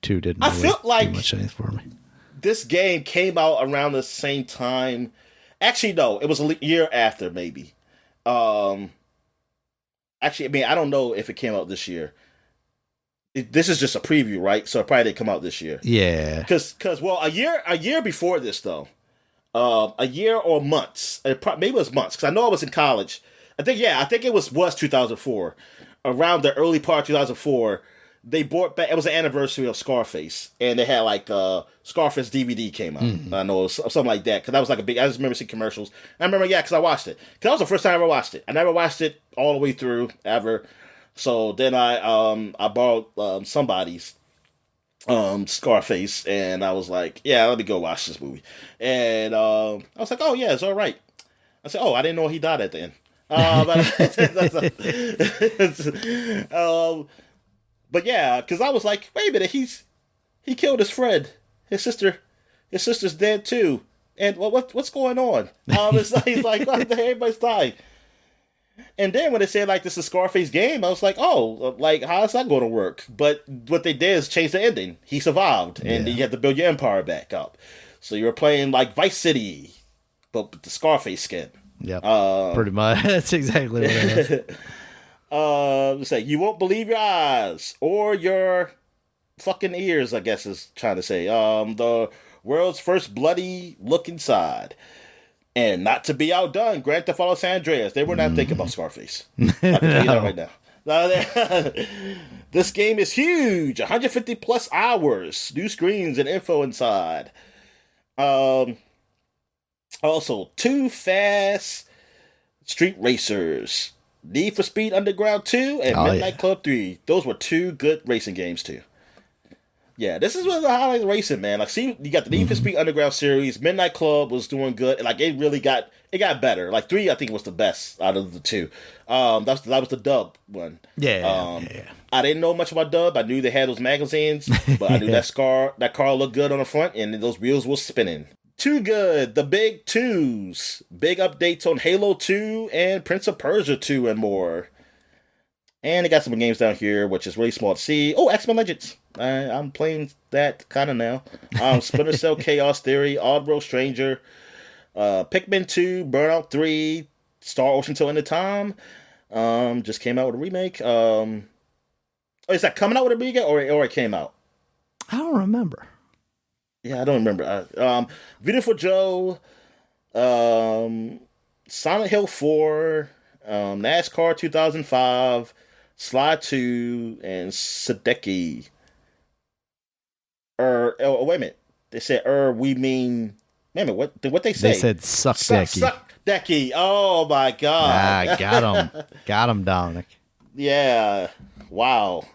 two didn't. I feel like do much anything for me. This game came out around the same time. Actually, no, it was a year after, maybe. Actually, I mean, I don't know if it came out this year. This is just a preview, right? So it probably didn't come out this year. Yeah. Because a year before this though. A year or months. Maybe it was months, because I know I was in college. I think it was 2004. Around the early part of 2004, they brought back, it was an anniversary of Scarface, and they had like Scarface DVD came out. Mm-hmm. I know, it was something like that, because that was like I just remember seeing commercials. I remember, because I watched it. Because that was the first time I ever watched it. I never watched it all the way through, ever. So then I borrowed somebody's Scarface, and I was like, yeah, let me go watch this movie. And I was like, oh yeah, it's all right. I said, oh, I didn't know he died at the end. But yeah, because I was like, wait a minute, he killed his friend, his sister's dead too, and what's going on? It's like, he's like, everybody's dying. And then when they said like this is a Scarface game, I was like, oh, like how is that going to work? But what they did is change the ending. He survived, and you have to build your empire back up. So you were playing like Vice City, but with the Scarface skin. Yeah, pretty much. That's exactly what it was. Say you won't believe your eyes or your fucking ears, I guess is trying to say. The world's first bloody look inside. And not to be outdone, Grand Theft Auto San Andreas. They were not thinking about Scarface. I can tell you that right now. This game is huge. 150 plus hours. New screens and info inside. Also, 2 fast street racers. Need for Speed Underground 2 and Midnight Club 3. Those were 2 good racing games, too. Yeah, this is what I like racing, man. Like, see, you got the Need for Speed Underground series. Midnight Club was doing good. Like, it really got better. Like 3, I think was the best out of the 2. That was the dub one. Yeah. I didn't know much about dub. I knew they had those magazines, but I knew that car looked good on the front, and those wheels were spinning. Too good. The big twos. Big updates on Halo 2 and Prince of Persia 2 and more. And they got some games down here, which is really small to see. Oh, X-Men Legends. I'm playing that kind of now. Splinter Cell Chaos Theory, Oddworld Stranger, Pikmin 2, Burnout 3, Star Ocean Till End of Time. Just came out with a remake. Is that coming out with a remake or it came out? I don't remember. Yeah, I don't remember. Beautiful Joe, Silent Hill 4, NASCAR 2005, Sly 2, and Sadeki. Oh, wait a minute. They said, we mean. Wait a minute, what they say? They said suck decky. Suck decky. Oh my god. Ah, got him. Got him, Dominic. Yeah. Wow.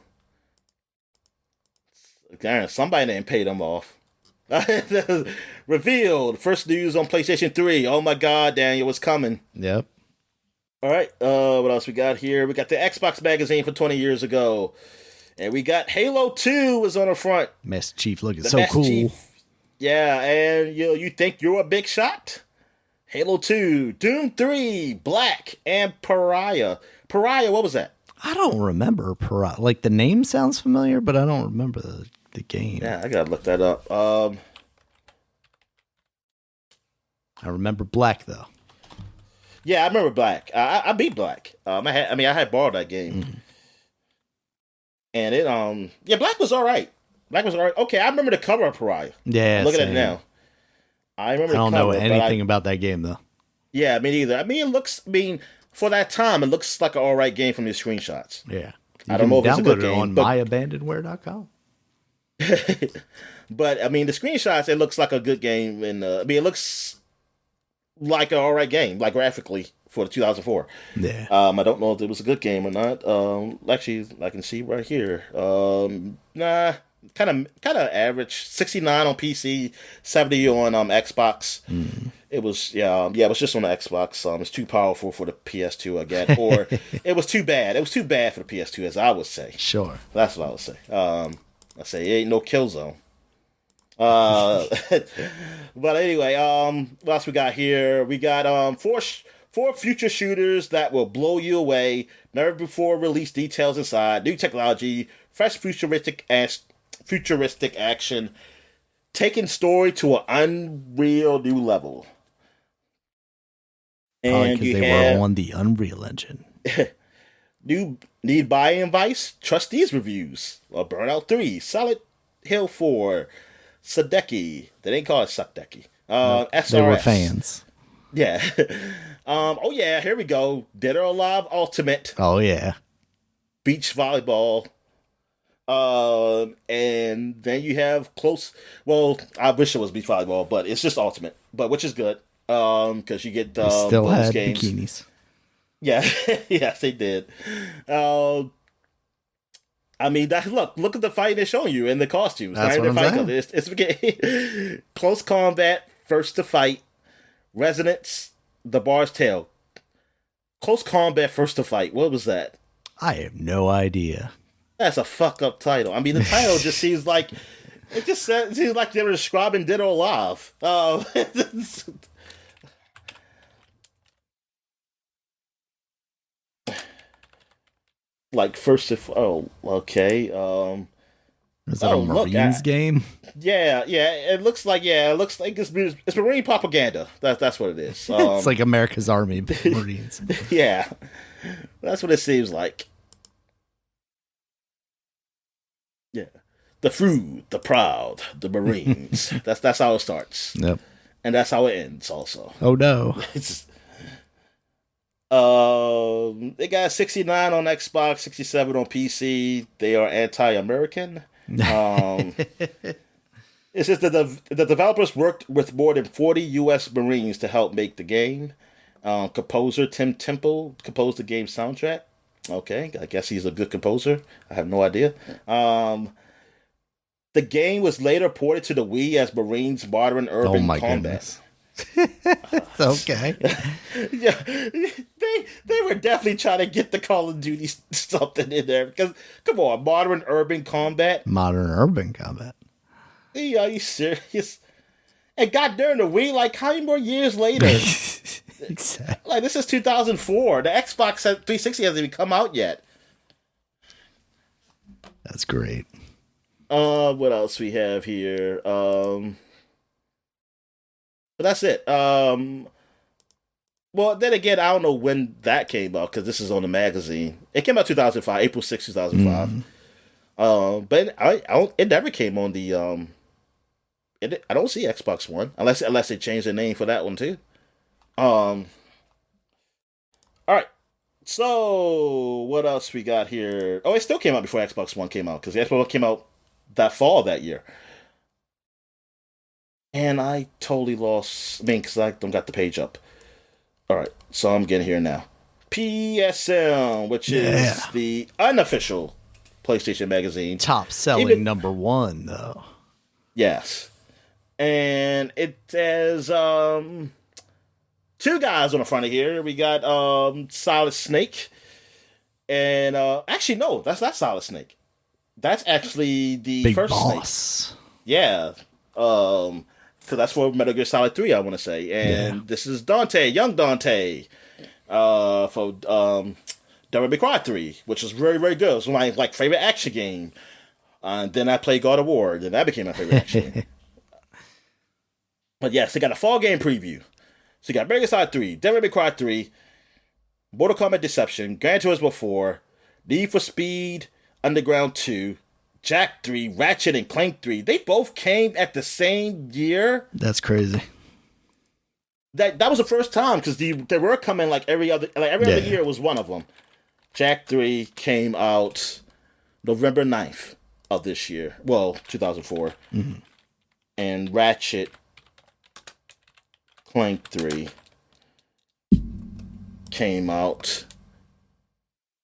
Darn, somebody didn't pay them off. Revealed. First news on PlayStation 3. Oh my god, Daniel, what's coming? Yep. All right. What else we got here? We got the Xbox magazine from 20 years ago. And we got Halo 2 was on the front. Master Chief looking so cool. Chief. Yeah, and you think you're a big shot? Halo 2, Doom 3, Black, and Pariah. Pariah, what was that? I don't remember Pariah. Like, the name sounds familiar, but I don't remember the game. Yeah, I gotta look that up. I remember Black, though. Yeah, I remember Black. I beat Black. I had borrowed that game. Mm. And it, Black was all right. Black was all right. Okay, I remember the cover of Pariah. Yeah, look at it now. I don't know anything about that game, though. Yeah, me neither. It looks, for that time, it looks like an all right game from the screenshots. Yeah. I don't know if it's a good game. On myabandonware.com. But, the screenshots, it looks like a good game. And it looks like an all right game, like graphically, for the 2004. Yeah. I don't know if it was a good game or not. Actually, I can see right here. Nah, kind of average. 69 on PC, 70 on Xbox. Mm. It was it was just on the Xbox. It's too powerful for the PS2 again, or it was too bad. It was too bad for the PS2, as I would say. Sure, that's what I would say. I say it ain't no Killzone. But anyway, what else we got here? We got four future shooters that will blow you away. Never before released details inside. New technology, fresh futuristic action, taking story to an unreal new level. And because they were on the Unreal Engine. Need buy advice? Trust these reviews. Burnout 3, Silent Hill 4, Sadeki. They didn't call it Suckdeki. SRS. They were fans. Yeah. Oh yeah, here we go. Dead or Alive Ultimate. Oh yeah. Beach volleyball. And then you have close. Well, I wish it was beach volleyball, but it's just Ultimate. But which is good. Because you get still had games. Bikinis. Yeah, yes, they did. Look at the fight they're showing you and the costumes. That's what I'm saying. It's close combat, first to fight, resonance, the bar's tail. Close combat, first to fight. What was that? I have no idea. That's a fucked up title. The title just seems like seems like they were describing Dead or Alive. Like first if okay. Is that a Marines game? Yeah. It looks like it's Marine propaganda. That's what it is. It's like America's Army Marines. Yeah, that's what it seems like. Yeah, the fruit, the proud, the Marines. that's how it starts. Yep, and that's how it ends. Also. Oh no. They got 69 on Xbox, 67 on PC. They are anti-American. It says that the developers worked with more than 40 U.S. Marines to help make the game. Composer Tim Temple composed the game's soundtrack. Okay, I guess he's a good composer. I have no idea. The game was later ported to the Wii as Marines Modern Urban Combat. Goodness. Okay. Yeah, they were definitely trying to get the Call of Duty something in there because come on, Modern Urban Combat. Modern Urban Combat. Yeah, are you serious? And got during the Wii, like how many more years later? Exactly. Like this is 2004. The Xbox 360 hasn't even come out yet. That's great. What else we have here? But that's it. Well, then again, I don't know when that came out because this is on the magazine. It came out 2005, April 6, 2005. But I don't, it never came on the I don't see Xbox One unless they changed the name for that one too. All right. So what else we got here? Oh, it still came out before Xbox One came out because the Xbox One came out that fall that year. And I totally lost. I mean, because I don't got the page up. All right, so I'm getting here now. PSM, which is the unofficial PlayStation magazine, top selling number one though. Yes, and it has two guys on the front of here. We got Solid Snake, and actually no, that's not Solid Snake. That's actually the Big first Boss. Snake. Yeah, because that's for Metal Gear Solid 3, I want to say. And this is Dante, young Dante, for Devil May Cry 3, which was very, very good. It was my favorite action game. Then I played God of War, then that became my favorite action game. But yes, they got a fall game preview. So you got Metal Gear Solid 3, Devil May Cry 3, Mortal Kombat Deception, Gran Turismo 4, Need for Speed Underground 2, Jack 3, Ratchet and Clank 3, they both came at the same year. That's crazy. That was the first time because they were coming every other year was one of them. Jack 3 came out November 9th of this year. Well, 2004. Mm-hmm. And Ratchet Clank 3 came out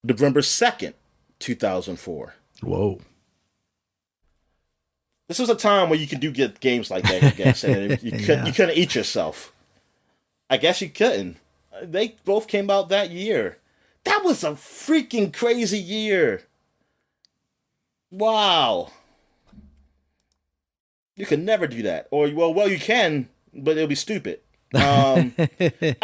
November 2nd, 2004. Whoa. This was a time where you could get games like that, I guess, and you couldn't eat yourself. I guess you couldn't. They both came out that year. That was a freaking crazy year. Wow. You can never do that. Or, well, you can, but it'll be stupid. I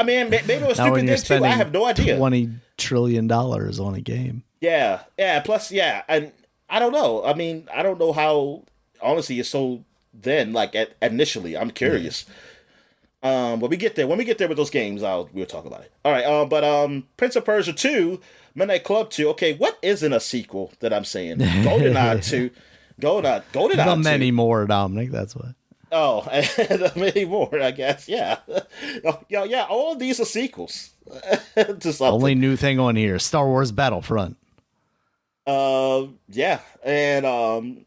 mean, maybe it was stupid then too. I have no idea. $20 trillion on a game. Yeah. Plus, and I don't know. I mean, I don't know how... Honestly, it's so then initially. I'm curious. But when we get there with those games, we'll talk about it. All right. But Prince of Persia 2, Midnight Club 2. Okay, what isn't a sequel that I'm saying? GoldenEye 2. GoldenEye 2. The many more, Dominic. That's what. Oh, the many more. I guess. Yeah. Yeah. All of these are sequels. To something. Only new thing on here: Star Wars Battlefront. Yeah, and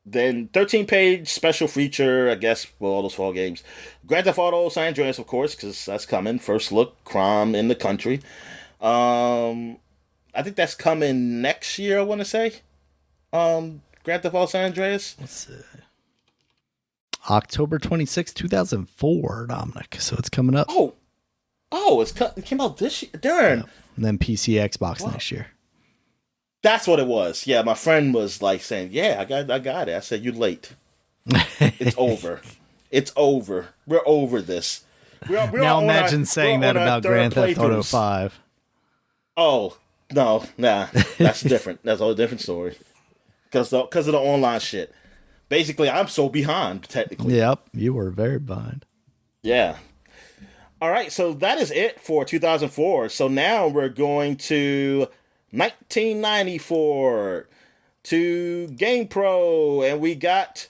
then 13-page special feature, I guess, for all those fall games. Grand Theft Auto San Andreas, of course, because that's coming. First look, crime in the country. I think that's coming next year, I want to say. Grand Theft Auto San Andreas. Let's see. October 26, 2004, Dominic. So it's coming up. Oh, it came out this year. Darn. Yeah. And then PC, Xbox next year. That's what it was. Yeah, my friend was saying, "Yeah, I got it." I said, "You're late. It's over. It's over. We're over this." Now imagine saying that about Grand Theft Auto 5. Oh no, nah, that's different. That's a whole different story. Because of the online shit. Basically, I'm so behind. Technically, yep, you were very behind. Yeah. All right, so that is it for 2004. So now we're going to 1994 to GamePro, and we got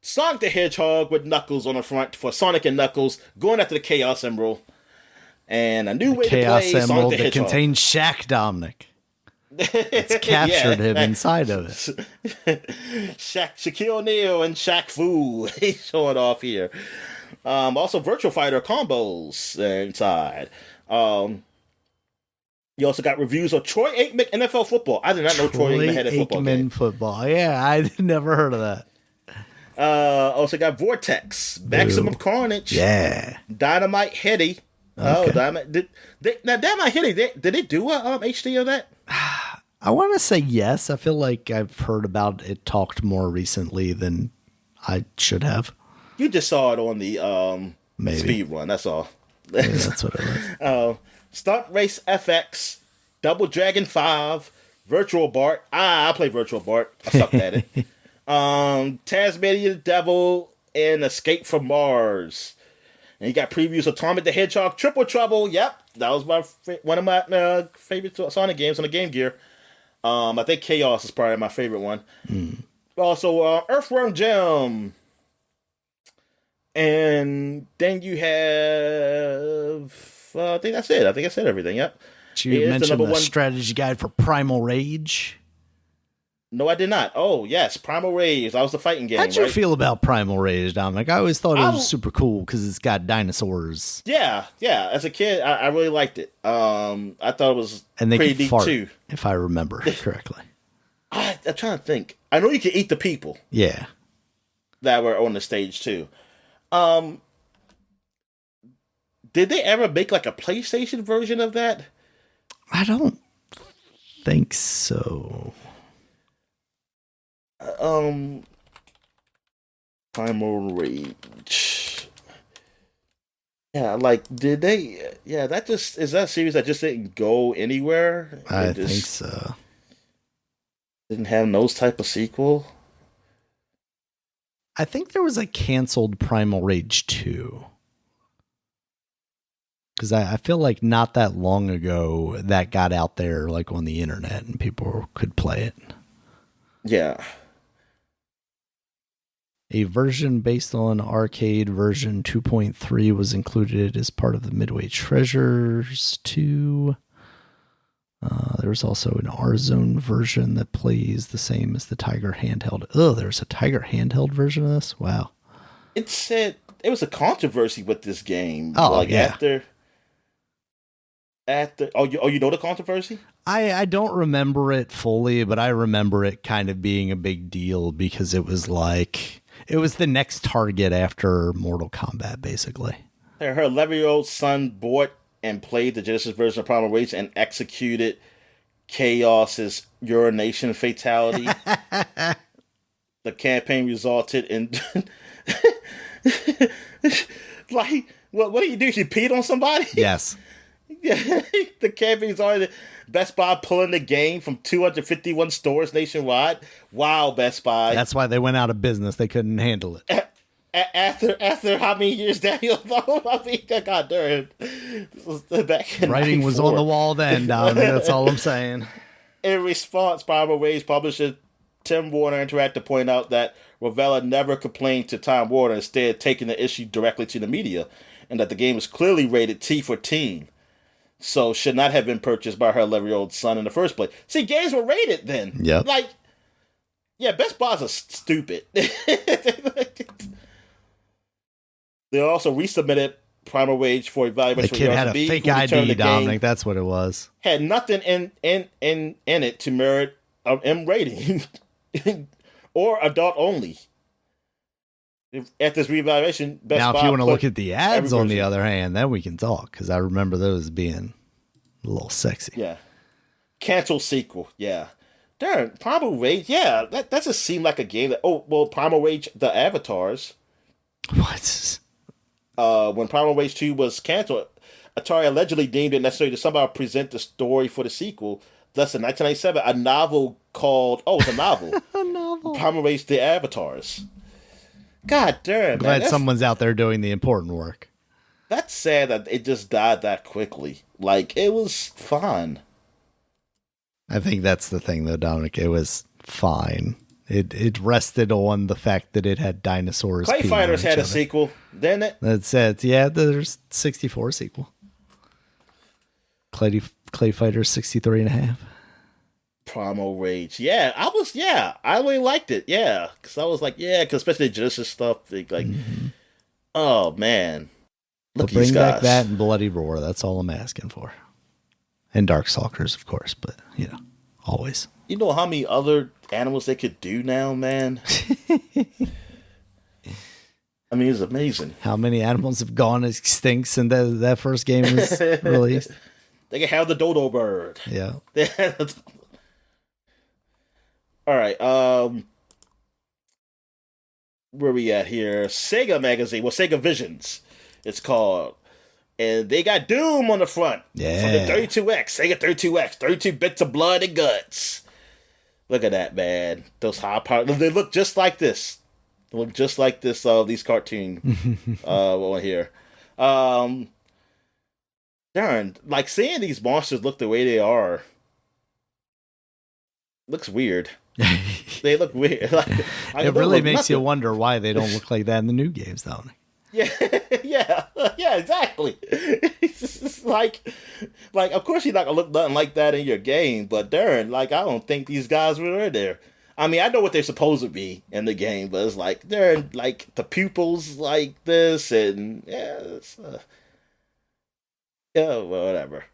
Sonic the Hedgehog with Knuckles on the front for Sonic and Knuckles going after the Chaos Emerald, and a new way to play Chaos Sonic Emerald the that Hedgehog. contains Shaq, Dominic. It's captured him inside of it. Shaquille O'Neal and Shaq Fu he's showing off here. Also, Virtual Fighter combos inside. You also got reviews of Troy Aikman NFL football. I did not know Troy Aikman had a football game. Football. Yeah, I never heard of that. Also got Vortex, Maximum Carnage. Yeah. Dynamite Hitty. Okay. Oh, Dynamite Hitty, did they do a HD of that? I want to say yes. I feel like I've heard about it talked more recently than I should have. You just saw it on the speed run. That's all. Maybe that's what it was. Stunt Race FX, Double Dragon 5, Virtual Bart. I play Virtual Bart. I sucked at it. Tasmania Devil and Escape from Mars. And you got previews of Sonic the Hedgehog Triple Trouble. Yep, that was one of my favorite Sonic games on the Game Gear. I think Chaos is probably my favorite one. Also, Earthworm Jim. And then you have... I think that's it. I think I said everything. Yep. Did you mention the strategy guide for Primal Rage? No, I did not. Oh, yes, Primal Rage. That was the fighting game. How'd you feel about Primal Rage, Dominic? I always thought it was super cool because it's got dinosaurs. Yeah. As a kid, I really liked it. I thought it was pretty neat too, if I remember correctly. I'm trying to think. I know you can eat the people. Yeah, that were on the stage too. Did they ever make like a PlayStation version of that? I don't think so. Primal Rage. Yeah, like did they? Yeah, that just is that a series that just didn't go anywhere. I think so. Didn't have those type of sequel. I think there was a canceled Primal Rage 2. Because I feel like not that long ago that got out there like on the internet and people could play it. Yeah. A version based on arcade version 2.3 was included as part of the Midway Treasures 2. There was also an R-Zone version that plays the same as the Tiger handheld. Oh, there's a Tiger handheld version of this? Wow. It said there was a controversy with this game. Oh, like yeah. You know the controversy? I don't remember it fully, but I remember it kind of being a big deal because it was like, it was the next target after Mortal Kombat, basically. Her 11-year-old son bought and played the Genesis version of Primal Rage and executed Chaos's urination fatality. The campaign resulted in... like, what do? You peed on somebody? Yes. Yeah, the campaign started Best Buy pulling the game from 251 stores nationwide. Wow, Best Buy. That's why they went out of business. They couldn't handle it. After how many years, Daniel? I mean, God damn. This was back in Writing 94. was on the wall then, Dominic. That's all I'm saying. In response, Primal Rage publisher Tim Warner Interactive pointed out that Ravella never complained to Time Warner, instead taking the issue directly to the media, and that the game is clearly rated T for teen, so should not have been purchased by her 11-year-old son in the first place. See, games were rated then. Yeah. Like, yeah, Best Buys are stupid. They also resubmitted Primal Rage for evaluation. The kid had a fake ID, Dominic. That's what it was. Had nothing in it to merit an M rating or adult only. At this reevaluation, Best now, Buy if you want to look at the ads, on the other hand, then we can talk, because I remember those being a little sexy. Yeah. Cancel sequel. Yeah. Darn, Primal Rage. Yeah, that just seemed like a game that. Oh, well, Primal Rage, the Avatars. What? When Primal Rage 2 was canceled, Atari allegedly deemed it necessary to somehow present the story for the sequel. Thus, in 1997, a novel called... Oh, it's a novel. A novel. Primal Rage, the Avatars. God damn, man. Glad someone's out there doing the important work. That's sad that it just died that quickly. Like, it was fun. I think that's the thing, though, Dominic. It was fine. It rested on the fact that it had dinosaurs. Clay Fighters had a sequel, didn't it? That's it. Yeah, there's 64 sequel. Clay Fighters 63 and a half. Primal Rage. Yeah, I really liked it. Yeah, because I was like, because especially Genesis stuff. Oh, man. Look at bring these guys. back that and Bloody Roar. That's all I'm asking for. And Darkstalkers, of course, but, always. You know how many other animals they could do now, man? I mean, it's amazing. How many animals have gone extinct since that first game was released? They can have the dodo bird. Yeah. All right. Where we at here? Sega Magazine. Well, Sega Visions, it's called. And they got Doom on the front. Yeah. For the 32X. They got 32X. 32 bits of blood and guts. Look at that, man. Those high power. They look just like this. They look just like this, these cartoon on here. Darn, like seeing these monsters look the way they are looks weird. They look weird. It really makes you wonder why they don't look like that in the new games, don't they? Yeah, exactly. It's just like, of course you're not gonna look nothing like that in your game, but darn, like I don't think these guys were there. I mean, I know what they're supposed to be in the game, but it's like they're like the pupils like this, and yeah, whatever.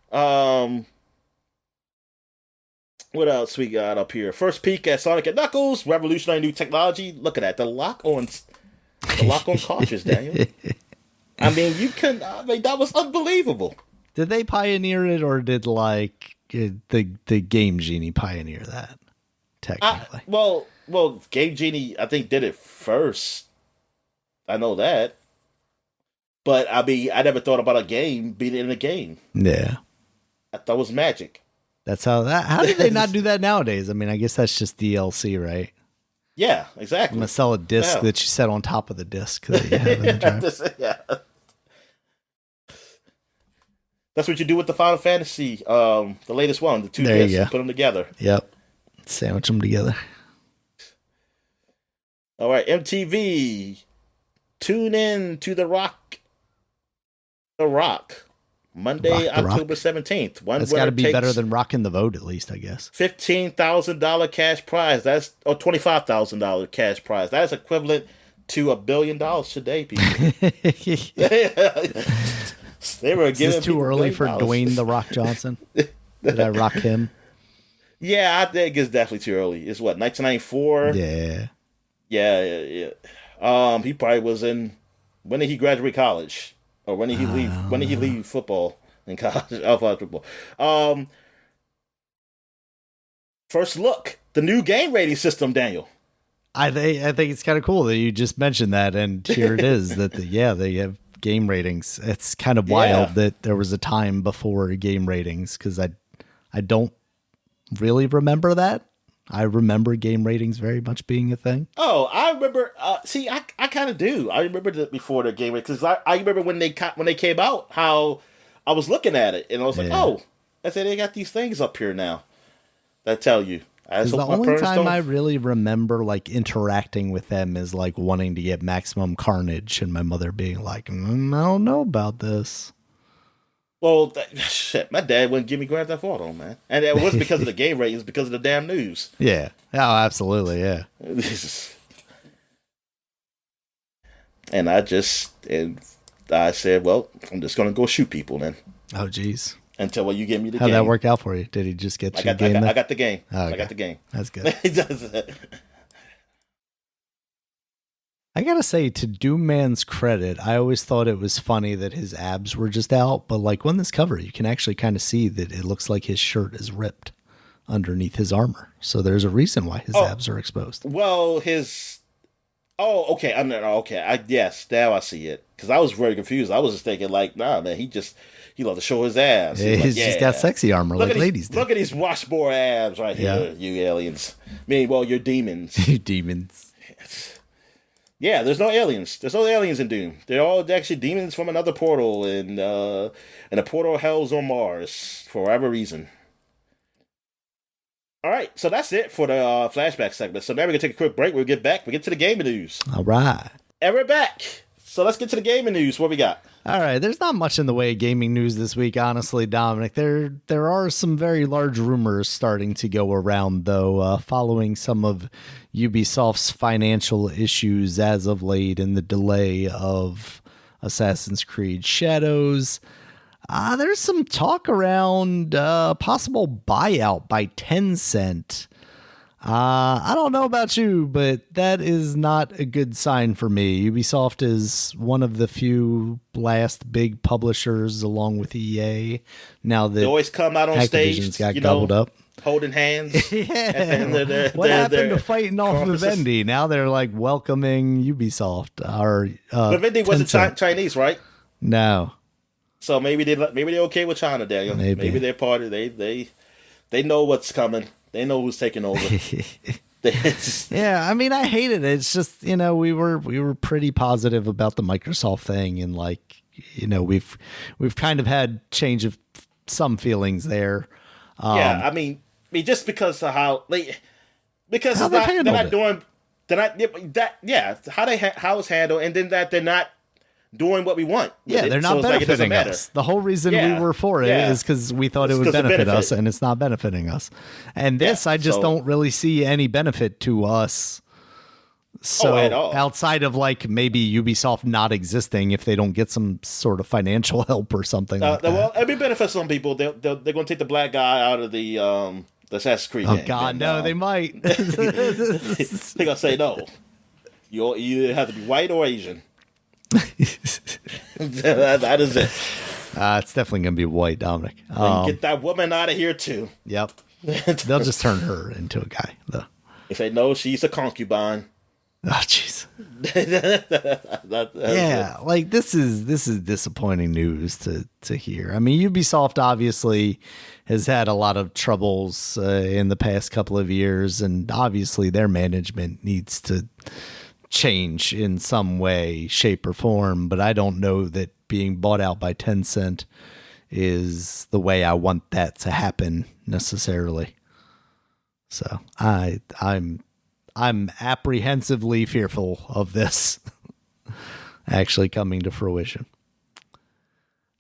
What else we got up here? First peek at Sonic and Knuckles, revolutionary new technology. Look at that, the lock-on cartridge, Daniel. I mean, that was unbelievable. Did they pioneer it, or did like the Game Genie pioneer that? Technically, well, Game Genie I think did it first. I know that, but I mean, I never thought about a game being in a game. Yeah, I thought it was magic. That's how did they not do that nowadays? I mean, I guess that's just DLC, right? Yeah, exactly. I'm gonna sell a disc that you set on top of the disc that you have in the drive. Yeah. That's what you do with the Final Fantasy, the latest one, the two discs. You put them together. Yep. Sandwich them together. All right, MTV. Tune in to The Rock. Monday, October 17th. That's got to be better than Rockin' the Vote, at least, I guess. $15,000 cash prize. That's $25,000 cash prize. That is equivalent to $1 billion today, people. They were giving. Is this too early for Dwayne The Rock Johnson? Did I rock him? Yeah, I think it's definitely too early. It's what, 1994? Yeah. Yeah. He probably was in. When did he graduate college? Or when did he leave? When did he leave football in college? Football. First look, the new game rating system, Daniel. I think it's kind of cool that you just mentioned that, and here it is. That they have game ratings. It's kind of wild that there was a time before game ratings, because I don't really remember that. I remember game ratings very much being a thing. Oh, I remember. See, I kind of do. I remember that before the game ratings, because I remember when they came out, how I was looking at it and I was like, oh, I said they got these things up here now that tell you. The only time I really remember like interacting with them is like wanting to get Maximum Carnage, and my mother being like, I don't know about this. Well, shit, my dad wouldn't give me Grand Theft Auto, man. And it wasn't because of the game ratings, because of the damn news. Yeah. Oh, absolutely, yeah. And I said, well, I'm just going to go shoot people then. Oh, geez. Until you give me the game. How'd that work out for you? Did he just get you a game? I got the game. Oh, okay. I got the game. That's good. I gotta say, to Doom Man's credit, I always thought it was funny that his abs were just out, but like on this cover, you can actually kind of see that it looks like his shirt is ripped underneath his armor. So there's a reason why his abs are exposed. Well, okay. Yes, now I see it. Because I was very confused. I was just thinking like, nah, man, he loved to show his abs. He's just got sexy armor like ladies do. Look at these washboard abs right here, you aliens. Meanwhile, you're demons. You demons. Yeah, there's no aliens. There's no aliens in Doom. They're all actually demons from another portal, and a portal hell's on Mars for whatever reason. All right, so that's it for the flashback segment. So now we're going to take a quick break. We'll get back. We get to the gaming news. All right. And we're back. So let's get to the gaming news. What we got? All right, there's not much in the way of gaming news this week, honestly, Dominic. There are some very large rumors starting to go around, though, following some of Ubisoft's financial issues as of late and the delay of Assassin's Creed Shadows. There's some talk around possible buyout by Tencent. I don't know about you, but that is not a good sign for me. Ubisoft is one of the few last big publishers, along with EA. Now that they always come out on Activision's stage, got gobbled up, holding hands. Yeah. What happened to fighting off Vivendi? Now they're like welcoming Ubisoft. Vivendi wasn't Chinese, right? No. So maybe they're okay with China, Daniel. Maybe Maybe. they're part of they know what's coming. They know who's taking over. It's, Yeah, I mean, I hated it. It's just, we were pretty positive about the Microsoft thing, and like, we've kind of had change of some feelings there. yeah, I mean, just because of because How it's they've not they're handled not it. doing they're not that yeah how it's handled, and then that they're not doing what we want with Yeah, they're it. So not it's like it doesn't benefiting matter. us. The whole reason we Yeah, were for it yeah, is because we thought it it's would because of benefit us, benefit. and it's not benefiting us. And Yeah, this, I just so don't really see any benefit to us. oh, at So all. outside of like maybe Ubisoft not existing, if they don't get some sort of financial help or something like that. Well, it may benefit some people. They're going to take the black guy out of the Assassin's Creed Oh game, God, and no, they might. they're gonna say no. You either have to be white or Asian. That is it. It's definitely gonna be white, Dominic. And get that woman out of here too. Yep, they'll just turn her into a guy. Though. They say no, she's a concubine. Oh jeez. That's Yeah, it. like this is disappointing news to hear. I mean, Ubisoft obviously has had a lot of troubles in the past couple of years, and obviously their management needs to change in some way, shape, or form. But I don't know that being bought out by Tencent is the way I want that to happen necessarily. So I'm apprehensively fearful of this actually coming to fruition.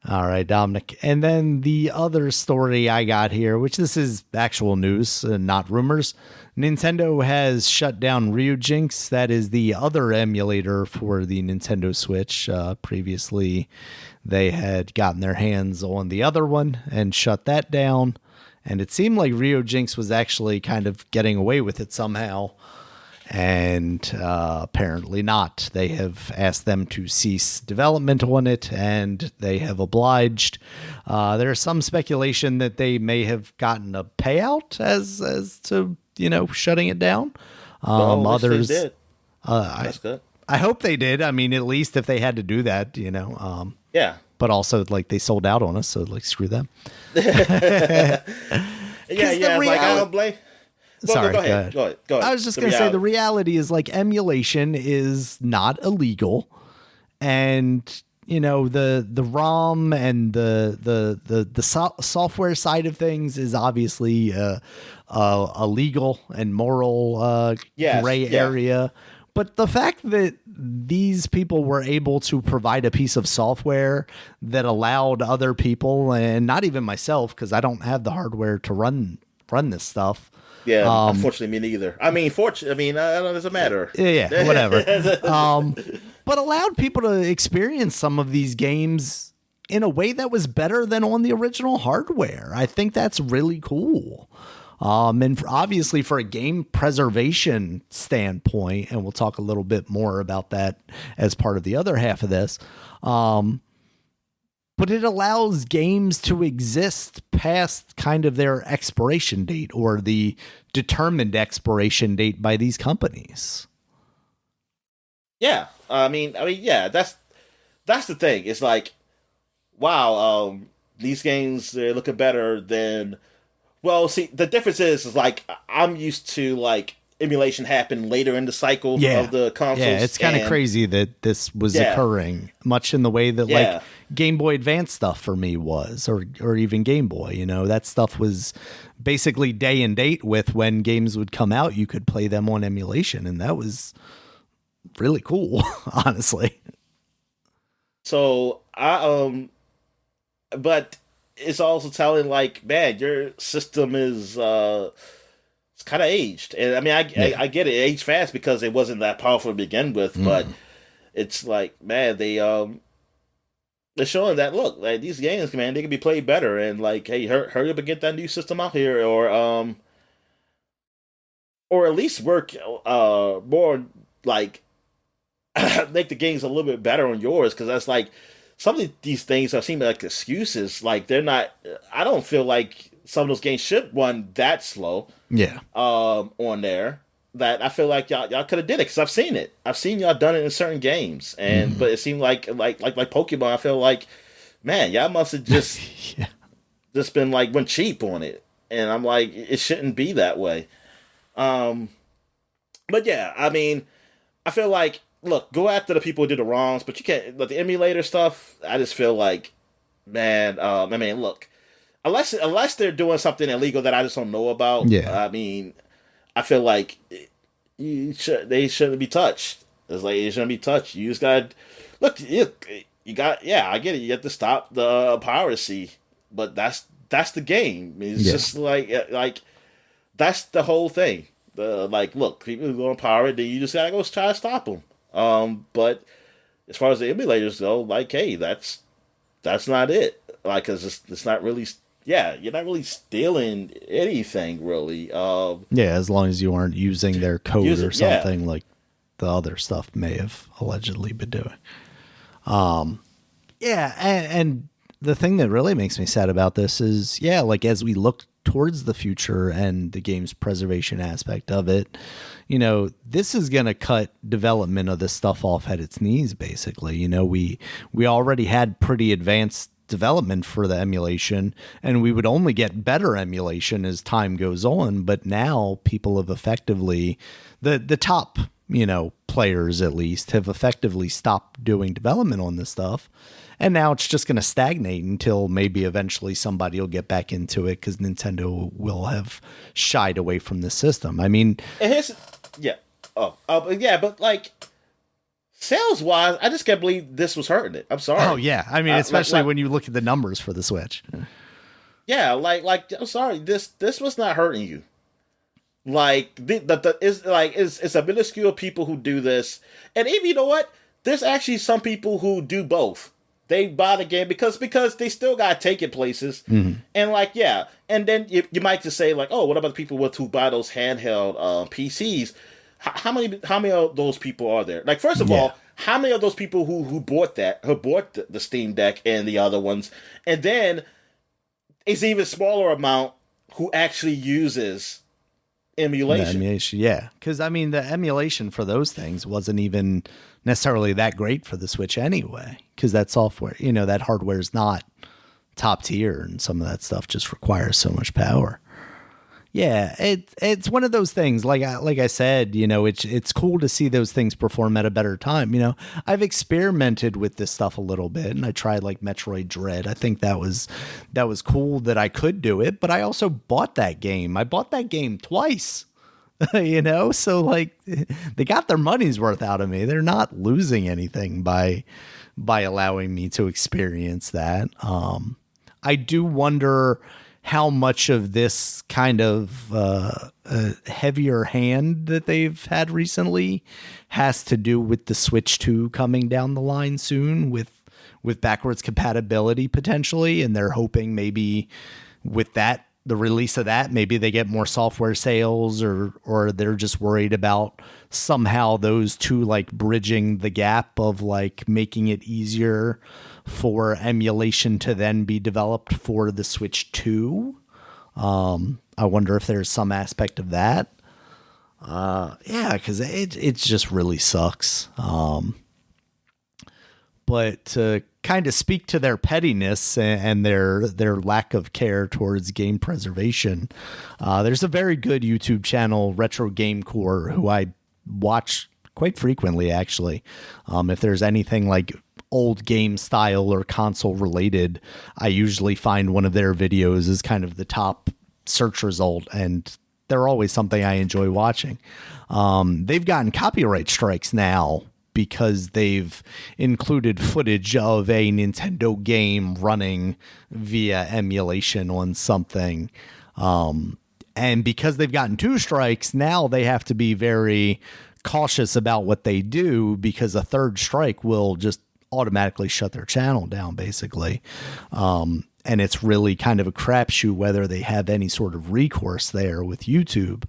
All right, Dominic. And then the other story I got here, which this is actual news, not rumors. Nintendo has shut down Ryujinx. That is the other emulator for the Nintendo Switch. Previously, they had gotten their hands on the other one and shut that down. And it seemed like Ryujinx was actually kind of getting away with it somehow. And apparently not. They have asked them to cease development on it, and they have obliged. There's some speculation that they may have gotten a payout as to shutting it down. Oh, I wish Others, they did. I That's good. I hope they did. I mean, at least if they had to do that, Yeah. But also, like, they sold out on us, so like, screw them. Yeah, yeah. It's like I don't blame. Well, Sorry, go ahead. Go ahead. I was just going to say the reality is like emulation is not illegal, and the ROM and the software side of things is obviously a legal and moral Yes, gray yeah. area. But the fact that these people were able to provide a piece of software that allowed other people, and not even myself, because I don't have the hardware to run this stuff. Yeah, unfortunately, me neither. I mean, I don't know, it doesn't matter. Yeah, whatever. But allowed people to experience some of these games in a way that was better than on the original hardware. I think that's really cool. Obviously for a game preservation standpoint, and we'll talk a little bit more about that as part of the other half of this. But it allows games to exist past kind of their expiration date or the determined expiration date by these companies. Yeah, yeah. That's the thing. It's like, wow, these games they're looking better than. Well, see, the difference is like I'm used to like emulation happen later in the cycle of the consoles. Yeah, it's kind of crazy that this was occurring, much in the way that like Game Boy Advance stuff for me was, or even Game Boy. That stuff was basically day and date with when games would come out. You could play them on emulation, and that was really cool, honestly. So but it's also telling like, man, your system is it's kind of aged, and I mean, I get it, aged fast because it wasn't that powerful to begin with, but it's like, man, they're showing that look, like these games, man, they can be played better, and like, hey, hurry up and get that new system out here, or at least work more like make the games a little bit better on yours, because that's like some of these things are seeming like excuses. Like they're not. I don't feel like some of those games should run that slow. Yeah. On there, that I feel like y'all could have did it, because I've seen it. I've seen y'all done it in certain games, and but it seemed like Pokemon. I feel like man, y'all must have just Yeah. just been like went cheap on it. And I'm like, it shouldn't be that way. Um, but yeah, I mean, I feel like, look, go after the people who did the wrongs, but you can't. Like the emulator stuff, I just feel like, man. I mean, look, unless they're doing something illegal that I just don't know about. Yeah. I mean, I feel like they shouldn't be touched. It's like it shouldn't be touched. You just got look. You got yeah. I get it. You have to stop the piracy, but that's the game. It's just like that's the whole thing. Like, look, people who go on pirate, then you just gotta go try to stop them. But as far as the emulators go, like, hey, that's not it. Like, cause it's not really. Yeah, you're not really stealing anything, really. Yeah, as long as you aren't using their code or something yeah. like the other stuff may have allegedly been doing. Yeah, and the thing that really makes me sad about this is, yeah, like as we look towards the future and the game's preservation aspect of it, you know, this is going to cut development of this stuff off at its knees, basically. You know, we already had pretty advanced development for the emulation, and we would only get better emulation as time goes on. But now people have effectively, the top, you know, players at least have effectively stopped doing development on this stuff. And now it's just going to stagnate until maybe eventually somebody will get back into it because Nintendo will have shied away from the system. I mean, and here's yeah, yeah, but like sales wise, I just can't believe this was hurting it. I'm sorry. oh yeah, I mean, especially like, when you look at the numbers for the Switch. yeah, like I'm sorry, this was not hurting you. Like it's a minuscule people who do this, and even you know what, there's actually some people who do both. They buy the game because they still gotta take it places, and like yeah, and then you might just say like, oh, what about the people who buy those handheld PCs? How many of those people are there? Like first of all, how many of those people who bought the Steam Deck and the other ones, and then it's even smaller amount who actually uses emulation. Yeah, because I mean, the emulation for those things wasn't even necessarily that great for the Switch anyway, because that software, you know, that hardware is not top tier, and some of that stuff just requires so much power. Yeah, it's one of those things. Like I said, you know, it's cool to see those things perform at a better time. You know, I've experimented with this stuff a little bit, and I tried like Metroid Dread. I think that was cool that I could do it, but I also bought that game. I bought that game twice. You know, so like they got their money's worth out of me. They're not losing anything by allowing me to experience that. I do wonder how much of this kind of heavier hand that they've had recently has to do with the Switch 2 coming down the line soon with backwards compatibility potentially, and they're hoping maybe with that, the release of that, maybe they get more software sales, or they're just worried about somehow those two like bridging the gap of like making it easier for emulation to then be developed for the Switch 2. I wonder if there's some aspect of that. Yeah, because it just really sucks. But to kind of speak to their pettiness and their lack of care towards game preservation, there's a very good YouTube channel, Retro Game Core, who I watch quite frequently, actually. If there's anything like old game style or console related, I usually find one of their videos is kind of the top search result, and they're always something I enjoy watching. They've gotten copyright strikes now because they've included footage of a Nintendo game running via emulation on something. And because they've gotten 2 strikes, now they have to be very cautious about what they do, because a 3rd strike will just automatically shut their channel down, basically. And it's really kind of a crapshoot whether they have any sort of recourse there with YouTube.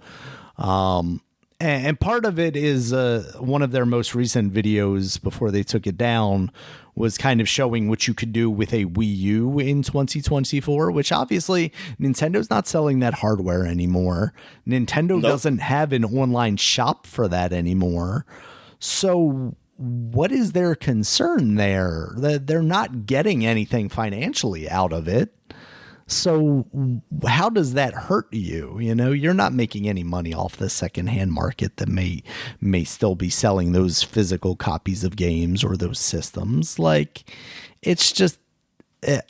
And part of it is one of their most recent videos before they took it down was kind of showing what you could do with a Wii U in 2024, which obviously Nintendo's not selling that hardware anymore. Nintendo doesn't have an online shop for that anymore. So what is their concern there? That they're not getting anything financially out of it. So how does that hurt you? You know, you're not making any money off the secondhand market that may still be selling those physical copies of games or those systems. Like, it's just,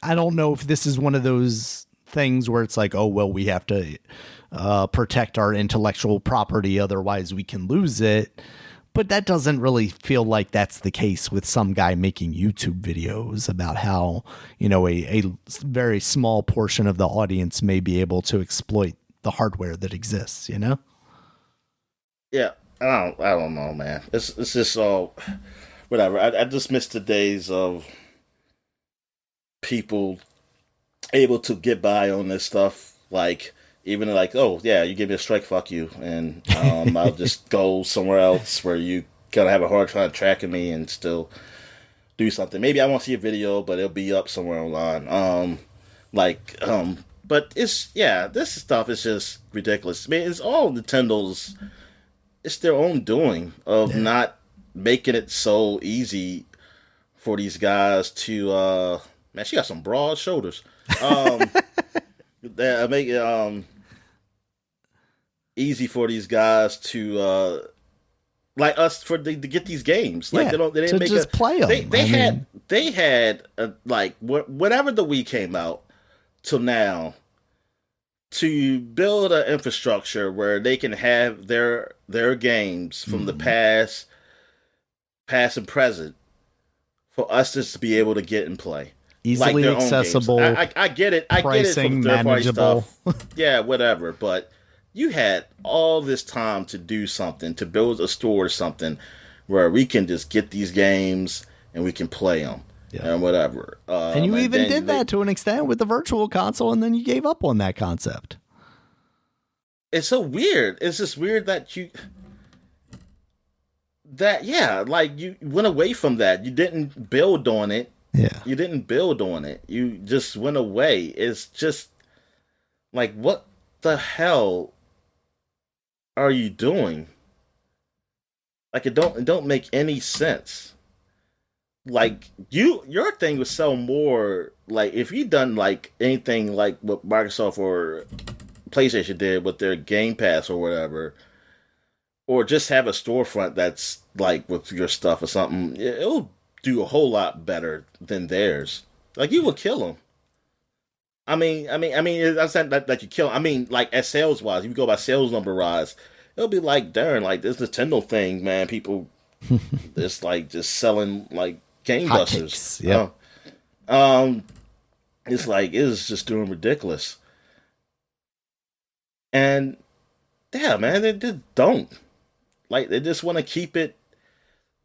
I don't know if this is one of those things where it's like, oh, well, we have to protect our intellectual property, otherwise we can lose it. But that doesn't really feel like that's the case with some guy making YouTube videos about how, you know, a very small portion of the audience may be able to exploit the hardware that exists, you know? Yeah, I don't know, man. It's just all whatever. I just miss the days of people able to get by on this stuff, like even like, oh yeah, you give me a strike, fuck you, and I'll just go somewhere else where you kind of have a hard time tracking me and still do something. Maybe I won't see a video, but it'll be up somewhere online. But this stuff is just ridiculous. I mean, it's all Nintendo's. It's their own doing of not making it so easy for these guys to. Man, she got some broad shoulders. That make it easy for these guys to like us to get these games. Like they didn't make just play them. They had like whenever the Wii came out till now to build an infrastructure where they can have their games from the past and present for us just to be able to get and play. Easily like accessible. I get it. I get it from third-party stuff. Yeah, whatever. But you had all this time to do something, to build a store or something where we can just get these games and we can play them and whatever. And you even did that to an extent with the Virtual Console, and then you gave up on that concept. It's so weird. It's just weird that you went away from that. You didn't build on it. Yeah. You didn't build on it. You just went away. It's just like, what the hell are you doing? Like, it don't make any sense. Like, your thing would sell more. Like, if you done like anything like what Microsoft or PlayStation did with their Game Pass or whatever, or just have a storefront that's like with your stuff or something, it'll do a whole lot better than theirs. Like, you would kill them. I mean, that's not that you kill them. I mean, like, as sales wise, if you go by sales number wise, it'll be like, darn, like this Nintendo thing, man. People, it's like just selling like gangbusters. Yeah. It's like it's just doing ridiculous. And yeah, man, they just don't. Like, they just want to keep it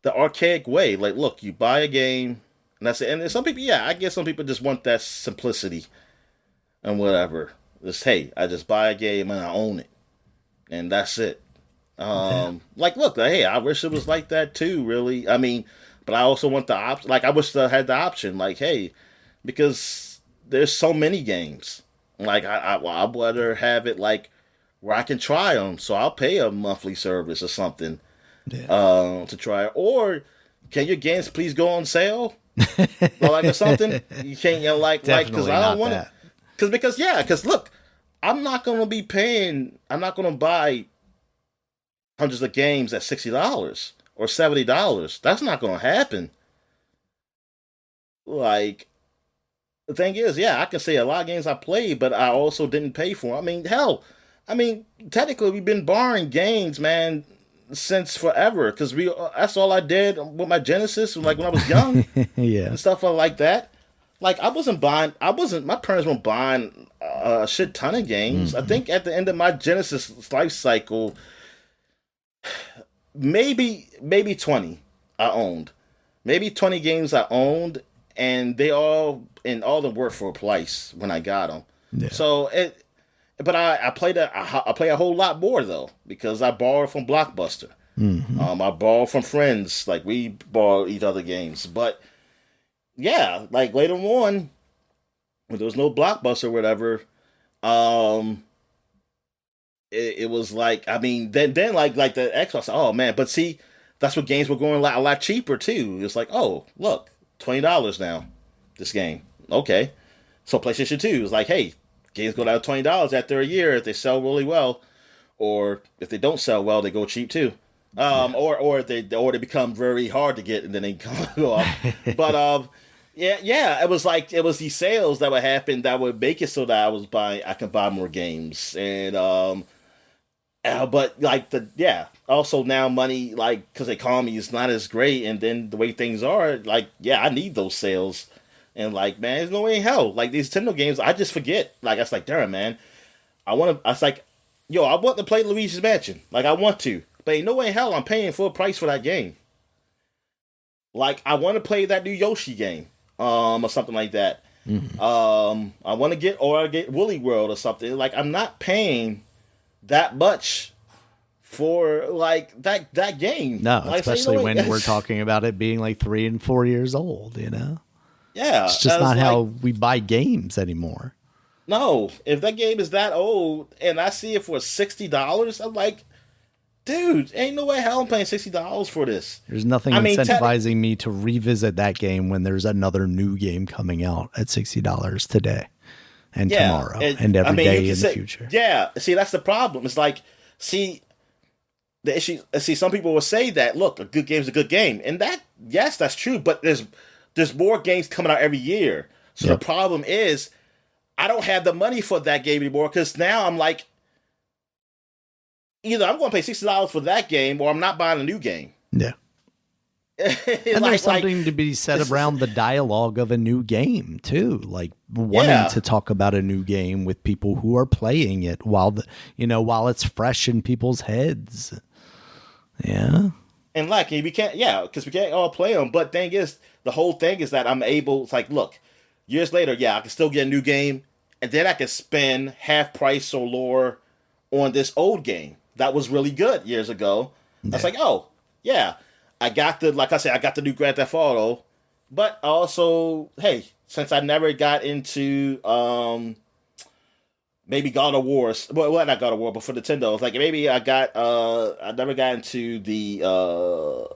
the archaic way. Like, look, you buy a game, and that's it. And some people, I guess some people just want that simplicity and whatever. Just, hey, I just buy a game and I own it, and that's it. Like, look, hey, I wish it was like that too. Really, I mean, but I also want the option. Like, I wish I had the option. Like, hey, because there's so many games. Like, I'd rather have it like where I can try them. So I'll pay a monthly service or something. To try it. Or can your games please go on sale? Or something. You can't because I don't want to. Because look, I'm not gonna be paying. I'm not gonna buy hundreds of games at $60 or $70. That's not gonna happen. Like, the thing is, I can say a lot of games I played, but I also didn't pay for. I mean, hell, technically we've been borrowing games, man, since forever, because that's all I did with my Genesis, like when I was young. And stuff like that. Like, my parents weren't buying a shit ton of games. I think at the end of my Genesis life cycle, maybe 20 I owned. Maybe 20 games I owned, and all of them worked for a price when I got them. So but I play a whole lot more though, because I borrowed from Blockbuster. I borrowed from friends. Like, we borrow each other games. But like later on, when there was no Blockbuster or whatever, it was like, then like the Xbox. Oh man, but see, that's what games were going a lot cheaper too. It's like, oh, look, $20 now, this game. Okay. So PlayStation 2 is like, hey, games go down to $20 after a year if they sell really well, or if they don't sell well, they go cheap too. Or they become very hard to get and then they go up. But yeah, it was these sales that would happen that would make it so that I could buy more games. And but like also now money, like, because the economy is not as great, and then the way things are, like, yeah, I need those sales. And like, man, there's no way in hell. Like, these Nintendo games, I just forget. Like, I was like, damn, man, I was like, yo, I want to play Luigi's Mansion. Like, I want to. But ain't no way in hell I'm paying full price for that game. Like, I want to play that new Yoshi game, or something like that. Mm-hmm. I want to get Woolly World or something. Like, I'm not paying that much for like that game. No, like, especially when we're talking about it being like 3 and 4 years old. Yeah, it's just not how we buy games anymore. No, if that game is that old and I see it for $60, I'm like, dude, ain't no way hell I'm paying $60 for this. There's nothing incentivizing me to revisit that game when there's another new game coming out at $60 today and tomorrow and every day in the future. Yeah, see, that's the problem. It's like, the issue. Some people will say that, look, a good game is a good game, and yes, that's true. But there's more games coming out every year. So the problem is, I don't have the money for that game anymore, because now I'm like, either I'm going to pay $60 for that game, or I'm not buying a new game. Yeah. And there's something to be said around the dialogue of a new game too, like wanting to talk about a new game with people who are playing it while it's fresh in people's heads. Yeah. And like, because we can't all play them. But the whole thing is that I'm able. It's like, look, years later, I can still get a new game, and then I can spend half price or lower on this old game that was really good years ago. Yeah. I was like, oh yeah. I got the new Grand Theft Auto, but also, hey, since I never got into maybe God of War, well, not God of War, but for Nintendo, it's like maybe I never got into the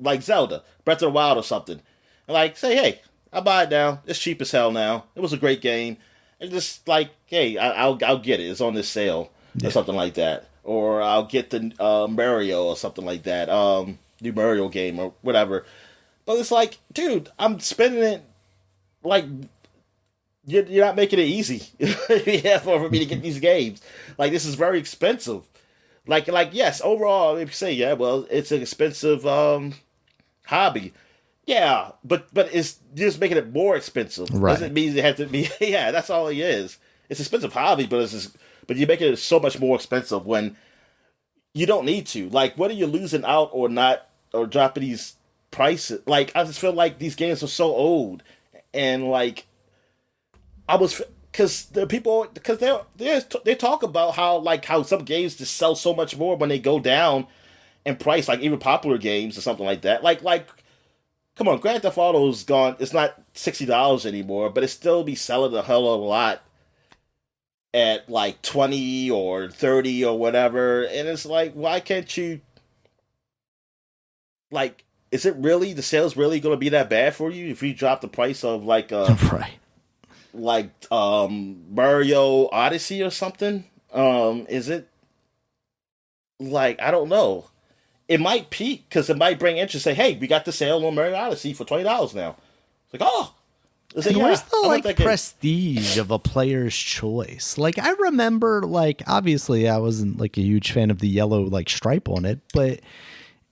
like Zelda, Breath of the Wild or something. And like, say, hey, I'll buy it now. It's cheap as hell now. It was a great game. And just like, hey, I'll get it. It's on this sale or something like that, or I'll get the Mario or something like that. New Mario game or whatever. But it's like, dude, I'm spending it like you're not making it easy for me to get these games. Like, this is very expensive. Like yes, overall, if you say, well, it's an expensive hobby. Yeah, but it's just making it more expensive. Right. Doesn't mean it has to be. Yeah, that's all it is. It's an expensive hobby, but but you're making it so much more expensive when you don't need to. Like, what are you losing out or not, or dropping these prices? Like, I just feel like these games are so old, and like, because they talk about how some games just sell so much more when they go down in price, like even popular games or something like that. Like, come on, Grand Theft Auto's gone. It's not $60 anymore, but it still be selling a hell of a lot at like 20 or 30 or whatever. And it's like, why can't you, like, is it really, the sales really going to be that bad for you if you drop the price of like right, like Mario Odyssey or something? Is it like, I don't know, it might peak because it might bring interest. Say, hey, we got the sale on Mario Odyssey for $20 now. It's like, oh, and where's the prestige of a player's choice? Like, I remember, like, obviously I wasn't like a huge fan of the yellow like stripe on it, but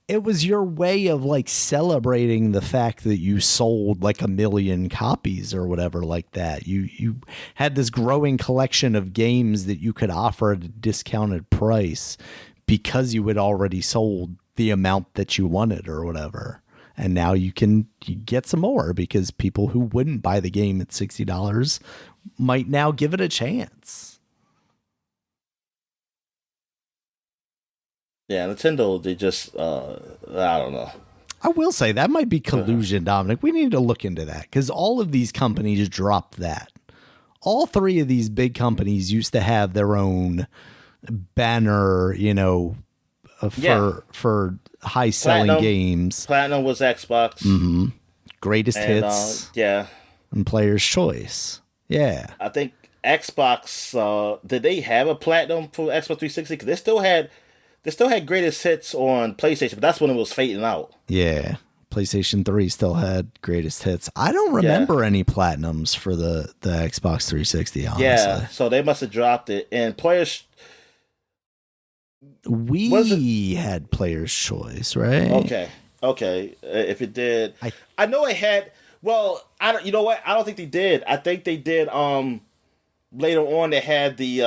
it was your way of like celebrating the fact that you sold like 1 million copies or whatever like that. You had this growing collection of games that you could offer at a discounted price because you had already sold the amount that you wanted or whatever. And now you get some more because people who wouldn't buy the game at $60 might now give it a chance. Yeah, Nintendo, they just, I don't know. I will say that might be collusion, Dominic. We need to look into that because all of these companies dropped that. All 3 of these big companies used to have their own banner, Yeah. for high selling Platinum. games. Platinum was Xbox. Greatest And hits yeah, and player's choice. Yeah. I think Xbox did they have a platinum for Xbox 360? Because they still had greatest hits on PlayStation, but that's when it was fading out. Yeah. PlayStation 3 still had greatest hits. I don't Yeah, remember any platinums for the Xbox 360, honestly. yeah. So they must have dropped it. And players was it We had player's choice, right? okay? Okay, if it did, I I know it had. Well, I don't. You know what? I don't think they did. I think they did. Later on, they had the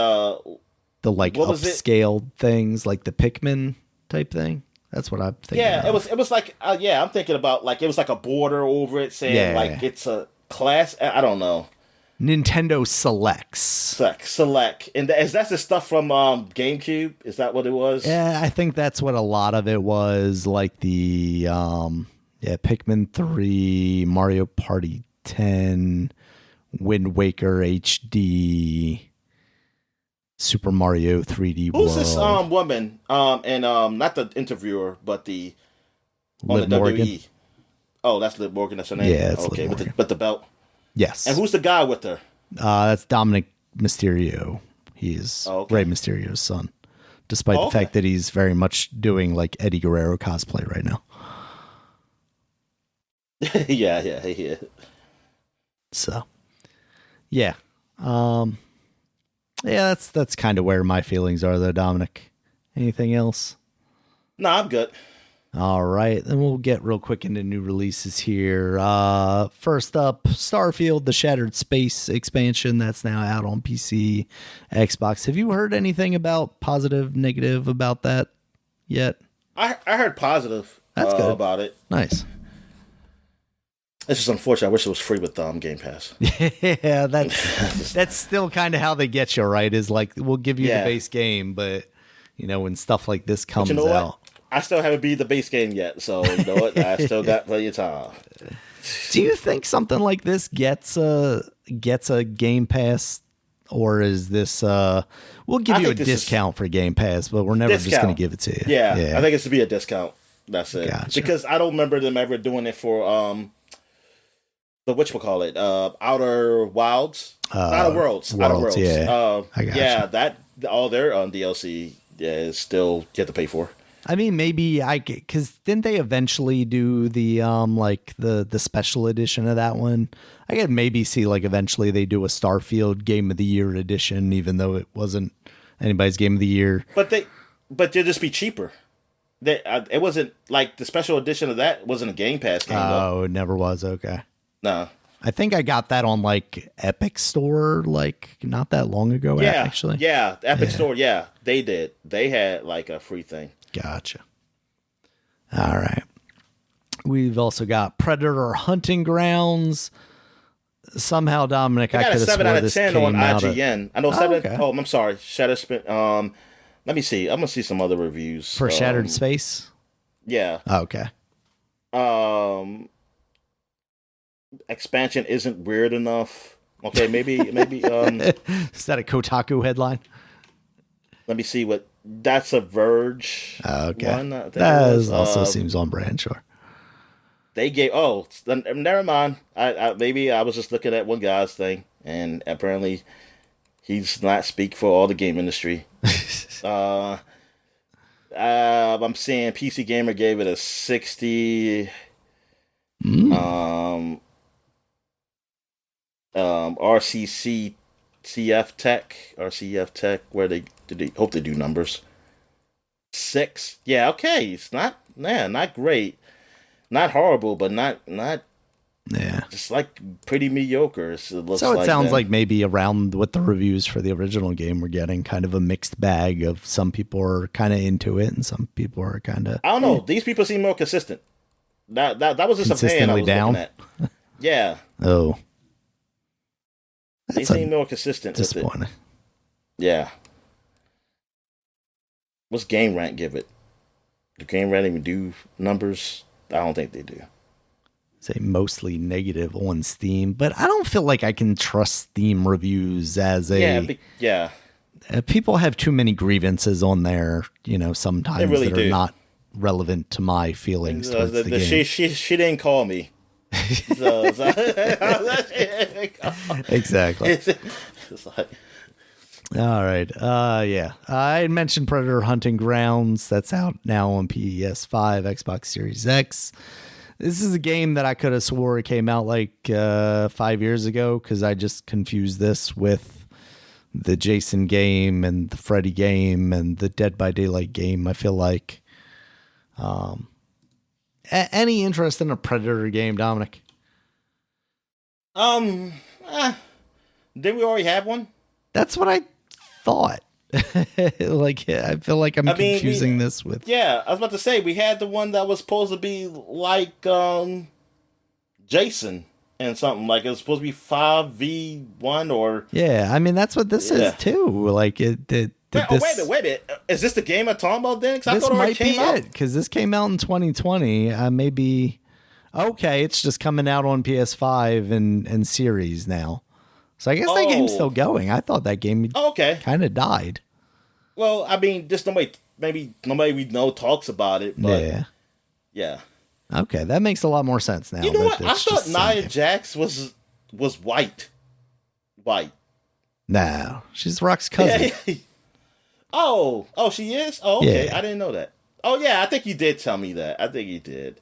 like what was it? upscaled things like the Pikmin type thing. That's what I'm thinking Yeah, of. it was like yeah, I'm thinking about like it was like a border over it saying Yeah. like it's a class. I don't know. Nintendo Selects. Select, and that's the stuff from GameCube. Is that what it was? Yeah, I think that's what a lot of it was, like the Pikmin 3, Mario Party 10, Wind Waker HD, Super Mario 3D World. Who's this woman? And not the interviewer, but the on Liv the Morgan. WWE. Oh, that's Liv Morgan. That's her name. Yeah, it's Liv okay, Morgan. with the belt. Yes. And who's the guy with her? That's Dominic Mysterio. He's okay. Rey Mysterio's son, despite the Okay. fact that he's very much doing like Eddie Guerrero cosplay right now. yeah. So, yeah. Yeah, that's kind of where my feelings are, though, Dominic. Anything else? No, I'm good. All right, then we'll get real quick into new releases here. First up, Starfield, the Shattered Space expansion that's now out on PC, Xbox. Have you heard anything about positive, negative about that yet? I heard positive That's good. about it. Nice. It's just unfortunate. I wish it was free with Game Pass. Yeah, that's still kind of how they get you, right? Is like, we'll give you the base game, but when stuff like this comes But you know out. what? I still haven't beat the base game yet, so you know what? I still got plenty of time. Do you think something like this gets a Game Pass, or is this we'll give you a discount for Game Pass, but we're never just going to give it to you? Yeah, I think it should be a discount. That's it. Gotcha. Because I don't remember them ever doing it for the whatchamacallit, Outer Wilds, Outer Worlds. Yeah, I gotcha. Yeah, that all their DLC is still you have to pay for. I mean, maybe because didn't they eventually do the like the special edition of that one? I could maybe see like eventually they do a Starfield Game of the Year edition, even though it wasn't anybody's Game of the Year. But they'll just be cheaper. It wasn't like the special edition of that wasn't a Game Pass game. Oh, it never was. Okay. No. I think I got that on like Epic Store like not that long ago. Yeah, actually. Yeah, Epic Store. Yeah, they did. They had like a free thing. Gotcha. All right. We've also got Predator Hunting Grounds. Somehow, Dominic, I got could a have 7 swore out of this 10 came on out IGN. I know 7. okay. Oh, I'm sorry. Shattered Space. Let me see. I'm gonna see some other reviews for Shattered Space. Yeah. Okay. Expansion isn't weird enough. Okay, maybe. Is that a Kotaku headline? Let me see what. That's a Verge. Okay. One, I think That also seems on brand, sure. They gave. Oh, never mind. I maybe I was just looking at one guy's thing, and apparently he's not speak for all the game industry. I'm seeing PC Gamer gave it a 60. RCF Tech, where they hope they do numbers. 6. Yeah, okay. It's not great. Not horrible, but not just like pretty mediocre. It looks so it like sounds like maybe around what the reviews for the original game we're getting, kind of a mixed bag of some people are kind of into it and some people are kind of. I don't know. These people seem more consistent. That was just a fan I was down? looking at. Yeah. Oh. They seem more consistent. Disappointing. With it. Yeah. What's Game Rank give it? Do Game Rank even do numbers? I don't think they do. Say mostly negative on Steam, but I don't feel like I can trust Steam reviews as a People have too many grievances on there, sometimes They really that are do. not relevant to my feelings towards the game. She didn't call me. Exactly. It's like, All right. Yeah. I mentioned Predator Hunting Grounds. That's out now on PS5, Xbox Series X. This is a game that I could have swore it came out like 5 years ago because I just confused this with the Jason game and the Freddy game and the Dead by Daylight game. I feel like any interest in a Predator game, Dominic? didn't we already have one? That's what I thought. Like, I feel like I'm confusing this with. Yeah, I was about to say we had the one that was supposed to be like Jason and something like it was supposed to be 5v1 or. Yeah, I mean that's what this is too. Like it. Wait a minute. Is this the game I'm talking about then? 'Cause I this thought it might came be out. it because this came out in 2020. Maybe. Okay, it's just coming out on PS5 and series now. So I guess that game's still going. I thought that game kind of died. Well, I mean, just maybe nobody we know talks about it. But yeah. Okay, that makes a lot more sense now. You know what? I it's thought just Nia Jax was white. White. No, she's Rock's cousin. Oh, she is? Oh, okay. Yeah. I didn't know that. Oh, yeah, I think you did tell me that. I think you did.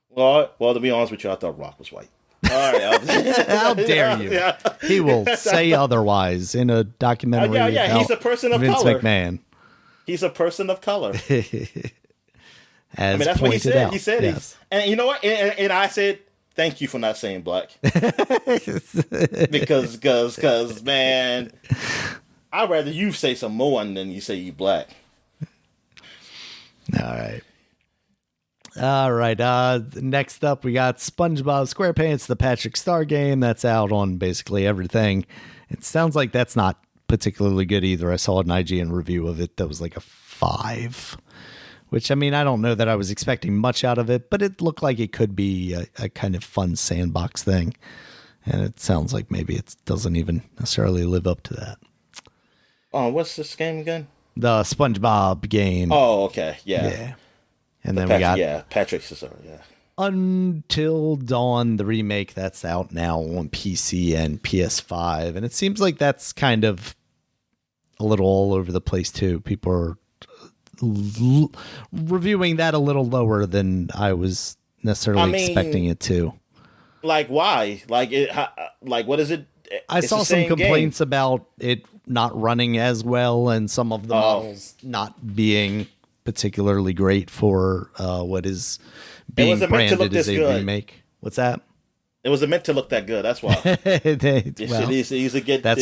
Well, to be honest with you, I thought Rock was white. All right. How dare you? Yeah. He will say otherwise in a documentary. Yeah. He's a person of Vince color. McMahon. He's a person of color. As that's what he said. out. He said yes. And you know what? And I said, thank you for not saying black. because, man, I'd rather you say some more than you say you black. All right. Next up, we got SpongeBob SquarePants, the Patrick Star game. That's out on basically everything. It sounds like that's not particularly good either. I saw an IGN review of it that was like a 5, which, I mean, I don't know that I was expecting much out of it, but it looked like it could be a kind of fun sandbox thing. And it sounds like maybe it doesn't even necessarily live up to that. Oh, what's this game again? The SpongeBob game. Oh, okay. Yeah. And then we got Patrick Cesaro, Until Dawn, the remake that's out now on PC and PS5. And it seems like that's kind of a little all over the place too. People are reviewing that a little lower than I was necessarily expecting it to. Like, why? Like, what is it? I saw some complaints about it not running as well and some of the models not being particularly great for what is being branded as a remake. What's that? It wasn't meant to look that good. That's why. That's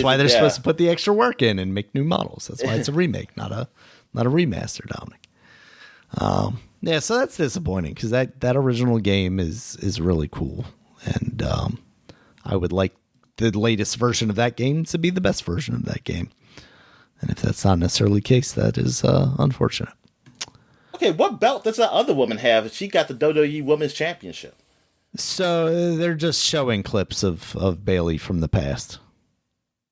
why they're supposed to put the extra work in and make new models. That's why it's a remake, not a remaster, Dominic. So that's disappointing because that original game is really cool, and I would like the latest version of that game to be the best version of that game. And if that's not necessarily the case, that is unfortunate. Okay, what belt does that other woman have? She got the WWE Women's Championship. So they're just showing clips of Bailey from the past.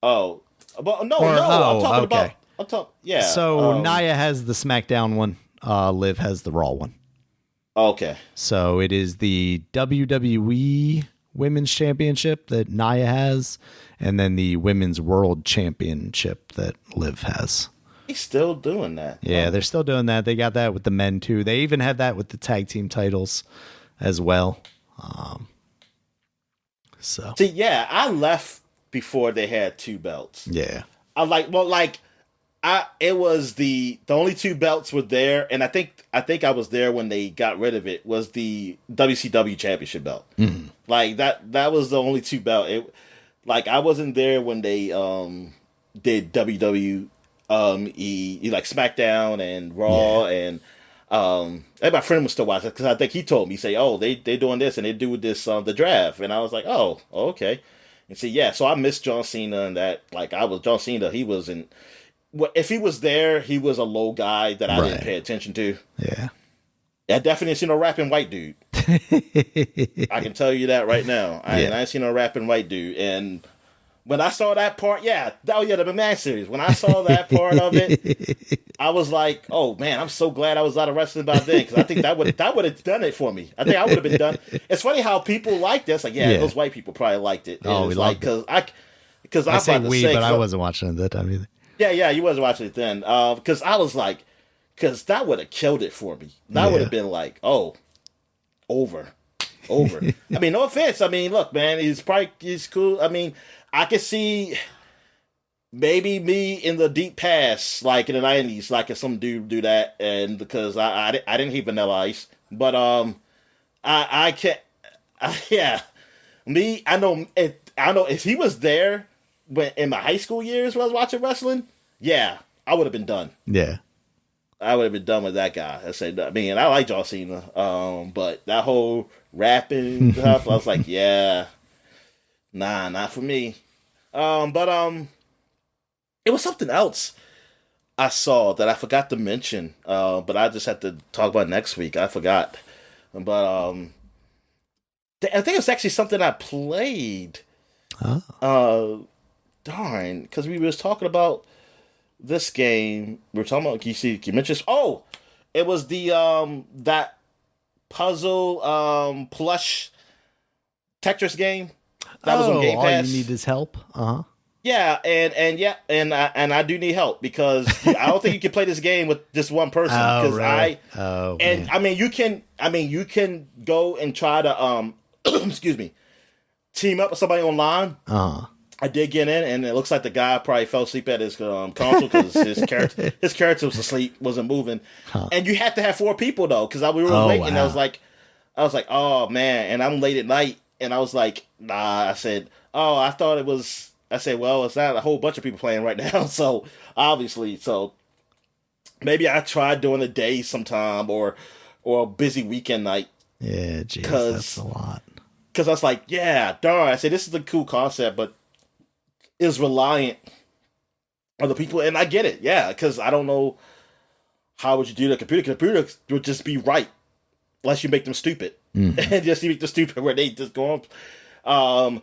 Oh, but no, I'm talking about. So Nia has the SmackDown one. Liv has the Raw one. Okay. So it is the WWE Women's Championship that Nia has, and then the Women's World Championship that Liv has. He's still doing that. Yeah, they're still doing that. They got that with the men too. They even have that with the tag team titles as well. See, I left before they had 2 belts. Yeah. It was the only 2 belts were there, and I think I was there when they got rid of it. Was the WCW Championship belt? Mm-hmm. Like that was the only 2 belt. I wasn't there when they did WWE like SmackDown and Raw and my friend was still watching because I think he told me, say, oh, they doing this and they do this the draft, and I was like, oh, okay. And see, so I missed John Cena and that. Like John Cena, he wasn't. If he was there, he was a low guy that I didn't pay attention to. Yeah. I definitely seen a rapping white dude. I can tell you that right now. I ain't seen a rapping white dude. And when I saw that part, the McMahon series. When I saw that part of it, I was like, oh man, I'm so glad I was out of wrestling by then, because I think that would have done it for me. I think I would have been done. It's funny how people like this. Like, those white people probably liked it. Oh, we like, loved it. Because I say we, but I wasn't watching it at that time either. Yeah, you wasn't watching it then. Because I was like, because that would have killed it for me. That would have been like, oh, over. I mean, no offense. I mean, look, man, he's cool. I mean, I could see maybe me in the deep past, like in the 90s, like if some dude do that, and because I didn't hate Vanilla Ice, but I can't. Me, I know if he was there when in my high school years when I was watching wrestling, I would have been done. Yeah. I would have been done with that guy. I mean, I like John Cena, but that whole rapping stuff, I was like, nah, not for me. But it was something else I saw that I forgot to mention, but I just had to talk about next week. I forgot, but I think it's actually something I played. Darn, because we was talking about this game. We were talking about you mentioned. Oh, it was the that puzzle plush Tetris game that was on Game Pass. All you need is help. Yeah, and I do need help because I don't think you can play this game with just one person. Really? Man. I mean you can go and try to excuse me, team up with somebody online. I did get in, and it looks like the guy probably fell asleep at his console because his character was asleep, wasn't moving. And you had to have 4 people though, because we were waiting. Wow. And I was like, oh man, and I'm late at night, and I was like, nah. I said, oh, I thought it was. I said, well, it's not a whole bunch of people playing right now, so obviously, maybe I tried during the day sometime or a busy weekend night. Yeah, geez, that's a lot. Because I was like, darn. I said, this is a cool concept, but is reliant on the people, and I get it, because I don't know how would you do the computer. Computer would just be right, unless you make them stupid, and just you make them stupid where they just go on.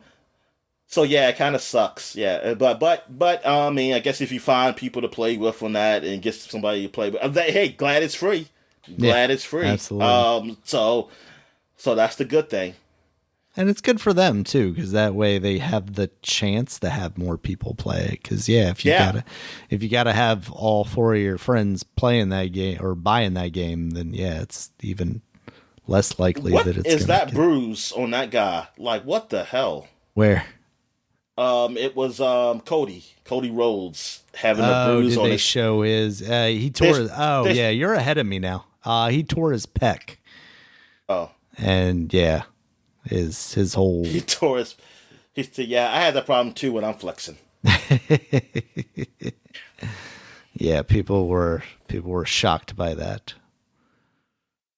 So it kind of sucks, but I mean, I guess if you find people to play with on that and get somebody to play with, hey, glad it's free, it's free, absolutely. So that's the good thing. And it's good for them too, because that way they have the chance to have more people play it. Because if you gotta have all 4 of your friends playing that game or buying that game, then it's even less likely that it's. What is that bruise on that guy? Like, what the hell? Where? It was Cody Rhodes having a bruise on his. Did they show his? He tore. You're ahead of me now. He tore his pec. Oh. And his whole. He tore his. I had that problem too when I'm flexing. People were shocked by that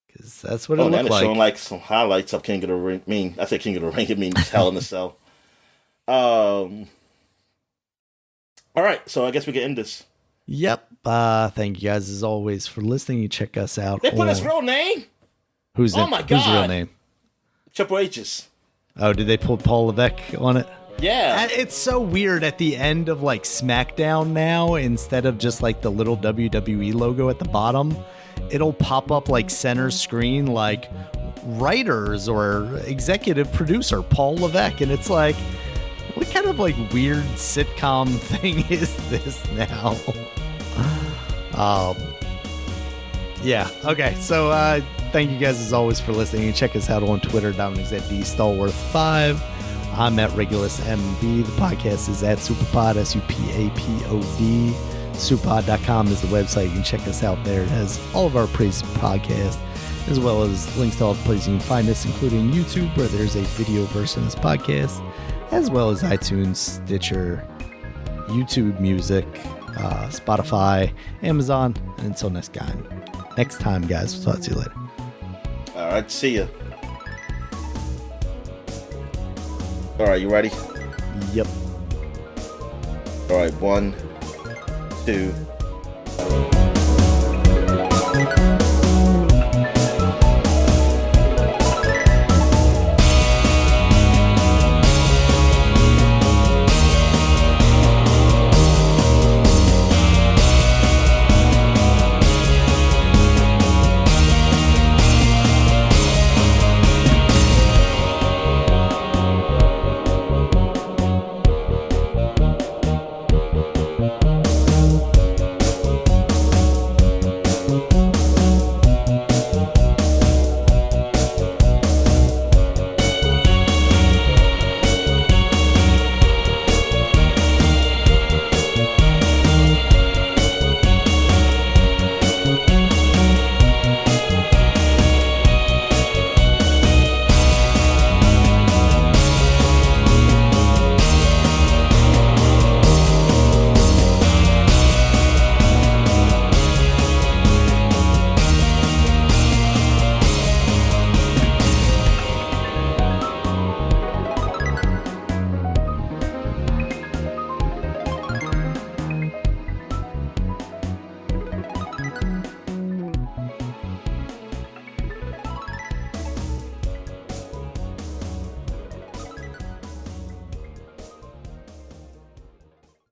because that's what it looked like. Showing like some highlights of King of the Ring. I say King of the Ring. It means Hell in a Cell. All right, so I guess we can end this. Yep. Thank you guys as always for listening. You check us out. They put his real name. Who's my God? Whose real name? Triple H's. Oh, did they pull Paul Levesque on it? Yeah. It's so weird at the end of like SmackDown now, instead of just like the little WWE logo at the bottom, it'll pop up like center screen like writers or executive producer Paul Levesque, and it's like, what kind of like weird sitcom thing is this now? Okay, so thank you guys as always for listening. You check us out on Twitter. Dominic's at DStalworth5. I'm at Regulus MB. The podcast is at Superpod, SUPAPOD. Superpod.com is the website. You can check us out there. It has all of our praise podcasts, as well as links to all the places you can find us, including YouTube, where there's a video version of this podcast, as well as iTunes, Stitcher, YouTube Music, Spotify, Amazon. And until next time, guys, we'll talk to you later. All right, see ya. All right, you ready? Yep. All right, 1, 2.